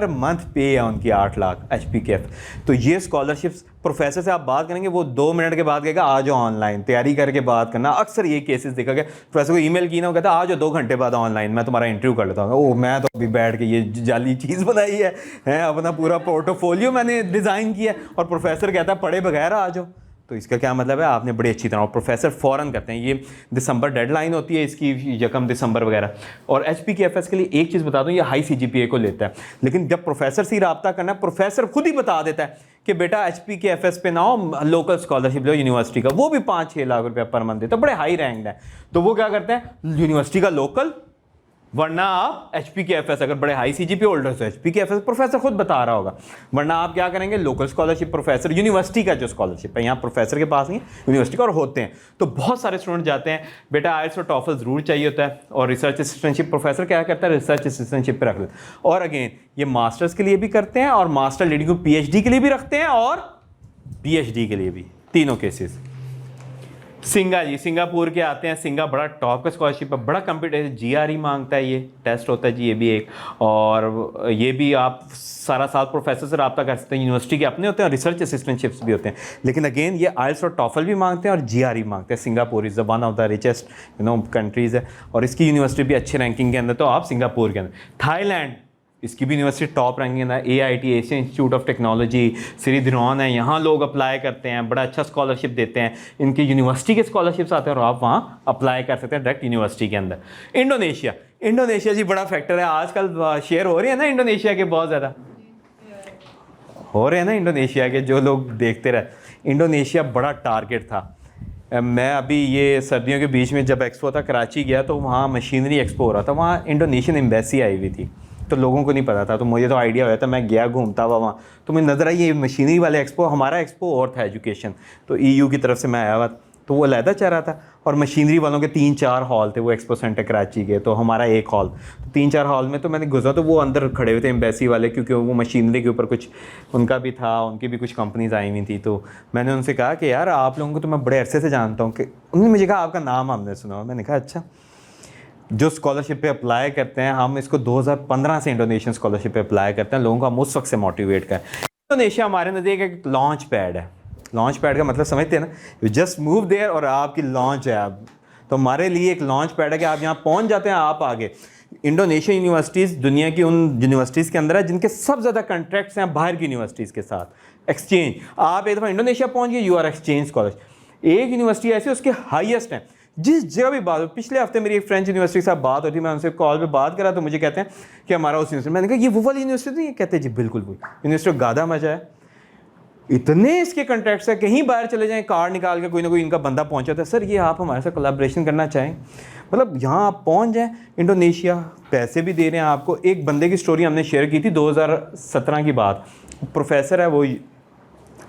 मंथ पे है उनकी, 8 लाख HPKF। तो ये स्कॉलरशिप्स प्रोफेसर से आप बात करेंगे वो 2 मिनट के बाद कहेगा आ जाओ ऑनलाइन, तैयारी करके बात करना। अक्सर ये केसेस देखा गया, प्रोफेसर को ईमेल की ना, वो कहता आ जाओ 2 घंटे बाद ऑनलाइन, मैं तुम्हारा इंटरव्यू कर लेता हूँ। ओ मैं तो अभी बैठ के ये जाली चीज़ बनाई है अपना पूरा पोर्टफोलियो मैंने डिज़ाइन किया, और प्रोफेसर कहता है पढ़े बगैर आ जाओ। तो इसका क्या मतलब है, आपने बड़ी अच्छी तरह, और प्रोफेसर फ़ौरन करते हैं। ये दिसंबर डेडलाइन होती है इसकी, 1 दिसंबर वगैरह। और HPKFS के लिए एक चीज़ बता दूं, ये हाई CGPA को लेता है, लेकिन जब प्रोफेसर से रब्ता करना है प्रोफेसर खुद ही बता देता है कि बेटा HPKFS पे ना हो, लोकल स्कॉलरशिप लो यूनिवर्सिटी का, वो भी 5-6 लाख रुपया पर मंथ देता है, बड़े हाई रैंक है। तो वो क्या करते हैं, यूनिवर्सिटी का लोकल, वरना आप HPKFS, अगर बड़े हाई CGPA होल्डर्स हो HPKFS प्रोफेसर खुद बता रहा होगा, वरना आप क्या करेंगे, लोकल स्कॉलरशिप प्रोफेसर, यूनिवर्सिटी का जो स्कॉलरशिप है, यहाँ प्रोफेसर के पास नहीं यूनिवर्सिटी का, और होते हैं। तो बहुत सारे स्टूडेंट जाते हैं, बेटा IELTS और TOEFL ज़रूर चाहिए होता है, और रिसर्च असिस्टेंटशिप प्रोफेसर क्या करता है, रिसर्च असिस्टेंटशिप पर रख लेते हैं। और अगेन ये मास्टर्स के लिए भी करते हैं, और मास्टर लीडिंग को PhD के लिए भी रखते हैं, और PhD के लिए भी, तीनों केसेस। सिंगापुर के आते हैं, सिंगा बड़ा टॉप का स्कॉलरशिप है, बड़ा कंपटीटिव, GRE मांगता है, ये टेस्ट होता है जी, ये भी एक। और ये भी आप सारा साल प्रोफेसर से रब्ता कर सकते हैं, यूनिवर्सिटी के अपने होते हैं, और रिसर्च असिस्टेंटशिप्स भी होते हैं। लेकिन अगेन ये IELTS और TOEFL भी मांगते हैं, और GRE मांगते हैं। Singapore is one of the richest countries है, और इसकी यूनिवर्सिटी भी अच्छे रैंकिंग के अंदर, तो आप सिंगापुर के अंदर। थाईलैंड, इसकी भी यूनिवर्सिटी टॉप रैंकिंग है, AIT Asian Institute of Technology, Sirindhorn है, यहाँ लोग अप्लाई करते हैं, बड़ा अच्छा स्कॉलरशिप देते हैं, इनकी यूनिवर्सिटी के स्कॉलरशिप्स आते हैं, और आप वहाँ अप्लाई कर सकते हैं डायरेक्ट यूनिवर्सिटी के अंदर। इंडोनेशिया जी बड़ा फैक्टर है, आजकल शेयर हो रहे हैं ना इंडोनेशिया के, बहुत ज़्यादा हो रहे हैं ना इंडोनेशिया के, जो लोग देखते रहे। इंडोनेशिया बड़ा टारगेट था। मैं अभी ये सर्दियों के बीच में जब एक्सपो था कराची गया, तो वहाँ मशीनरी एक्सपो हो रहा था, वहाँ इंडोनेशियन एम्बेसी आई हुई थी, तो लोगों को नहीं पता था, तो मुझे तो आइडिया हुआ था, मैं गया घूमता हुआ वहाँ, तो मुझे नज़र आई ये मशीनरी वाले एक्सपो, हमारा एक्सपो और था एजुकेशन, तो EU की तरफ से मैं आया हुआ, तो वो अलहदा चल रहा था, और मशीनरी वालों के 3-4 हॉल थे, वो एक्सपो सेंटर कराची के, तो हमारा एक हॉल, तो 3-4 हॉल में तो मैंने गुजरा, तो वो अंदर खड़े हुए थे एम्बेसी वाले, क्योंकि वो मशीनरी के ऊपर कुछ उनका भी था, उनकी भी कुछ कंपनीज आई हुई थी। तो मैंने उनसे कहा कि यार आप लोगों को तो मैं बड़े अरसे से जानता हूँ, कि उन्होंने मुझे कहा आपका नाम हमने सुना। मैंने कहा अच्छा, जो स्कॉलरशिप पे अप्लाई करते हैं हम इसको 2015 से इंडोनेशियन स्कॉलरशिप पे अप्लाई करते हैं, लोगों को हम उस वक्त से मोटिवेट करें। इंडोनेशिया हमारे नज़दीक एक लॉन्च पैड है। लॉन्च पैड का मतलब समझते हैं ना, यू जस्ट मूव देयर और आपकी लॉन्च है अब। तो हमारे लिए एक लॉन्च पैड है कि आप यहाँ पहुँच जाते हैं, आप आगे। इंडोनेशियन यूनिवर्सिटीज़ दुनिया की उन यूनिवर्सिटीज़ के अंदर है जिनके सब ज़्यादा कॉन्ट्रैक्ट्स हैं बाहर की यूनिवर्सिटीज़ के साथ। एक्सचेंज, आप एक दफ़ा इंडोनेशिया पहुँच गए, यू आर एक्सचेंज स्कॉलर। एक यूनिवर्सिटी ऐसी उसके हाईएस्ट हैं, जिस जगह भी बात हो। पिछले हफ्ते मेरी एक फ्रेंच यूनिवर्सिटी के साथ बात होती, मैं उनसे कॉल पे बात करा, तो मुझे कहते हैं कि हमारा उस यूनिवर्सिटी, मैंने कहा ये वो वाली यूनिवर्सिटी नहीं है? कहते हैं जी बिल्कुल वो यूनिवर्सिटी। गादा मजा है, इतने इसके कॉन्ट्रैक्ट्स है, कहीं बाहर चले जाएं कार्ड निकाल के कोई ना कोई इनका बंदा पहुंचा था, सर ये आप हमारे साथ कोलैबोरेशन करना चाहें, मतलब यहाँ आप पहुँच जाएँ। इंडोनेशिया पैसे भी दे रहे हैं आपको। एक बंदे की स्टोरी हमने शेयर की थी 2017 की बात, प्रोफेसर है वो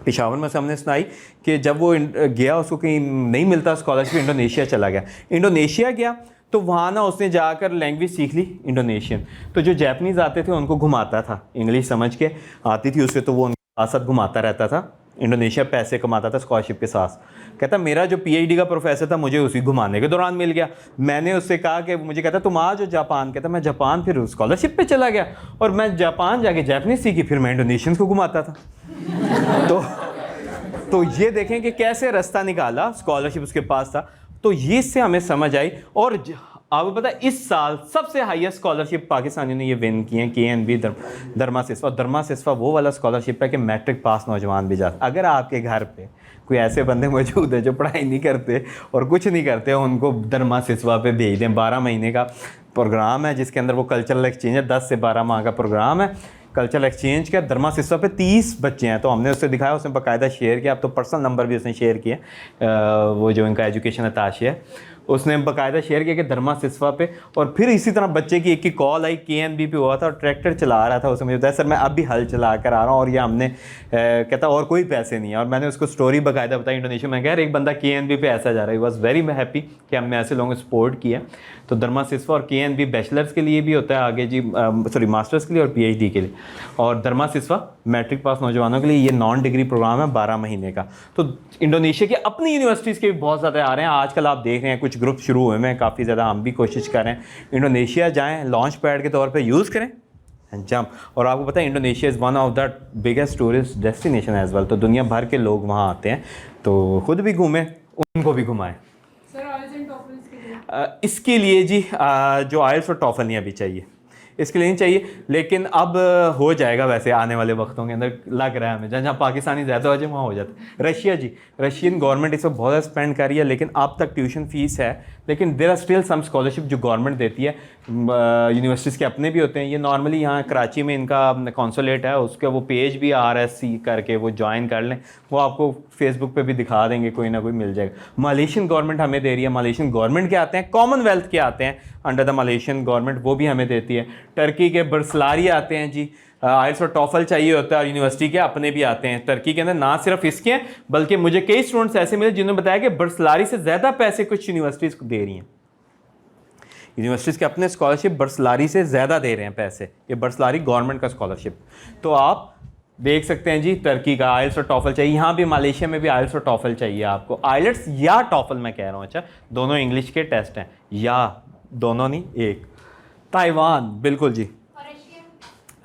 पेशावर में से, हमने सुनाई कि जब वो गया उसको कहीं नहीं मिलता स्कॉलरशिप, इंडोनेशिया चला गया। इंडोनेशिया गया तो वहाँ ना उसने जाकर लैंग्वेज सीख ली इंडोनेशियन। तो जो जैपनीज़ आते थे उनको घुमाता था, इंग्लिश समझ के आती थी उससे, तो वो उनके साथ साथ घुमाता रहता था। इंडोनेशिया पैसे कमाता था स्कॉलरशिप के साथ। कहता मेरा जो PhD का प्रोफेसर था मुझे उसी घुमाने के दौरान मिल गया। मैंने उससे कहा कि मुझे कहता तुम आ जाओ जापान। कहता मैं जापान, फिर स्कॉलरशिप पे चला गया और मैं जापान जाके जैपनीज सीखी, फिर मैं इंडोनेशियंस को घुमाता था। तो ये देखें कि कैसे रास्ता निकाला, स्कॉलरशिप उसके पास था। तो ये इससे हमें समझ आई। और आपको पता है इस साल सबसे हाईएस्ट स्कॉलरशिप पाकिस्तानियों ने ये विन की है, KNB धर्मा सिस्वा। धर्मा सिस्वा वो वाला स्कॉलरशिप है कि मैट्रिक पास नौजवान भी जा। अगर आपके घर पे कोई ऐसे बंदे मौजूद है जो पढ़ाई नहीं करते और कुछ नहीं करते, उनको धर्मा सिस्वा पे भेज दें। 12 महीने का प्रोग्राम है जिसके अंदर वो कल्चरल एक्सचेंज है, 10 से 12 माह का प्रोग्राम है कल्चरल एक्सचेंज का। धर्मा सिस्वा पे 30 बच्चे हैं, तो हमने उससे दिखाया, उसने बाकायदा शेयर किया। अब तो पर्सनल नंबर भी उसने शेयर किया, वो जो इनका एजुकेशन अताशे है उसने बाकायदा शेयर किया कि धर्मा सिस्वा पे। और फिर इसी तरह बच्चे की एक की कॉल आई, KNB पे हुआ था और ट्रैक्टर चला रहा था। उसने मुझे बताया सर मैं अब भी हल चला कर आ रहा हूँ और ये हमने कहता और कोई पैसे नहीं है। और मैंने उसको स्टोरी बाकायदा बताई इंडोनेशिया में, यार एक बंदा KNB पे ऐसा जा रहा है। वॉज वेरी हैप्पी कि हमने ऐसे लोगों को सपोर्ट किया। तो धर्मा सिस्वा और KNB बैचलर्स के लिए भी होता है आगे जी, सॉरी मास्टर्स के लिए और PhD के लिए। और धर्मा सिस्वा मैट्रिक पास नौजवानों के लिए ये नॉन डिग्री प्रोग्राम है 12 महीने का। तो इंडोनेशिया की अपनी यूनिवर्सिटीज़ के भी बहुत ज़्यादा आ रहे हैं आजकल। आप देख रहे हैं कुछ ग्रुप शुरू हुए हैं काफ़ी ज़्यादा, हम भी कोशिश कर रहे हैं इंडोनेशिया जाएँ, लॉन्च पैड के तौर पे यूज़ करें एंड जंप। और आपको पता है Indonesia is one of the biggest tourist destination as well. तो दुनिया भर के लोग वहाँ आते हैं, तो खुद भी घूमें उनको भी घुमाएँ। सर आइल्स एंड टॉफल के लिए इसके लिए जी जो आइल्स और टॉफल नहीं अभी चाहिए, इसके लिए नहीं चाहिए, लेकिन अब हो जाएगा वैसे आने वाले वक्तों के अंदर, लग रहा है हमें। जहाँ पाकिस्तानी ज़्यादा हो जाए वहाँ हो जाता है। रशिया जी, रशियन गवर्नमेंट इस पर बहुत ज़्यादा स्पेंड कर रही है, लेकिन अब तक ट्यूशन फ़ीस है, लेकिन there are still some scholarship जो गवर्नमेंट देती है। यूनिवर्सिटीज़ के अपने भी होते हैं। ये नॉर्मली यहाँ कराची में इनका कॉन्सुलेट है, उसका वो पेज भी RSC करके वो ज्वाइन कर लें, वो आपको फेसबुक पे भी दिखा देंगे, कोई ना कोई मिल जाएगा। मलेशियन गवर्नमेंट हमें दे रही है। मलेशियन गवर्नमेंट के आते हैं, कॉमनवेल्थ के आते हैं अंडर द मलेशियन गवर्नमेंट, वो भी हमें देती है। टर्की के बर्सलारी आते हैं जी, आइल्स और टॉफल चाहिए होता है, और यूनिवर्सिटी के अपने भी आते हैं। टर्की के अंदर ना सिर्फ इसके हैं, बल्कि मुझे कई स्टूडेंट्स ऐसे मिले जिन्होंने बताया कि बर्सलारी से ज़्यादा पैसे कुछ यूनिवर्सिटीज़ को दे रही हैं। यूनिवर्सिटीज़ के अपने स्कॉलरशिप बर्सलारी से ज़्यादा दे रहे हैं पैसे, ये बर्सलारी गवर्नमेंट का स्कॉलरशिप। तो आप देख सकते हैं जी, टर्की का आइल्स और टॉफल चाहिए, यहाँ भी मलेशिया में भी आइल्स और टॉफल चाहिए आपको। आइलेट्स या टॉफल मैं कह रहा हूँ, अच्छा दोनों इंग्लिश के टेस्ट हैं, या दोनों नहीं एक। ताइवान बिल्कुल जी,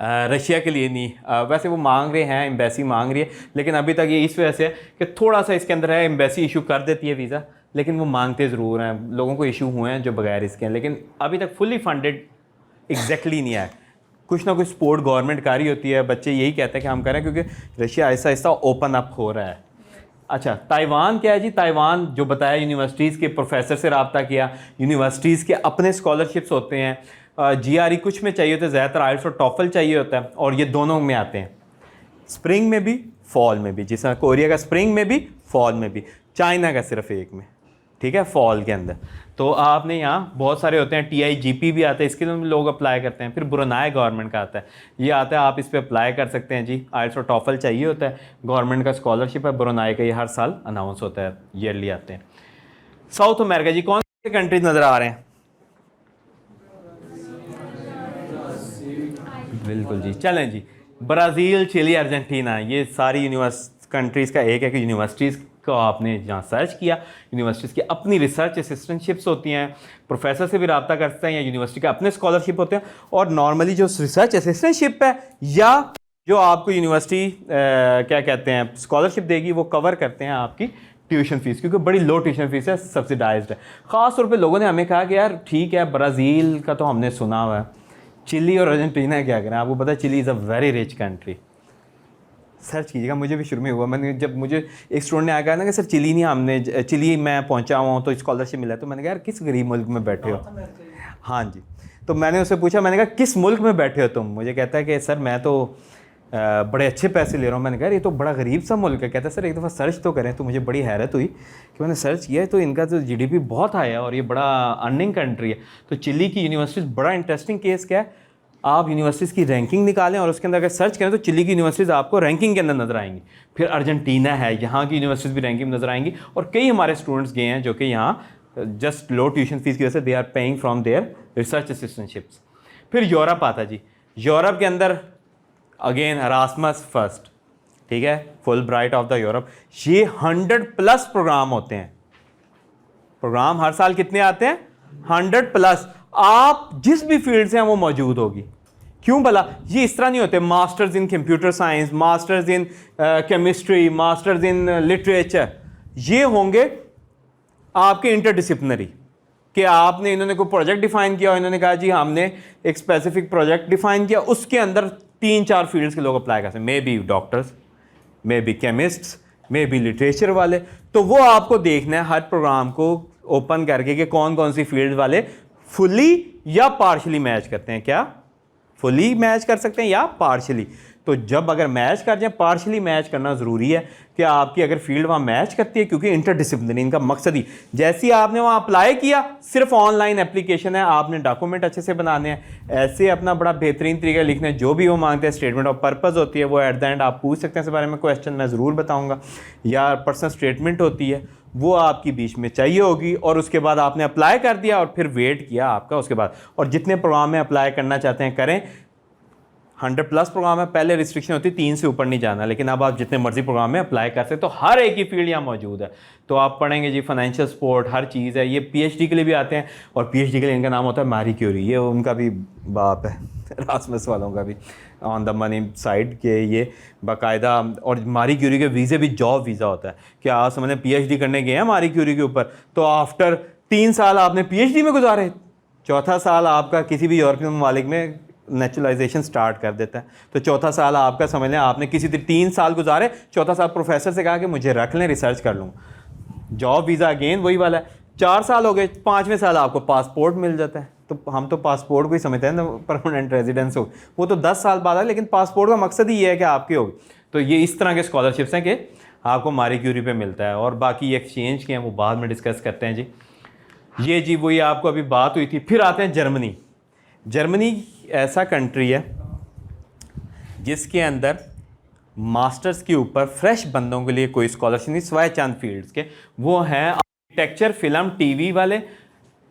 रशिया के लिए नहीं, वैसे वो मांग रहे हैं, एम्बेसी मांग रही है, लेकिन अभी तक ये इस वजह से है कि थोड़ा सा इसके अंदर है, एम्बेसी इशू कर देती है वीज़ा, लेकिन वो मांगते ज़रूर हैं। लोगों को इशू हुए हैं जो बगैर इसके हैं, लेकिन अभी तक फुली फंडेड एग्जैक्टली नहीं है। कुछ ना कुछ सपोर्ट गवर्नमेंट कर रही होती है, बच्चे यही कहते हैं कि हम करें, क्योंकि रशिया ऐसा ऐसा ओपन अप हो रहा है। अच्छा, ताइवान क्या है जी? ताइवान जो बताया, यूनिवर्सिटीज़ के प्रोफेसर से रब्ता किया, यूनिवर्सिटीज़ के अपने स्कॉलरशिप्स होते हैं, GRE कुछ में चाहिए होता है, ज़्यादातर आइल्स और टॉफल चाहिए होता है, और ये दोनों में आते हैं, स्प्रिंग में भी फॉल में भी। जिस तरह कोरिया का स्प्रिंग में भी फॉल में भी, चाइना का सिर्फ एक में, ठीक है, फॉल के अंदर। तो आपने यहाँ बहुत सारे होते हैं, TIGP भी आता है, इसके लिए भी लोग अप्लाई करते हैं। फिर ब्रुनाई गवर्नमेंट का आता है, ये आता है, आप इस पर अप्लाई कर सकते हैं जी। आइल्स और टॉफल चाहिए होता है, गवर्नमेंट का स्कॉलरशिप है ब्रुनाई का, ये हर साल अनाउंस होता है, ईयरली आते हैं। साउथ अमेरिका जी, कौन से कंट्रीज नज़र आ रहे हैं? बिल्कुल जी, चलें जी, ब्राज़ील, चिली, अर्जेंटीना, ये सारी कंट्रीज़ का एक है कि यूनिवर्सिटीज़ को आपने जहाँ सर्च किया, यूनिवर्सिटीज़ की अपनी रिसर्च असिस्टेंटशिप्स होती हैं, प्रोफेसर से भी रब्ता करते हैं, या यूनिवर्सिटी के अपने स्कॉलरशिप होते हैं। और नॉर्मली जो रिसर्च असिस्टेंटशिप है या जो आपको यूनिवर्सिटी क्या कहते हैं स्कॉलरशिप देगी, वो कवर करते हैं आपकी ट्यूशन फ़ीस, क्योंकि बड़ी लो ट्यूशन फ़ीस है, सब्सिडाइज्ड है। ख़ास तौर पे लोगों ने हमें कहा कि यार ठीक है, ब्राज़ील का तो हमने सुना हुआ है, चिली और अर्जेंटीना क्या करें? आपको पता है Chile is a very rich country. Search कीजिएगा, मुझे भी शुरू में हुआ, मैंने जब मुझे एक स्टूडेंट ने आया ना कि सर चिली नहीं, हमने चिली मैं पहुंचा हुआ हूँ तो स्कॉलरशिप मिला है, तो मैंने कहा यार किस गरीब मुल्क में बैठे हो? हाँ जी, तो मैंने उससे पूछा, मैंने कहा किस मुल्क में बैठे हो तुम? मुझे कहता है कि सर मैं तो बड़े अच्छे पैसे ले रहा हूँ। मैंने कहा ये तो बड़ा गरीब सा मुल्क है। कहता है सर एक दफ़ा सर्च तो करें। तो मुझे बड़ी हैरत हुई कि मैंने सर्च किया तो इनका तो GDP बहुत हाई है और ये बड़ा अर्निंग कंट्री है। तो चिली की यूनिवर्सिटीज़, बड़ा इंटरेस्टिंग केस क्या है, आप यूनिवर्सिटीज़ की रैंकिंग निकालें और उसके अंदर अगर सर्च करें तो चिली की यूनिवर्सिटीज़ आपको रैंकिंग के अंदर नज़र आएंगी। फिर अर्जेंटीना है, यहाँ की यूनिवर्सिटीज़ भी रैंकिंग नज़र आएंगी। और कई हमारे स्टूडेंट्स गए हैं जो कि यहाँ जस्ट लो ट्यूशन फीस की वजह से they are paying from their research assistantships. फिर यूरोप आता जी, यूरोप के अंदर अगेन एरास्मस फर्स्ट, ठीक है, full bright of the Europe. ये 100+ प्रोग्राम होते हैं। प्रोग्राम हर साल कितने आते हैं? 100+। आप जिस भी फील्ड से हैं वो मौजूद होगी। क्यों भला? ये इस तरह नहीं होते masters in computer science, masters in chemistry, masters in literature. ये होंगे आपके इंटरडिसिप्लिनरी, कि आपने, इन्होंने कोई प्रोजेक्ट डिफाइन किया और इन्होंने कहा जी हमने एक स्पेसिफिक प्रोजेक्ट डिफाइन किया, उसके अंदर 3-4 फील्ड्स के लोग अप्लाई कर सकते हैं, may be doctors, may be chemists, may be literature वाले। तो वो आपको देखना है हर प्रोग्राम को ओपन करके कि कौन कौन सी फील्ड वाले फुली या पार्शली मैच करते हैं। क्या फुली मैच कर सकते हैं या पार्शली? तो जब अगर मैच कर जाए, पार्शली मैच करना ज़रूरी है कि आपकी अगर फील्ड वहाँ मैच करती है, क्योंकि इंटरडिसिप्लिनरी इनका मकसद ही, जैसे ही आपने वहाँ अप्लाई किया, सिर्फ ऑनलाइन एप्लीकेशन है, आपने डॉक्यूमेंट अच्छे से बनाने हैं, ऐसे अपना बड़ा बेहतरीन तरीका लिखना है, जो भी वो मांगते हैं, स्टेटमेंट ऑफ पर्पज़ होती है, वो एट द एंड आप पूछ सकते हैं, इस बारे में क्वेश्चन मैं ज़रूर बताऊँगा, या पर्सनल स्टेटमेंट होती है, वो आपकी बीच में चाहिए होगी, और उसके बाद आपने अप्लाई कर दिया और फिर वेट किया आपका उसके बाद। और जितने प्रोग्राम में अप्लाई करना चाहते हैं करें, 100+ प्रोग्राम है, पहले रिस्ट्रिक्शन होती 3 से ऊपर नहीं जाना, लेकिन अब आप जितने मर्जी प्रोग्राम में अप्लाई कर सकते, तो हर एक ही फील्ड यहाँ मौजूद है। तो आप पढ़ेंगे जी फाइनेंशियल सपोर्ट, हर चीज़ है। ये PhD के लिए भी आते हैं, और PhD के लिए इनका नाम होता है मैरी क्यूरी, ये उनका भी बाप है रासमस वालों का भी, ऑन द मनी साइड के ये बाकायदा। और मैरी क्यूरी के वीज़े भी जॉब वीज़ा होता है कि आप समझें PhD करने गए हैं मैरी क्यूरी के ऊपर, तो आफ्टर 3 साल आपने PhD में गुजारे, चौथा साल आपका किसी भी यूरोपियन ममालिक में नेचुरलाइजेशन स्टार्ट कर देता है, तो चौथा साल आपका समझ लें आपने किसी 3 साल गुजारे, चौथा साल प्रोफेसर से कहा कि मुझे रख लें, रिसर्च कर लूँ, जॉब वीज़ा अगेन वही वाला है। 4 साल हो गए, 5वें साल आपको पासपोर्ट मिल जाता है। तो हम तो पासपोर्ट को ही समझते हैं ना परमानेंट रेजिडेंस हो, वो तो 10 साल बाद है, लेकिन पासपोर्ट का मकसद ही ये है कि आपके हो। तो ये इस तरह के स्कॉलरशिप्स हैं कि आपको मारी क्यूरी पे मिलता है। और बाकी एक्सचेंज के हैं वो बाद में डिस्कस करते हैं जी। ये जी वही आपको अभी बात हुई थी। फिर आते हैं जर्मनी। जर्मनी ऐसा कंट्री है जिसके अंदर मास्टर्स के ऊपर फ्रेश बंदों के लिए कोई स्कॉलरशिप नहीं, सिवाय चंद फील्ड्स के, वो हैं आर्किटेक्चर, फिल्म, टीवी वाले,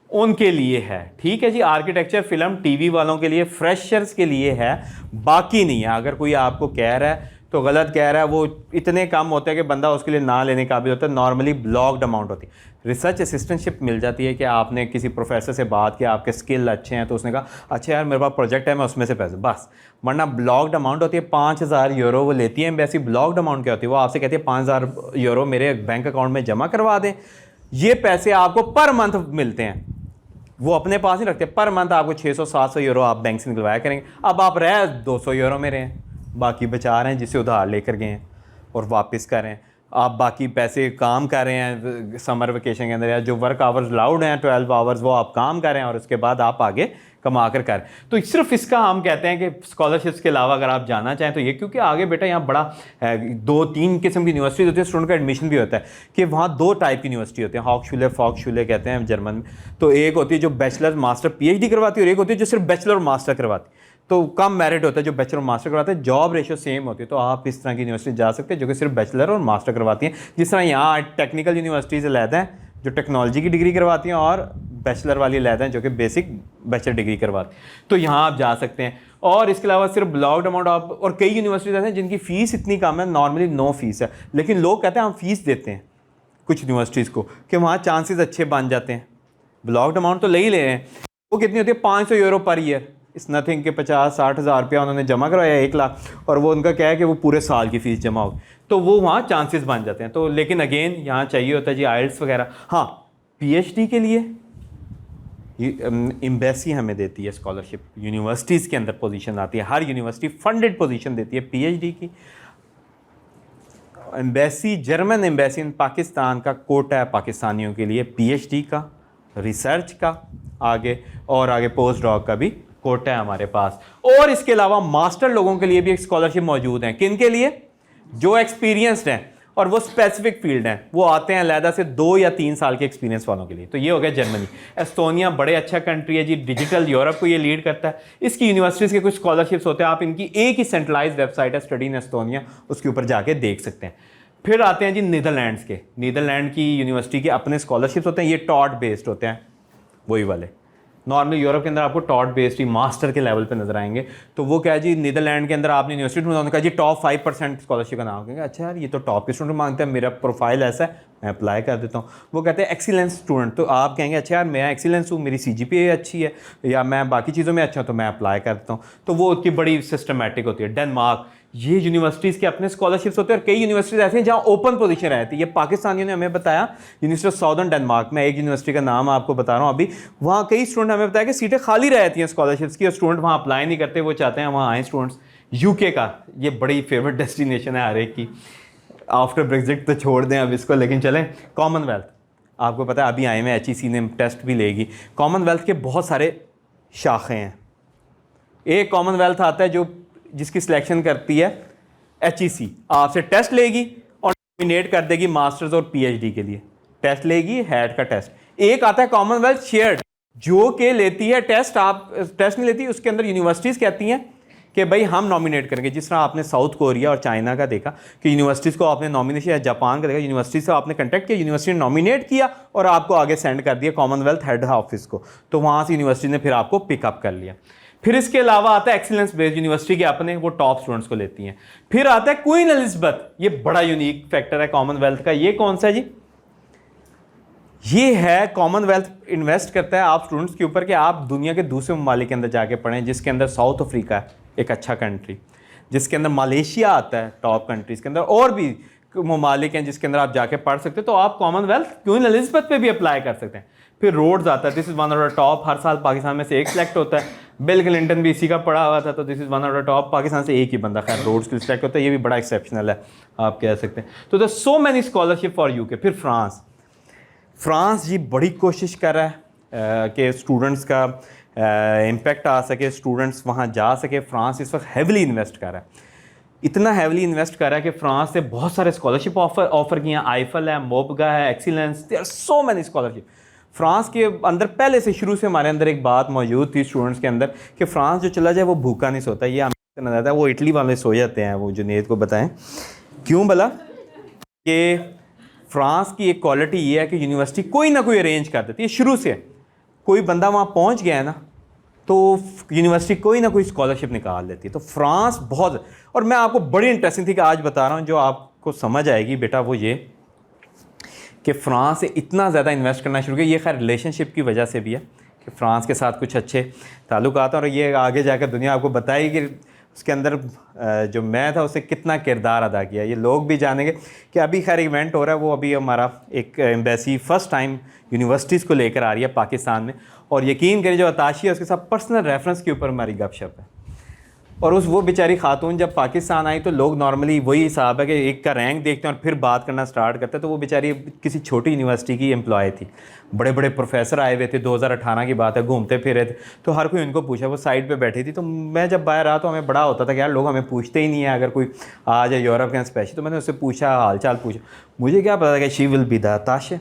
उनके लिए है। ठीक है जी, आर्किटेक्चर, फिल्म, टीवी वालों के लिए, फ्रेशर्स के लिए है, बाकी नहीं है। अगर कोई आपको कह रहा है तो गलत कह रहा है, वो इतने कम होते हैं कि बंदा उसके लिए ना लेने काबिल होता है। नॉर्मली ब्लॉक्ड अमाउंट होती है। रिसर्च असिस्टेंटशिप मिल जाती है कि आपने किसी प्रोफेसर से बात किया, आपके स्किल अच्छे हैं, तो उसने कहा अच्छा यार मेरे पास प्रोजेक्ट है, मैं उसमें से पैसे, बस। वरना ब्लॉक्ड अमाउंट होती है, 5000 यूरो वो लेती है एम्बेसी। ब्लॉक्ड अमाउंट क्या होती है? वो आपसे कहती है 5000 यूरो मेरे बैंक अकाउंट में जमा करवा दें। ये पैसे आपको पर मंथ मिलते हैं, वो अपने पास नहीं रखते। पर मंथ आपको 600-700 यूरो आप बैंक से निकलवाया करेंगे। अब आप रहे 200 यूरो में रहे हैं, बाकी बचा रहे हैं जिससे उधार लेकर गए हैं और वापस कर रहे हैं। आप बाकी पैसे काम कर रहे हैं समर वेकेशन के अंदर, या जो वर्क आवर्स अलाउड हैं 12 आवर्स, वो आप काम कर रहे हैं और उसके बाद आप आगे कमा कर कर। तो सिर्फ इसका हम कहते हैं कि स्कॉलरशिप्स के अलावा अगर आप जाना चाहें तो ये, क्योंकि आगे बेटा यहाँ बड़ा 2-3 किस्म की यूनिवर्सिटीज होती है, स्टूडेंट का एडमिशन भी होता है कि वहाँ 2 टाइप की यूनिवर्सिटी होती है, हॉक्सशूले, फॉक्सशूले कहते हैं जर्मन में। तो एक होती है जो बैचलर मास्टर PhD करवाती है, और एक होती है जो सिर्फ बैचलर और मास्टर करवाती है। तो कम मेरिट होता है जो बैचलर और मास्टर करवाते हैं, जॉब रेशो सेम होती है। तो आप इस तरह की यूनिवर्सिटी जा सकते हैं जो कि सिर्फ बैचलर और मास्टर करवाती हैं। जिस तरह यहाँ टेक्निकल यूनिवर्सिटीज़ अलग हैं जो टेक्नोलॉजी की डिग्री करवाती हैं, और बैचलर वाली अलग हैं जो कि बेसिक बैचलर डिग्री करवाती हैं। तो यहाँ आप जा सकते हैं। और इसके अलावा सिर्फ ब्लॉक्ड अमाउंट आप, और कई यूनिवर्सिटीज़ ऐसे हैं जिनकी फ़ीस इतनी कम है, नॉर्मली नो फीस है, लेकिन लोग कहते हैं हम फीस देते हैं कुछ यूनिवर्सिटीज़ को कि वहाँ चांसेस अच्छे बन जाते हैं। ब्लॉक्ड अमाउंट तो ले ही ले रहे हैं, वो कितनी होती है 500 यूरो पर ईयर। इस नथिंग के 50-60 हज़ार रुपया उन्होंने जमा करवाया, 1 लाख, और वो उनका क्या है कि वो पूरे साल की फ़ीस जमा हो, तो वो वहाँ चांसेस बन जाते हैं। तो लेकिन अगेन यहाँ चाहिए होता है जी IELTS वगैरह। हाँ, PhD के लिए एम्बेसी हमें देती है स्कॉलरशिप, यूनिवर्सिटीज़ के अंदर पोजीशन आती है, हर यूनिवर्सिटी फंडेड पोजीशन देती है PhD की। Embassy, German embassy in Pakistan का कोटा है पाकिस्तानियों के लिए PhD का, रिसर्च का, आगे पोस्ट डॉक का भी कोटा है हमारे पास। और इसके अलावा मास्टर लोगों के लिए भी एक स्कॉलरशिप मौजूद है। किन के लिए? जो एक्सपीरियंस्ड हैं और वो स्पेसिफिक फील्ड हैं, वो आते हैं अलहदा से 2 या 3 साल के एक्सपीरियंस वालों के लिए। तो ये हो गया जर्मनी। एस्टोनिया बड़े अच्छा कंट्री है जी, डिजिटल यूरोप को ये लीड करता है। इसकी यूनिवर्सिटीज़ के कुछ स्कॉलरशिप्स होते हैं, आप इनकी एक ही सेंट्रलाइज वेबसाइट है स्टडी इन एस्टोनिया, उसके ऊपर जाके देख सकते हैं। फिर आते हैं जी नीदरलैंड्स के। नीदरलैंड की यूनिवर्सिटी के अपने स्कॉलरशिप्स होते हैं, ये टॉट बेस्ड होते हैं, वही वाले। नॉर्मली यूरोप के अंदर आपको टॉट बेस्ड ही मास्टर के लेवल पे नजर आएंगे। तो वो क्या है जी, नीदरलैंड के अंदर आपने यूनिवर्सिटी में उन्होंने कहा जी टॉप 5% स्कॉलरशिप का नाम, कहेंगे अच्छा यार ये तो टॉप के स्टूडेंट मांगते हैं, मेरा प्रोफाइल ऐसा है, मैं अप्लाई कर देता हूँ। वो कहते हैं एक्सीलेंस स्टूडेंट, तो आप कहेंगे अच्छा यार मैं एक्सीलेंस हूँ, मेरी CGPA अच्छी है, या मैं बाकी चीज़ों में अच्छा हूँ, तो मैं अप्लाई कर देता हूँ। तो वो उसकी बड़ी सिस्टमेटिक होती है। डेनमार्क, ये यूनिवर्सिटीज़ के अपने स्कॉलरशिप्स होते हैं और कई यूनिवर्सिटीज़ ऐसे हैं जहाँ ओपन पोजीशन रहती है। ये पाकिस्तानियों ने हमें बताया, यूनिवर्सिटी ऑफ साउदर्न डेनमार्क में, एक यूनिवर्सिटी का नाम आपको बता रहा हूँ अभी, वहाँ कई स्टूडेंट हमें बताया कि सीटें खाली रहती हैं स्कॉलरशिप्स की और स्टूडेंट वहाँ अप्लाई नहीं करते, वो चाहते हैं वहाँ आएँ स्टूडेंट्स। यूके का ये बड़ी फेवरेट डेस्टिनेशन है हर एक की, आफ्टर ब्रेग्जिट तो छोड़ दें अब इसको, लेकिन चलें। कॉमनवेल्थ, आपको पता है अभी आए में HEC ने टेस्ट भी लेगी। कॉमनवेल्थ के बहुत सारे शाखें हैं। एक कॉमनवेल्थ आता है जो जिसकी सिलेक्शन करती है HEC, आपसे टेस्ट लेगी और नॉमिनेट कर देगी मास्टर्स और PhD के लिए, टेस्ट लेगी, हैट का टेस्ट। एक आता है कॉमनवेल्थ शेयर्ड, जो के लेती है टेस्ट, आप टेस्ट नहीं लेती, उसके अंदर यूनिवर्सिटीज़ कहती हैं कि भाई हम नॉमिनेट करेंगे। जिस तरह आपने साउथ कोरिया और चाइना का देखा कि यूनिवर्सिटीज़ को आपने नॉमिनेशन, या जापान का देखा यूनिवर्सिटी से आपने कंटेक्ट किया, यूनिवर्सिटी ने नॉमिनेट किया और आपको आगे सेंड कर दिया कॉमनवेल्थ हेड ऑफिस को, तो वहाँ से यूनिवर्सिटी ने फिर आपको पिकअप कर लिया। फिर इसके अलावा आता है एक्सीलेंस बेस्ड यूनिवर्सिटी के अपने, वो टॉप स्टूडेंट्स को लेती हैं। फिर आता है क्वीन एलिजाबेथ, ये बड़ा यूनिक फैक्टर है कॉमनवेल्थ का। ये कौन सा है जी? ये है कॉमनवेल्थ इन्वेस्ट करता है आप स्टूडेंट्स के ऊपर कि आप दुनिया के दूसरे ममालिक के अंदर जाके पढ़ें, जिसके अंदर साउथ अफ्रीका है एक अच्छा कंट्री, जिसके अंदर मलेशिया आता है टॉप कंट्रीज़ के अंदर, और भी ममालिक हैं जिसके अंदर आप जाके पढ़ सकते हो। तो आप कॉमनवेल्थ क्वीन एलिजाबेथ पे भी अप्लाई कर सकते हैं। फिर रोड्स आता है, this is one of the top, हर साल पाकिस्तान में से एक सिलेक्ट होता है। बिल क्लिंटन भी इसी का पढ़ा हुआ था, तो this is one of the top, Pakistan से एक ही बंदा खैर रोड्स के सिलेक्ट होता है, ये भी बड़ा एक्सेप्शनल है आप कह सकते हैं। तो the so many scholarship for UK. फिर फ्रांस जी बड़ी कोशिश कर रहा है कि स्टूडेंट्स का इम्पेक्ट आ सके, स्टूडेंट्स वहाँ जा सके। फ्रांस इस वक्त हैविली इन्वेस्ट कर रहा है, इतना हैविली इन्वेस्ट कर रहा है कि फ्रांस से बहुत सारे स्कॉलरशिप ऑफर किए हैं। आईफल है, मोबगा है, excellence, there are so many scholarship. France के अंदर पहले से शुरू से हमारे अंदर एक बात मौजूद थी स्टूडेंट्स के अंदर कि फ्रांस जो चला जाए वो भूखा नहीं सोता। ये हमें नजर आता है, वो इटली वाले सो जाते हैं। वो जुनेद को बताएं क्यों भला? कि फ्रांस की एक क्वालिटी ये है कि यूनिवर्सिटी कोई ना कोई अरेंज कर देती है शुरू से। कोई बंदा वहाँ पहुँच गया है ना, तो यूनिवर्सिटी कोई ना कोई स्कॉलरशिप निकाल देती है। तो फ्रांस बहुत, और मैं आपको बड़ी इंटरेस्टिंग थी कि आज बता रहा हूँ जो आपको समझ आएगी बेटा, वो ये कि फ्रांस से इतना ज़्यादा इन्वेस्ट करना शुरू किया। ये खैर रिलेशनशिप की वजह से भी है कि फ्रांस के साथ कुछ अच्छे ताल्लुकात हैं, और ये आगे जाकर दुनिया आपको बताएगी कि उसके अंदर जो मैं था उससे कितना किरदार अदा किया। ये लोग भी जानेंगे कि अभी खैर इवेंट हो रहा है, वो अभी हमारा एक एम्बेसी फर्स्ट टाइम यूनिवर्सिटीज़ को लेकर आ रही है पाकिस्तान में, और यकीन करें जो अताशी है उसके साथ पर्सनल रेफरेंस के ऊपर हमारी गपशप है। और वो बेचारी खातून जब पाकिस्तान आई तो लोग नॉर्मली वही हिसाब है कि एक का रैंक देखते हैं और फिर बात करना स्टार्ट करते हैं। तो वो बेचारी किसी छोटी यूनिवर्सिटी की एम्प्लॉय थी, बड़े बड़े प्रोफेसर आए हुए थे, 2018 की बात है, घूमते फिर रहे थे, तो हर कोई उनको पूछा। वो साइड पे बैठी थी, तो मैं जब बाहर रहा तो हमें बड़ा होता था कि यार लोग हमें पूछते ही नहीं है अगर कोई आ जाए यूरोप के स्पेशल। तो मैंने उससे पूछा, हाल चाल पूछा, मुझे क्या पता था कि शी विल बी द ताशे,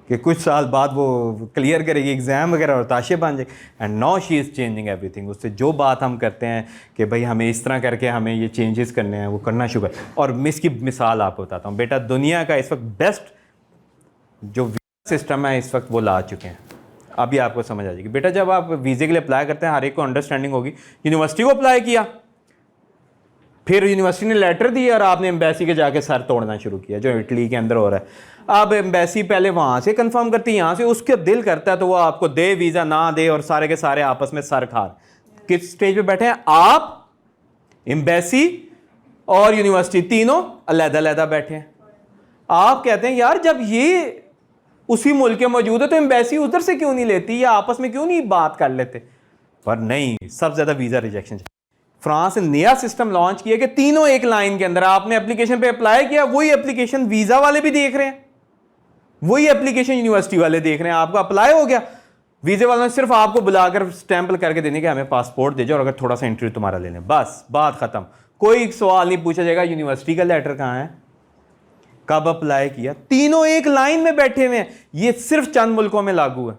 कि कुछ साल बाद वो क्लियर करेगी एग्ज़ाम वगैरह और ताशे बन जाए। And now she is changing everything. उससे जो बात हम करते हैं कि भाई हमें इस तरह करके हमें ये चेंजेस करने हैं, वो करना शुरू है। और मैं इसकी मिसाल आपको बताता हूँ बेटा, दुनिया का इस वक्त बेस्ट जो सिस्टम है इस वक्त वो ला चुके हैं। अभी आपको समझ आ जाएगी बेटा, जब आप वीज़े के लिए अप्लाई करते हैं हर एक को अंडरस्टैंडिंग होगी। यूनिवर्सिटी को अप्लाई किया, फिर यूनिवर्सिटी ने लेटर दिया और आपने एम्बेसी के जाके सर तोड़ना शुरू किया, जो इटली के अंदर हो रहा है। अब एम्बेसी पहले वहाँ से कंफर्म करती है, यहाँ से, उसके दिल करता है तो वो आपको दे वीज़ा ना दे, और सारे के सारे आपस में सर खार। किस स्टेज पे बैठे हैं आप? एम्बेसी और यूनिवर्सिटी तीनों अलग-अलग बैठे हैं। आप कहते हैं यार जब ये उसी मुल्क के मौजूद है तो एम्बेसी उधर से क्यों नहीं लेती, या आपस में क्यों नहीं बात कर लेते? पर नहीं, सबसे ज़्यादा वीज़ा रिजेक्शन। फ्रांस ने नया सिस्टम लॉन्च किया कि तीनों एक लाइन के अंदर, आपने एप्लीकेशन पे अप्लाई किया, वही एप्लीकेशन वीज़ा वाले भी देख रहे हैं, वही एप्लीकेशन यूनिवर्सिटी वाले देख रहे हैं। आपका अप्लाई हो गया, वीज़े वालों ने सिर्फ आपको बुलाकर स्टैंपल करके देने के हमें पासपोर्ट दे जाओ, और अगर थोड़ा सा इंटरव्यू तुम्हारा ले लें, बस बात ख़त्म। कोई सवाल नहीं पूछा जाएगा यूनिवर्सिटी का लेटर कहाँ है, कब अप्लाई किया। तीनों एक लाइन में बैठे हुए हैं। ये सिर्फ चंद मुल्कों में लागू है,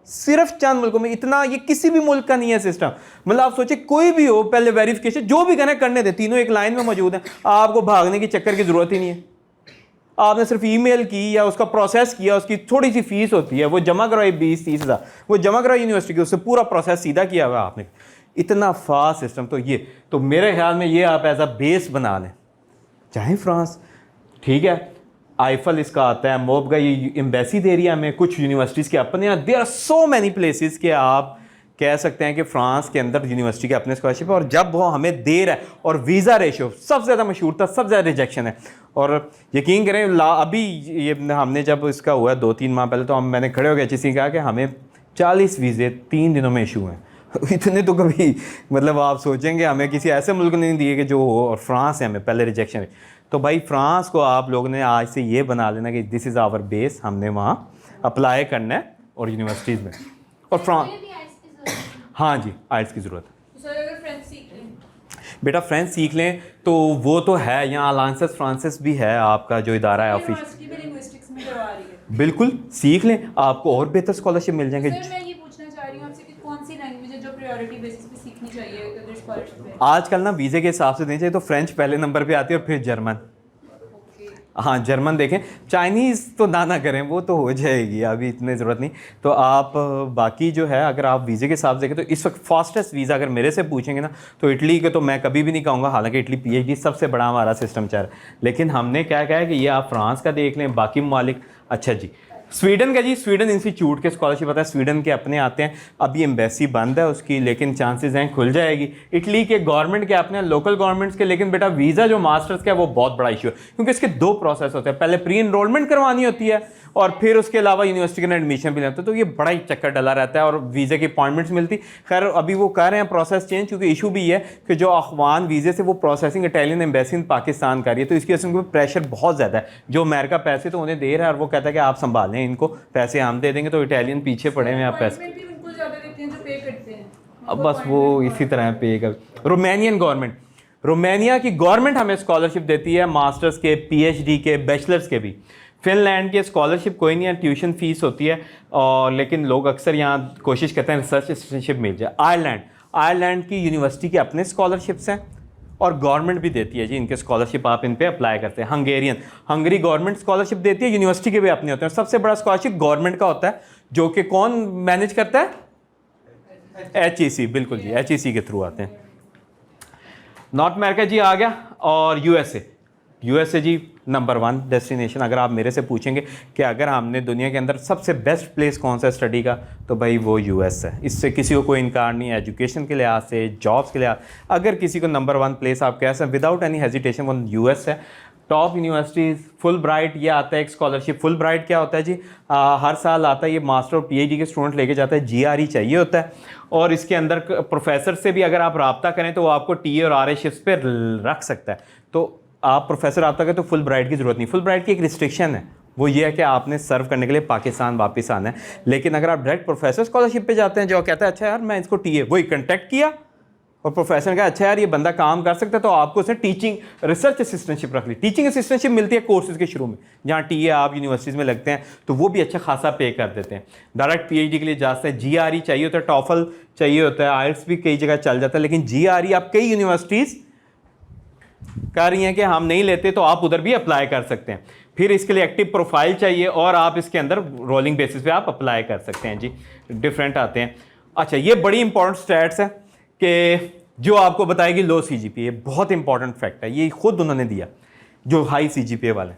सिर्फ चंद मुल्कों में। इतना ये किसी भी मुल्क का नहीं है सिस्टम। मतलब आप सोचिए कोई भी हो, पहले वेरिफिकेशन जो भी करने दे, तीनों एक लाइन में मौजूद हैं। आपको भागने की चक्कर की जरूरत ही नहीं है। आपने सिर्फ ईमेल की या उसका प्रोसेस किया, उसकी थोड़ी सी फीस होती है, वो जमा करवाई 20-30 हज़ार, वो जमा करवाई यूनिवर्सिटी की, उससे पूरा प्रोसेस सीधा किया हुआ आपने। इतना फास्ट सिस्टम। तो ये तो मेरे ख्याल में ये आप एज अ बेस बना लें, चाहे फ्रांस, ठीक है, आईफल इसका आता है, मोब का ये एम्बेसी दे रही है हमें, कुछ यूनिवर्सिटीज़ के अपने यहाँ। There are so many places के आप कह सकते हैं कि फ्रांस के अंदर यूनिवर्सिटी के अपने स्कॉलरशिप है, और जब वो हमें दे रहा है, और वीज़ा रेशियो सबसे ज़्यादा मशहूर था, सबसे ज़्यादा रिजेक्शन है। और यकीन करें अभी ये हमने जब इसका हुआ 2-3 माह पहले, तो मैंने खड़े हो गए किसी कहा कि हमें 40 वीज़े 3 दिनों में इशू हैं। इतने तो कभी मतलब आप सोचेंगे हमें किसी ऐसे मुल्क ने नहीं दिए कि जो हो, और फ्रांस है हमें पहले रिजेक्शन है। तो भाई फ्रांस को आप लोगों ने आज से ये बना लेना कि दिस इज़ आवर बेस, हमने वहाँ अप्लाई करना है और यूनिवर्सिटीज़ में। और फ्रांस, हाँ जी, आइल्स की ज़रूरत है। सर अगर फ्रेंच सीख लें, बेटा फ्रेंच सीख लें तो वो तो है, यहाँ अलायंसेस फ्रांसिस भी है आपका जो इदारा है ऑफिस, यूनिवर्सिटी भी लिंग्विस्टिक्स में करवा रही है। बिल्कुल सीख लें, आपको और बेहतर स्कॉलरशिप मिल जाएंगे। सर मैं ये पूछना चाह रही हूँ आपसे कि कौन सी लैंग्वेज है जो प्रायोरिटी बेसिस पे सीखनी चाहिए अगर स्कॉलरशिप में? आजकल ना वीज़े के हिसाब से देनी चाहिए तो फ्रेंच पहले नंबर पे आती है और फिर जर्मन। हाँ जर्मन देखें, चाइनीज़ तो ना करें, वो तो हो जाएगी, अभी इतनी ज़रूरत नहीं। तो आप बाकी जो है अगर आप वीज़े के हिसाब से देखें तो इस वक्त फास्टेस्ट वीज़ा अगर मेरे से पूछेंगे ना तो इटली के तो मैं कभी भी नहीं कहूँगा, हालांकि इटली PhD सबसे बड़ा हमारा सिस्टम चल रहा है, लेकिन हमने क्या कहा है कि ये आप फ्रांस का देख लें, बाकी ममालिक। अच्छा जी, स्वीडन का जी, स्वीडन इंस्टीट्यूट के स्कॉलरशिप आता है, स्वीडन के अपने आते हैं, अभी एम्बेसी बंद है उसकी, लेकिन चांसेस हैं खुल जाएगी। इटली के गवर्नमेंट के अपने लोकल गवर्नमेंट्स के, लेकिन बेटा वीज़ा जो मास्टर्स का है वो बहुत बड़ा इशू है, क्योंकि इसके 2 प्रोसेस होते हैं, पहले प्री इनरोलमेंट करवानी होती है और फिर उसके अलावा यूनिवर्सिटी के एडमिशन भी लेते हैं, तो ये बड़ा ही चक्कर डला रहता है और वीज़े की अपॉइंटमेंट्स मिलती। खैर अभी वो कर रहे हैं प्रोसेस चेंज, क्योंकि इशू भी है कि जो अफगान वीज़े से वो processing Italian embassy in Pakistan कर रही है, तो इसकी वजह से उनको प्रेशर बहुत ज़्यादा है। जो अमेरिका पैसे तो उन्हें दे रहा है और वो कहता है कि आप संभालें इनको, पैसे हम दे देंगे, तो इटालियन पीछे पड़े हुए हैं, आप पैसे भी उनको ज़्यादा देते हैं जो पे करते हैं। अब बस वो इसी तरह पे कर। रोमानियन गवर्नमेंट, रोमानिया की गवर्नमेंट हमें स्कॉलरशिप देती है मास्टर्स के, PhD के, बैचलर्स के भी। फिनलैंड के स्कॉलरशिप कोई नहीं है, ट्यूशन फीस होती है, और लेकिन लोग अक्सर यहाँ कोशिश करते हैं रिसर्च असिस्टेंटशिप मिल जाए। आयरलैंड की यूनिवर्सिटी के अपने स्कॉलरशिप्स हैं और गवर्नमेंट भी देती है जी इनके स्कॉलरशिप, आप इन पे अप्लाई करते हैं। हंगरी गवर्नमेंट स्कॉलरशिप देती है, यूनिवर्सिटी के भी अपने होते हैं। सबसे बड़ा स्कॉलरशिप गवर्नमेंट का होता है, जो कि कौन मैनेज करता है? HEC, बिल्कुल जी, HEC के थ्रू आते हैं। नॉर्थ अमेरिका जी आ गया, और यूएसए जी नंबर 1 डेस्टिनेशन। अगर आप मेरे से पूछेंगे कि अगर हमने दुनिया के अंदर सबसे बेस्ट प्लेस कौन सा स्टडी का, तो भाई वो US है, इससे किसी को कोई इनकार नहीं है। एजुकेशन के लिहाज से, जॉब्स के लिहाज, अगर किसी को नंबर 1 प्लेस आप कह सकते हैं विदाउट एनी हेजिटेशन, वो US है। टॉप यूनिवर्सिटीज़, फुल ब्राइट ये आता है एक स्कॉलरशिप। फुल ब्राइट क्या होता है जी? हर साल आता है, ये मास्टर और PhD के स्टूडेंट लेके जाता है, GRE चाहिए होता है, और इसके अंदर प्रोफेसर से भी अगर आप रब्ता करें तो वो आपको TA और RA शिफ्ट पे रख सकता है। तो आप प्रोफेसर रब्ता करें तो फुल ब्राइट की ज़रूरत नहीं। फुल ब्राइट की एक रिस्ट्रिक्शन है, वो ये है कि आपने सर्व करने के लिए पाकिस्तान वापस आना है। लेकिन अगर आप डायरेक्ट प्रोफेसर स्कॉलरशिप पे जाते हैं, जो कहता है अच्छा यार मैं इसको TA, वही कंटेक्ट किया और प्रोफेसर ने कहा अच्छा यार ये बंदा काम कर सकता है, तो आपको उसने टीचिंग रिसर्च असिस्टेंटशिप रख ली। टीचिंग असिस्टेंटशिप मिलती है कोर्सेज के शुरू में, जहाँ TA आप यूनिवर्सिटीज़ में लगते हैं, तो वो भी अच्छा खासा पे कर देते हैं। डायरेक्ट PhD के लिए जाते हैं, GRE चाहिए होता है, टॉफल चाहिए होता है, IELTS भी कई जगह चल जाता है, लेकिन GRE आप कई यूनिवर्सिटीज़ कह रही हैं कि हम नहीं लेते, तो आप उधर भी अप्लाई कर सकते हैं। फिर इसके लिए एक्टिव प्रोफाइल चाहिए, और आप इसके अंदर रोलिंग बेसिस पे आप अप्लाई कर सकते हैं जी, डिफरेंट आते हैं। अच्छा, ये बड़ी इंपॉर्टेंट स्टैट्स है कि जो आपको बताएगी लो CGPA, बहुत इंपॉर्टेंट फैक्ट है, ये खुद उन्होंने दिया जो हाई CGPA वाले।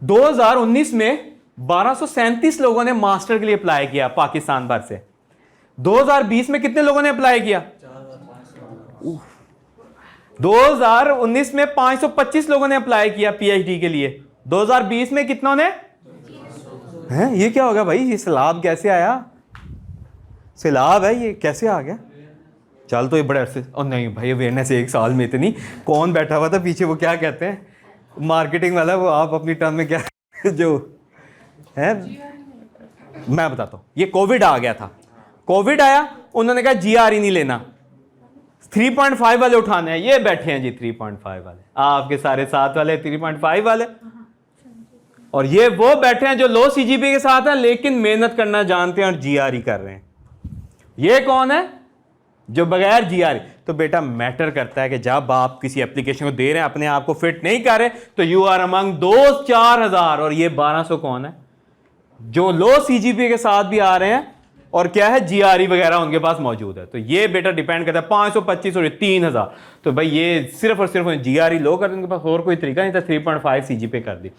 2019 में 1237 लोगों ने मास्टर के लिए अप्लाई किया पाकिस्तान भर से। 2020 में कितने लोगों ने अप्लाई किया? 2019 में 525 लोगों ने अप्लाई किया PhD के लिए। 2020 में कितनों ने? हैं, ये क्या होगा भाई, ये सैलाब कैसे आया? सैलाब है ये, कैसे आ गया? चल तो ये बड़े अरसे, और नहीं भाई अवेयरनेस 1 साल में इतनी, कौन बैठा हुआ था पीछे, वो क्या कहते हैं मार्केटिंग वाला, वो आप अपनी टर्म में क्या जो है, मैं बताता हूँ। ये कोविड आ गया था, कोविड आया, उन्होंने कहा GRE नहीं लेना, 3.5 वाले उठाने हैं। ये बैठे हैं जी 3.5 वाले, आपके सारे साथ वाले 3.5 वाले, और ये वो बैठे हैं जो लो CGPA के साथ हैं लेकिन मेहनत करना जानते हैं और GRE कर रहे हैं। ये कौन है जो बगैर GRE? तो बेटा मैटर करता है कि जब आप किसी एप्लीकेशन को दे रहे हैं, अपने आप को फिट नहीं कर रहे, तो यू आर अमंग दोस्त 4000, और ये 1200 कौन है जो लो CGPA के साथ भी आ रहे हैं और क्या है GRE वगैरह उनके पास मौजूद है। तो ये बेटा डिपेंड करता है 525 और 3000, तो भाई ये सिर्फ और सिर्फ GRE लो कर, उनके पास और कोई तरीका नहीं था, 3.5 CGPA कर दी।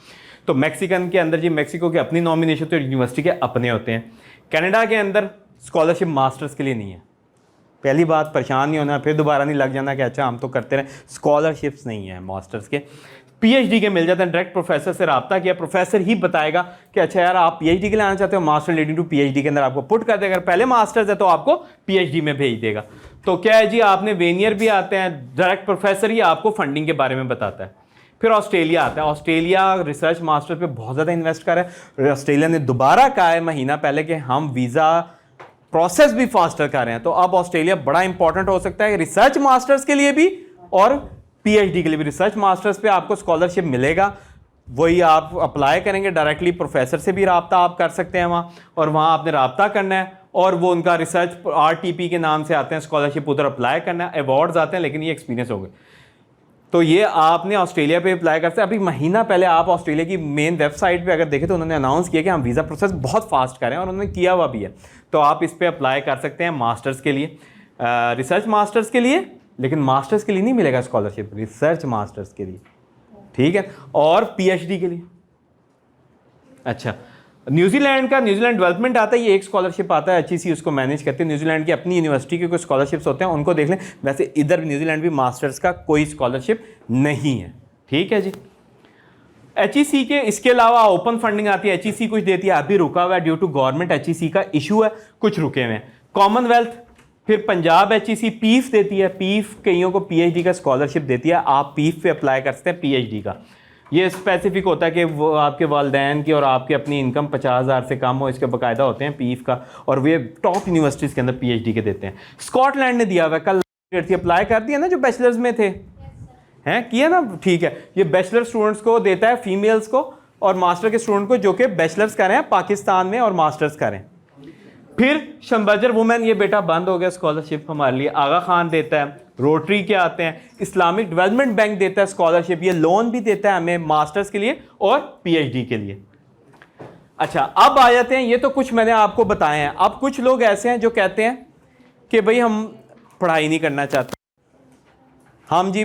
तो मैक्सिकन के अंदर जी, मैक्सिको के अपनी नॉमिनेशन तो यूनिवर्सिटी के अपने होते हैं। कनाडा के अंदर स्कॉलरशिप मास्टर्स के लिए नहीं है। पहली बात, परेशान नहीं होना, फिर दोबारा नहीं लग जाना कि अच्छा हम तो करते रहे। स्कॉलरशिप्स नहीं है मास्टर्स के। पीएचडी के मिल जाते हैं, डायरेक्ट प्रोफेसर से रब्ता किया, प्रोफेसर ही बताएगा कि अच्छा यार आप पीएचडी के लिए आना चाहते हो, मास्टर लीडिंग टू पीएचडी के अंदर आपको पुट कर देगा। अगर पहले मास्टर्स है तो आपको पीएचडी में भेज देगा। तो क्या है जी, आपने वेनियर भी आते हैं, डायरेक्ट प्रोफेसर ही आपको फंडिंग के बारे में बताता है। फिर ऑस्ट्रेलिया आता है। ऑस्ट्रेलिया रिसर्च मास्टर पे बहुत ज़्यादा इन्वेस्ट कर रहा है। ऑस्ट्रेलिया ने दोबारा कहा है महीना पहले कि हम वीज़ा प्रोसेस भी फास्टर कर रहे हैं। तो अब ऑस्ट्रेलिया बड़ा इंपॉर्टेंट हो सकता है रिसर्च मास्टर्स के लिए भी और पीएचडी के लिए भी। रिसर्च मास्टर्स पे आपको स्कॉलरशिप मिलेगा, वही आप अप्लाई करेंगे डायरेक्टली, प्रोफेसर से भी रब्ता आप कर सकते हैं वहाँ, और वहाँ आपने रब्ता करना है और वो उनका रिसर्च आरटीपी के नाम से आते हैं स्कॉलरशिप, उधर अप्लाई करना है, अवार्ड्स आते हैं, लेकिन ये एक्सपीरियंस हो गए। तो ये आपने ऑस्ट्रेलिया पे अप्लाई करते हैं। अभी महीना पहले आप ऑस्ट्रेलिया की मेन वेबसाइट पे अगर देखें तो उन्होंने अनाउंस किया कि हम वीज़ा प्रोसेस बहुत फास्ट करें, और उन्होंने किया हुआ भी है। तो आप इस पे अप्लाई कर सकते हैं मास्टर्स के लिए, रिसर्च मास्टर्स के लिए, लेकिन मास्टर्स के लिए नहीं मिलेगा स्कॉलरशिप, रिसर्च मास्टर्स के लिए, ठीक है, और पीएचडी के लिए। अच्छा, न्यूजीलैंड डेवलपमेंट आता है, ये एक स्कॉलरशिप आता है, HEC उसको मैनेज करते हैं। न्यूजीलैंड की अपनी यूनिवर्सिटी के कोई स्कॉलरशिप्स होते हैं, उनको देख लें। वैसे इधर न्यूजीलैंड भी मास्टर्स का कोई स्कॉलरशिप नहीं है, ठीक है जी। HEC के इसके अलावा ओपन फंडिंग आती है, HEC कुछ देती है, अभी रुका हुआ है ड्यू टू गवर्नमेंट, HEC का इशू है, कुछ रुके हुए हैं। कॉमनवेल्थ, फिर पंजाब HEC पीफ देती है, पीफ कईयों को पीएचडी का स्कॉलरशिप देती है, आप पीफ पे अप्लाई कर सकते हैं पीएचडी का। ये स्पेसिफिक होता है कि वो आपके वालदैन की और आपकी अपनी इनकम 50,000 से कम हो, इसके बाकायदा होते हैं पीफ का, और वे टॉप यूनिवर्सिटीज़ के अंदर पीएचडी के देते हैं। स्कॉटलैंड ने दिया हुआ है, कल अप्लाई कर दिया ना जो बैचलर्स में थे, हैं किया ना, ठीक है। ये बैचलर स्टूडेंट्स को देता है, फीमेल्स को, और मास्टर के स्टूडेंट को जो कि बैचलर्स कर रहे हैं पाकिस्तान में और मास्टर्स कर रहे हैं। फिर शंबजर वुमेन, ये बेटा बंद हो गया स्कॉलरशिप हमारे लिए, आगा खान देता है, रोटरी के आते हैं, इस्लामिक डेवलपमेंट बैंक देता है स्कॉलरशिप, ये लोन भी देता है हमें मास्टर्स के लिए और पीएचडी के लिए। अच्छा, अब आ जाते हैं, ये तो कुछ मैंने आपको बताए हैं। अब कुछ लोग ऐसे हैं जो कहते हैं कि भाई हम पढ़ाई नहीं करना चाहते, हम जी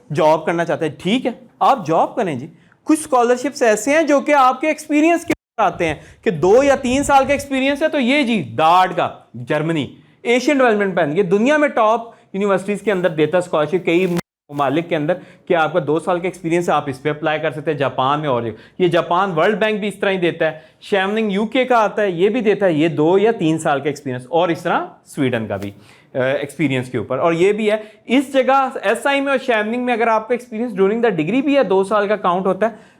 जॉब करना चाहते हैं। ठीक है, आप जॉब करें जी। कुछ स्कॉलरशिप्स ऐसे हैं जो कि आपके एक्सपीरियंस के आते हैं कि 2 या 3 साल का एक्सपीरियंस है, तो ये जी डार्ड का, जर्मनी, एशियन डेवलपमेंट बैंक, ये दुनिया में टॉप यूनिवर्सिटीज़ के अंदर देता है स्कॉलरशिप कई ममालिक के अंदर, कि आपका 2 साल का एक्सपीरियंस है, आप इस पर अप्लाई कर सकते हैं। जापान में, और ये जापान वर्ल्ड बैंक भी इस तरह ही देता है। शैमनिंग यूके का आता है, ये भी देता है, ये 2 या 3 साल का एक्सपीरियंस, और इस तरह स्वीडन का भी एक्सपीरियंस के ऊपर, और ये भी है। इस जगह एसआई में और शैमनिंग में अगर आपका एक्सपीरियंस ड्यूरिंग द डिग्री भी है, 2 साल का काउंट होता है,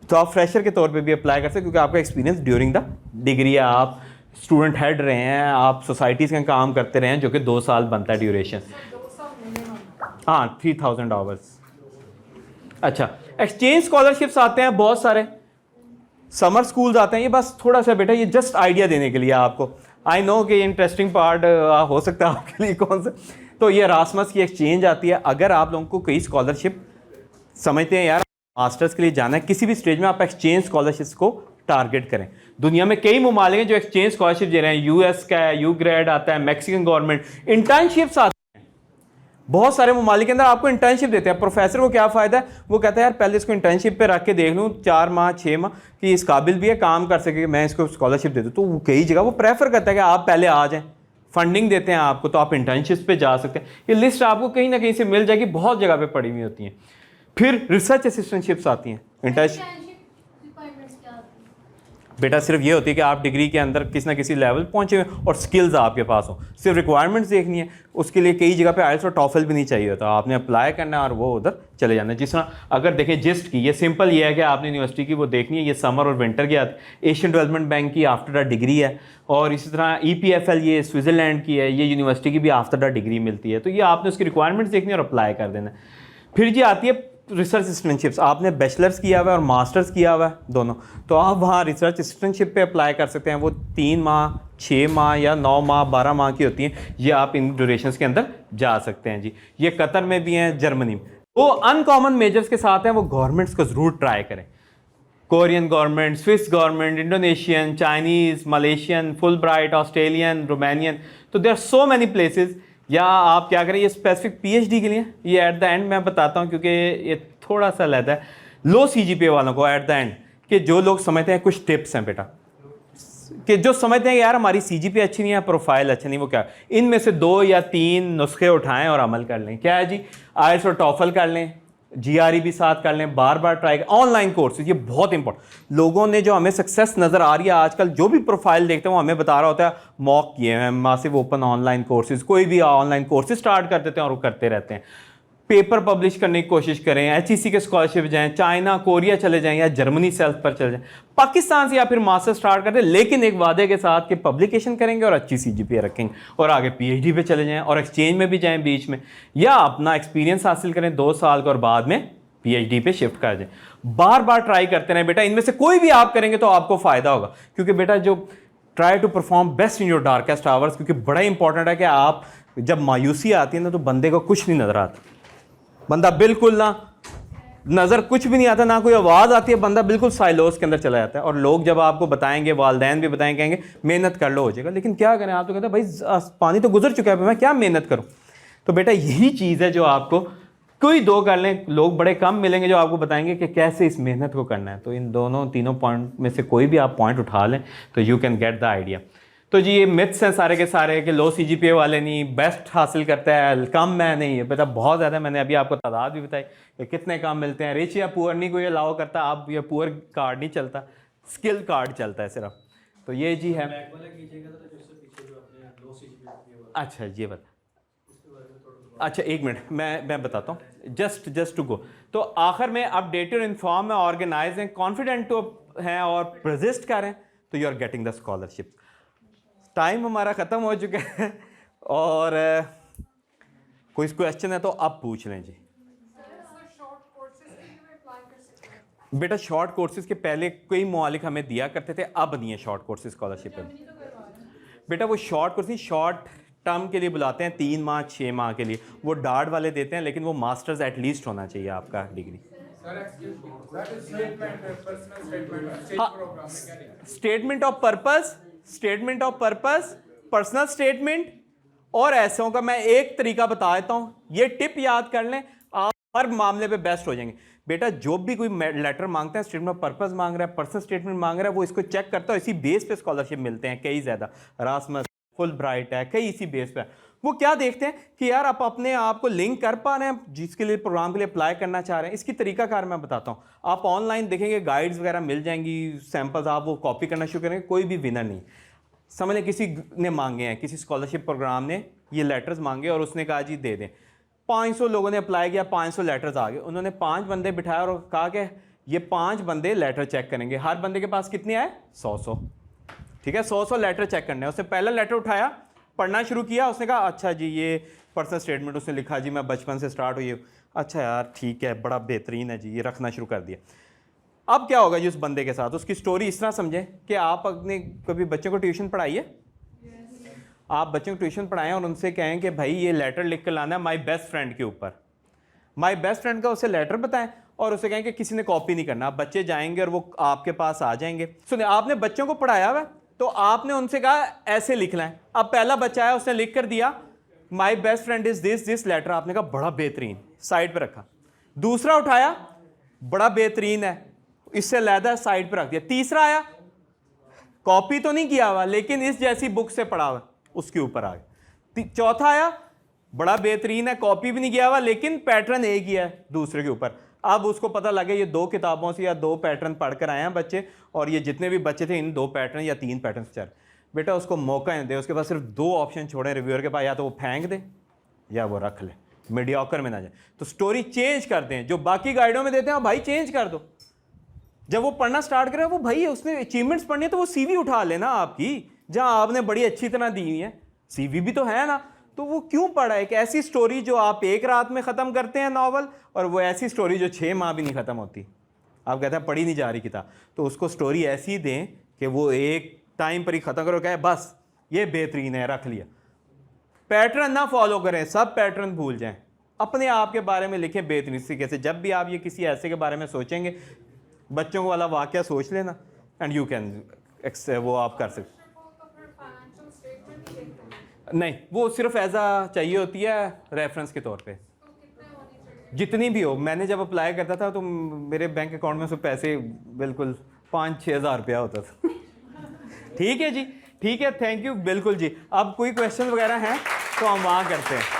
तो आप फ्रेशर के तौर पे भी अप्लाई कर सकते हैं, क्योंकि आपका एक्सपीरियंस ड्यूरिंग द डिग्री है, आप स्टूडेंट हेड रहे हैं, आप सोसाइटीज़ का काम करते रहे हैं, जो कि 2 साल बनता है ड्यूरेशन। हाँ, 3000 आवर्स। अच्छा, एक्सचेंज स्कॉलरशिप्स आते हैं बहुत सारे, समर स्कूल्स आते हैं। ये बस थोड़ा सा बेटा, ये जस्ट आइडिया देने के लिए आपको, आई नो कि इंटरेस्टिंग पार्ट हो सकता है आपके लिए कौन सा। तो ये रासमस की एक्सचेंज आती है। अगर आप लोगों को कई स्कॉलरशिप समझते हैं यार मास्टर्स के लिए जाना है, किसी भी स्टेज में आप एक्सचेंज स्कॉलरशिप्स को टारगेट करें। दुनिया में कई ममालिक हैं जो एक्सचेंज स्कॉलरशिप दे रहे हैं, यूएस का है, यू ग्रेड आता है, मैक्सिकन गवर्नमेंट, इंटर्नशिप्स आते हैं। बहुत सारे ममालिक के अंदर आपको इंटर्नशिप देते हैं। प्रोफेसर को क्या फ़ायदा है, वो कहता है यार पहले इसको इंटर्नशिप पे रख के देख लूँ 4 माह 6 माह कि इस काबिल भी है, काम कर सके, मैं इसको स्कॉलरशिप दे दूँ। तो वो कई जगह वो प्रेफर करता है कि आप पहले आ जाएँ, फंडिंग देते हैं आपको, तो आप इंटर्नशिप्स पे जा सकते हैं। ये लिस्ट आपको कहीं ना कहीं से मिल जाएगी, बहुत जगह पे पड़ी हुई होती हैं। फिर रिसर्च असिस्टेंटशिप्स आती हैं। इंटर्नशिप बेटा सिर्फ ये होती है कि आप डिग्री के अंदर किसी ना किसी लेवल पहुंचे हुए और स्किल्स आपके पास हो, सिर्फ रिक्वायरमेंट्स देखनी है। उसके लिए कई जगह पे आइल्स और टॉफल भी नहीं चाहिए होता, आपने अप्लाई करना है और वो उधर चले जाना है। जिस तरह अगर देखें जिस्ट की, ये सिंपल ये है कि आपने यूनिवर्सिटी की वो देखनी है, ये समर और विंटर की आती है। एशियन डेवलपमेंट बैंक की आफ्टर द डिग्री है, और इसी तरह EPFL ये स्विट्ज़रलैंड की है, ये यूनिवर्सिटी की भी आफ्टर द डिग्री मिलती है। तो ये आपने उसकी रिक्वायरमेंट्स देखनी है और अप्लाई कर देना है। फिर जी आती है रिसर्च असिस्टेंटशिप्स। आपने बैचलर्स किया हुआ है और मास्टर्स किया हुआ है दोनों, तो आप वहाँ रिसर्च असिस्टेंटशिप पे अप्लाई कर सकते हैं। वो 3 माह 6 माह या 9 माह 12 माह की होती हैं। ये आप इन ड्यूरेशंस के अंदर जा सकते हैं जी। ये कतर में भी हैं, जर्मनी में। वो अनकॉमन मेजर्स के साथ हैं, वो गवर्नमेंट्स को ज़रूर ट्राई करें। Korean government, Swiss government, Indonesian, Chinese, Malaysian, Fulbright, Australian, Romanian, तो there are so many places. या आप क्या करें, ये स्पेसिफिक PhD के लिए, ये एट द एंड मैं बताता हूँ क्योंकि ये थोड़ा सा लेता है लो CGPA वालों को एट द एंड, कि जो लोग समझते हैं कुछ टिप्स हैं बेटा। कि जो समझते हैं यार हमारी CGPA अच्छी नहीं है, प्रोफाइल अच्छा नहीं, वो क्या, इनमें से 2 या 3 नुस्खे उठाएं और अमल कर लें। क्या है जी, IELTS और टॉफल कर लें, GRE भी साथ कर लें, बार बार ट्राई कर। ऑनलाइन कोर्सेज ये बहुत इंपॉर्टेंट, लोगों ने जो हमें सक्सेस नज़र आ रही है आजकल, जो भी प्रोफाइल देखते हैं वो हमें बता रहा होता है मॉक किए हैं, मासिव ओपन ऑनलाइन कोर्सेज, कोई भी ऑनलाइन कोर्सेज स्टार्ट कर देते हैं और वो करते रहते हैं। पेपर पब्लिश करने की कोशिश करें, HEC के स्कॉलरशिप जाएं, चाइना कोरिया चले जाएं या जर्मनी सेल्फ पर चले जाएं, पाकिस्तान से या फिर मास्टर स्टार्ट कर दें, लेकिन एक वादे के साथ कि पब्लिकेशन करेंगे और अच्छी CGPA रखेंगे और आगे PhD पे चले जाएं और एक्सचेंज में भी जाएं बीच में, या अपना एक्सपीरियंस हासिल करें 2 साल का और बाद में PhD पे शिफ्ट कर जाएं। बार बार ट्राई करते रहें बेटा, इनमें से कोई भी आप करेंगे तो आपको फ़ायदा होगा, क्योंकि बेटा जो try to perform best in your darkest hours, क्योंकि बड़ा इंपॉर्टेंट है कि आप जब मायूसी आती है ना तो बंदे को कुछ नहीं नज़र आता, बंदा बिल्कुल ना नज़र कुछ भी नहीं आता, ना कोई आवाज़ आती है, बंदा बिल्कुल साइलोस के अंदर चला जाता है। और लोग जब आपको बताएंगे, वालदैन भी बताएंगे, कहेंगे मेहनत कर लो हो जाएगा, लेकिन क्या करें, आप तो कहते हैं भाई पानी तो गुजर चुका है, मैं क्या मेहनत करूं। तो बेटा यही चीज़ है जो आपको कोई 2 कर लें, लोग बड़े कम मिलेंगे जो आपको बताएंगे कि कैसे इस मेहनत को करना है। तो इन दोनों तीनों पॉइंट में से कोई भी आप पॉइंट उठा लें तो you can get the idea. तो जी ये मिथ्स हैं सारे के सारे कि लो CGPA वाले नहीं बेस्ट हासिल करता है, कम मैं नहीं है, बेटा बहुत ज़्यादा। मैंने अभी आपको तादाद भी बताई कि कितने काम मिलते हैं। रिच या पुअर नहीं कोई अलाउ करता, आप ये पुअर कार्ड नहीं चलता, स्किल कार्ड चलता है सिर्फ। तो ये जी है। अच्छा ये बता, अच्छा 1 मिनट मैं बताता हूँ, जस्ट टू गो। तो आखिर में अपडेटेड, इन्फॉर्म है, ऑर्गेनाइज हैं, कॉन्फिडेंट तो हैं और प्रजिस्ट करें तो you are getting the scholarship. Time हमारा ख़त्म हो चुका है और कोई क्वेश्चन है तो अब पूछ लें जी। बेटा शॉर्ट कोर्सेज के पहले कई मौलिक हमें दिया करते थे, अब नहीं है शॉर्ट कोर्सेज स्कॉलरशिप में। बेटा वो शॉर्ट कोर्स नहीं, शॉर्ट टर्म के लिए बुलाते हैं, 3 माह 6 माह के लिए, वो डार्ट वाले देते हैं, लेकिन वो मास्टर्स एटलीस्ट होना चाहिए आपका degree. Statement of purpose, personal statement और ऐसों का मैं एक तरीका बता देता हूं, ये टिप याद कर लें, आप हर मामले पे बेस्ट हो जाएंगे। बेटा जो भी कोई लेटर मांगता है, स्टेटमेंट ऑफ पर्पस मांग रहा है, पर्सनल स्टेटमेंट मांग रहा है, वो इसको चेक करता है, इसी बेस पे स्कॉलरशिप मिलते हैं कई ज़्यादा, रासमस, फुल ब्राइट है, कई इसी बेस पे। वो क्या देखते हैं कि यार आप अपने आप को लिंक कर पा रहे हैं जिसके लिए प्रोग्राम के लिए अप्लाई करना चाह रहे हैं। इसकी तरीकाकार मैं बताता हूँ, आप ऑनलाइन देखेंगे गाइड्स वगैरह मिल जाएंगी, सैम्पल्स, आप वो कॉपी करना शुरू करेंगे, कोई भी विनर नहीं। समझ लें किसी ने मांगे हैं, किसी स्कॉलरशिप प्रोग्राम ने ये लेटर्स मांगे और उसने कहा जी दे दें, 500 लोगों ने अप्लाई किया, 500 लेटर्स आ गए, उन्होंने 5 बंदे बिठाया और कहा कि ये 5 बंदे लेटर चेक करेंगे, हर बंदे के पास कितने आए 100। ठीक है, 100 लेटर चेक करने हैं। उसने पहला लेटर उठाया, पढ़ना शुरू किया, उसने कहा अच्छा जी ये पर्सनल स्टेटमेंट, उसने लिखा जी मैं बचपन से स्टार्ट हुई, अच्छा यार ठीक है बड़ा बेहतरीन है जी, ये रखना शुरू कर दिया। अब क्या होगा जी उस बंदे के साथ, उसकी स्टोरी इस तरह समझें कि आप अपने कभी बच्चों को ट्यूशन पढ़ाइए, आप बच्चों को ट्यूशन पढ़ाएं और उनसे कहें कि भाई ये लेटर लिख कर लाना है माई बेस्ट फ्रेंड के ऊपर, माई बेस्ट फ्रेंड का उसे लेटर बताएं और उसे कहें कि किसी ने कॉपी नहीं करना। बच्चे जाएंगे और वो आपके पास आ जाएंगे। सुने, आपने बच्चों को पढ़ाया हुआ तो आपने उनसे कहा ऐसे लिखना है। अब पहला बच्चा है, उसने लिख कर दिया my best friend is this letter, आपने कहा बड़ा बेहतरीन, साइड पर रखा। दूसरा उठाया, बड़ा बेहतरीन है, इससे अलहदा साइड पर रख दिया। तीसरा आया, कॉपी तो नहीं किया हुआ लेकिन इस जैसी बुक से पढ़ा हुआ, उसके ऊपर आ गया। चौथा आया, बड़ा बेहतरीन है, कॉपी भी नहीं किया हुआ लेकिन पैटर्न एक ही है दूसरे के ऊपर। अब उसको पता लगे ये 2 किताबों से या 2 पैटर्न पढ़कर आए हैं बच्चे, और ये जितने भी बच्चे थे इन 2 पैटर्न या 3 पैटर्न से चल। बेटा उसको मौका नहीं दे, उसके पास सिर्फ 2 ऑप्शन छोड़े रिव्यूअर के पास, या तो वो फेंक दे या वो रख ले, मीडियोकर में ना जाए। तो स्टोरी चेंज कर दें, जो बाकी गाइडों में देते हैं भाई चेंज कर दो। जब वो पढ़ना स्टार्ट करे, वो भाई उसने अचीवमेंट्स पढ़नी है तो वो CV उठा लेना आपकी, जहाँ आपने बड़ी अच्छी तरह दी हुई है, CV भी तो है ना, तो वो क्यों पढ़ा? एक ऐसी स्टोरी जो आप एक रात में ख़त्म करते हैं नॉवल, और वो ऐसी स्टोरी जो 6 माह भी नहीं ख़त्म होती। आप कहते हैं पढ़ी नहीं जा रही किताब, तो उसको स्टोरी ऐसी दें कि वो एक टाइम पर ही ख़त्म करो, कहे बस ये बेहतरीन है, रख लिया। पैटर्न ना फॉलो करें, सब पैटर्न भूल जाएं, अपने आप के बारे में लिखें बेहतरीन तरीके से। जब भी आप ये किसी ऐसे के बारे में सोचेंगे, बच्चों को वाला वाक़या सोच लेना, एंड यू कैन वो आप कर सकते। नहीं, वो सिर्फ एज आ चाहिए होती है रेफरेंस के तौर पे, जितनी भी हो। मैंने जब अप्लाई करता था तो मेरे बैंक अकाउंट में से पैसे बिल्कुल 5-6 हज़ार रुपया होता था ठीक है जी, ठीक है, थैंक यू, बिल्कुल जी। अब कोई क्वेश्चन वगैरह हैं तो हम वहाँ करते हैं।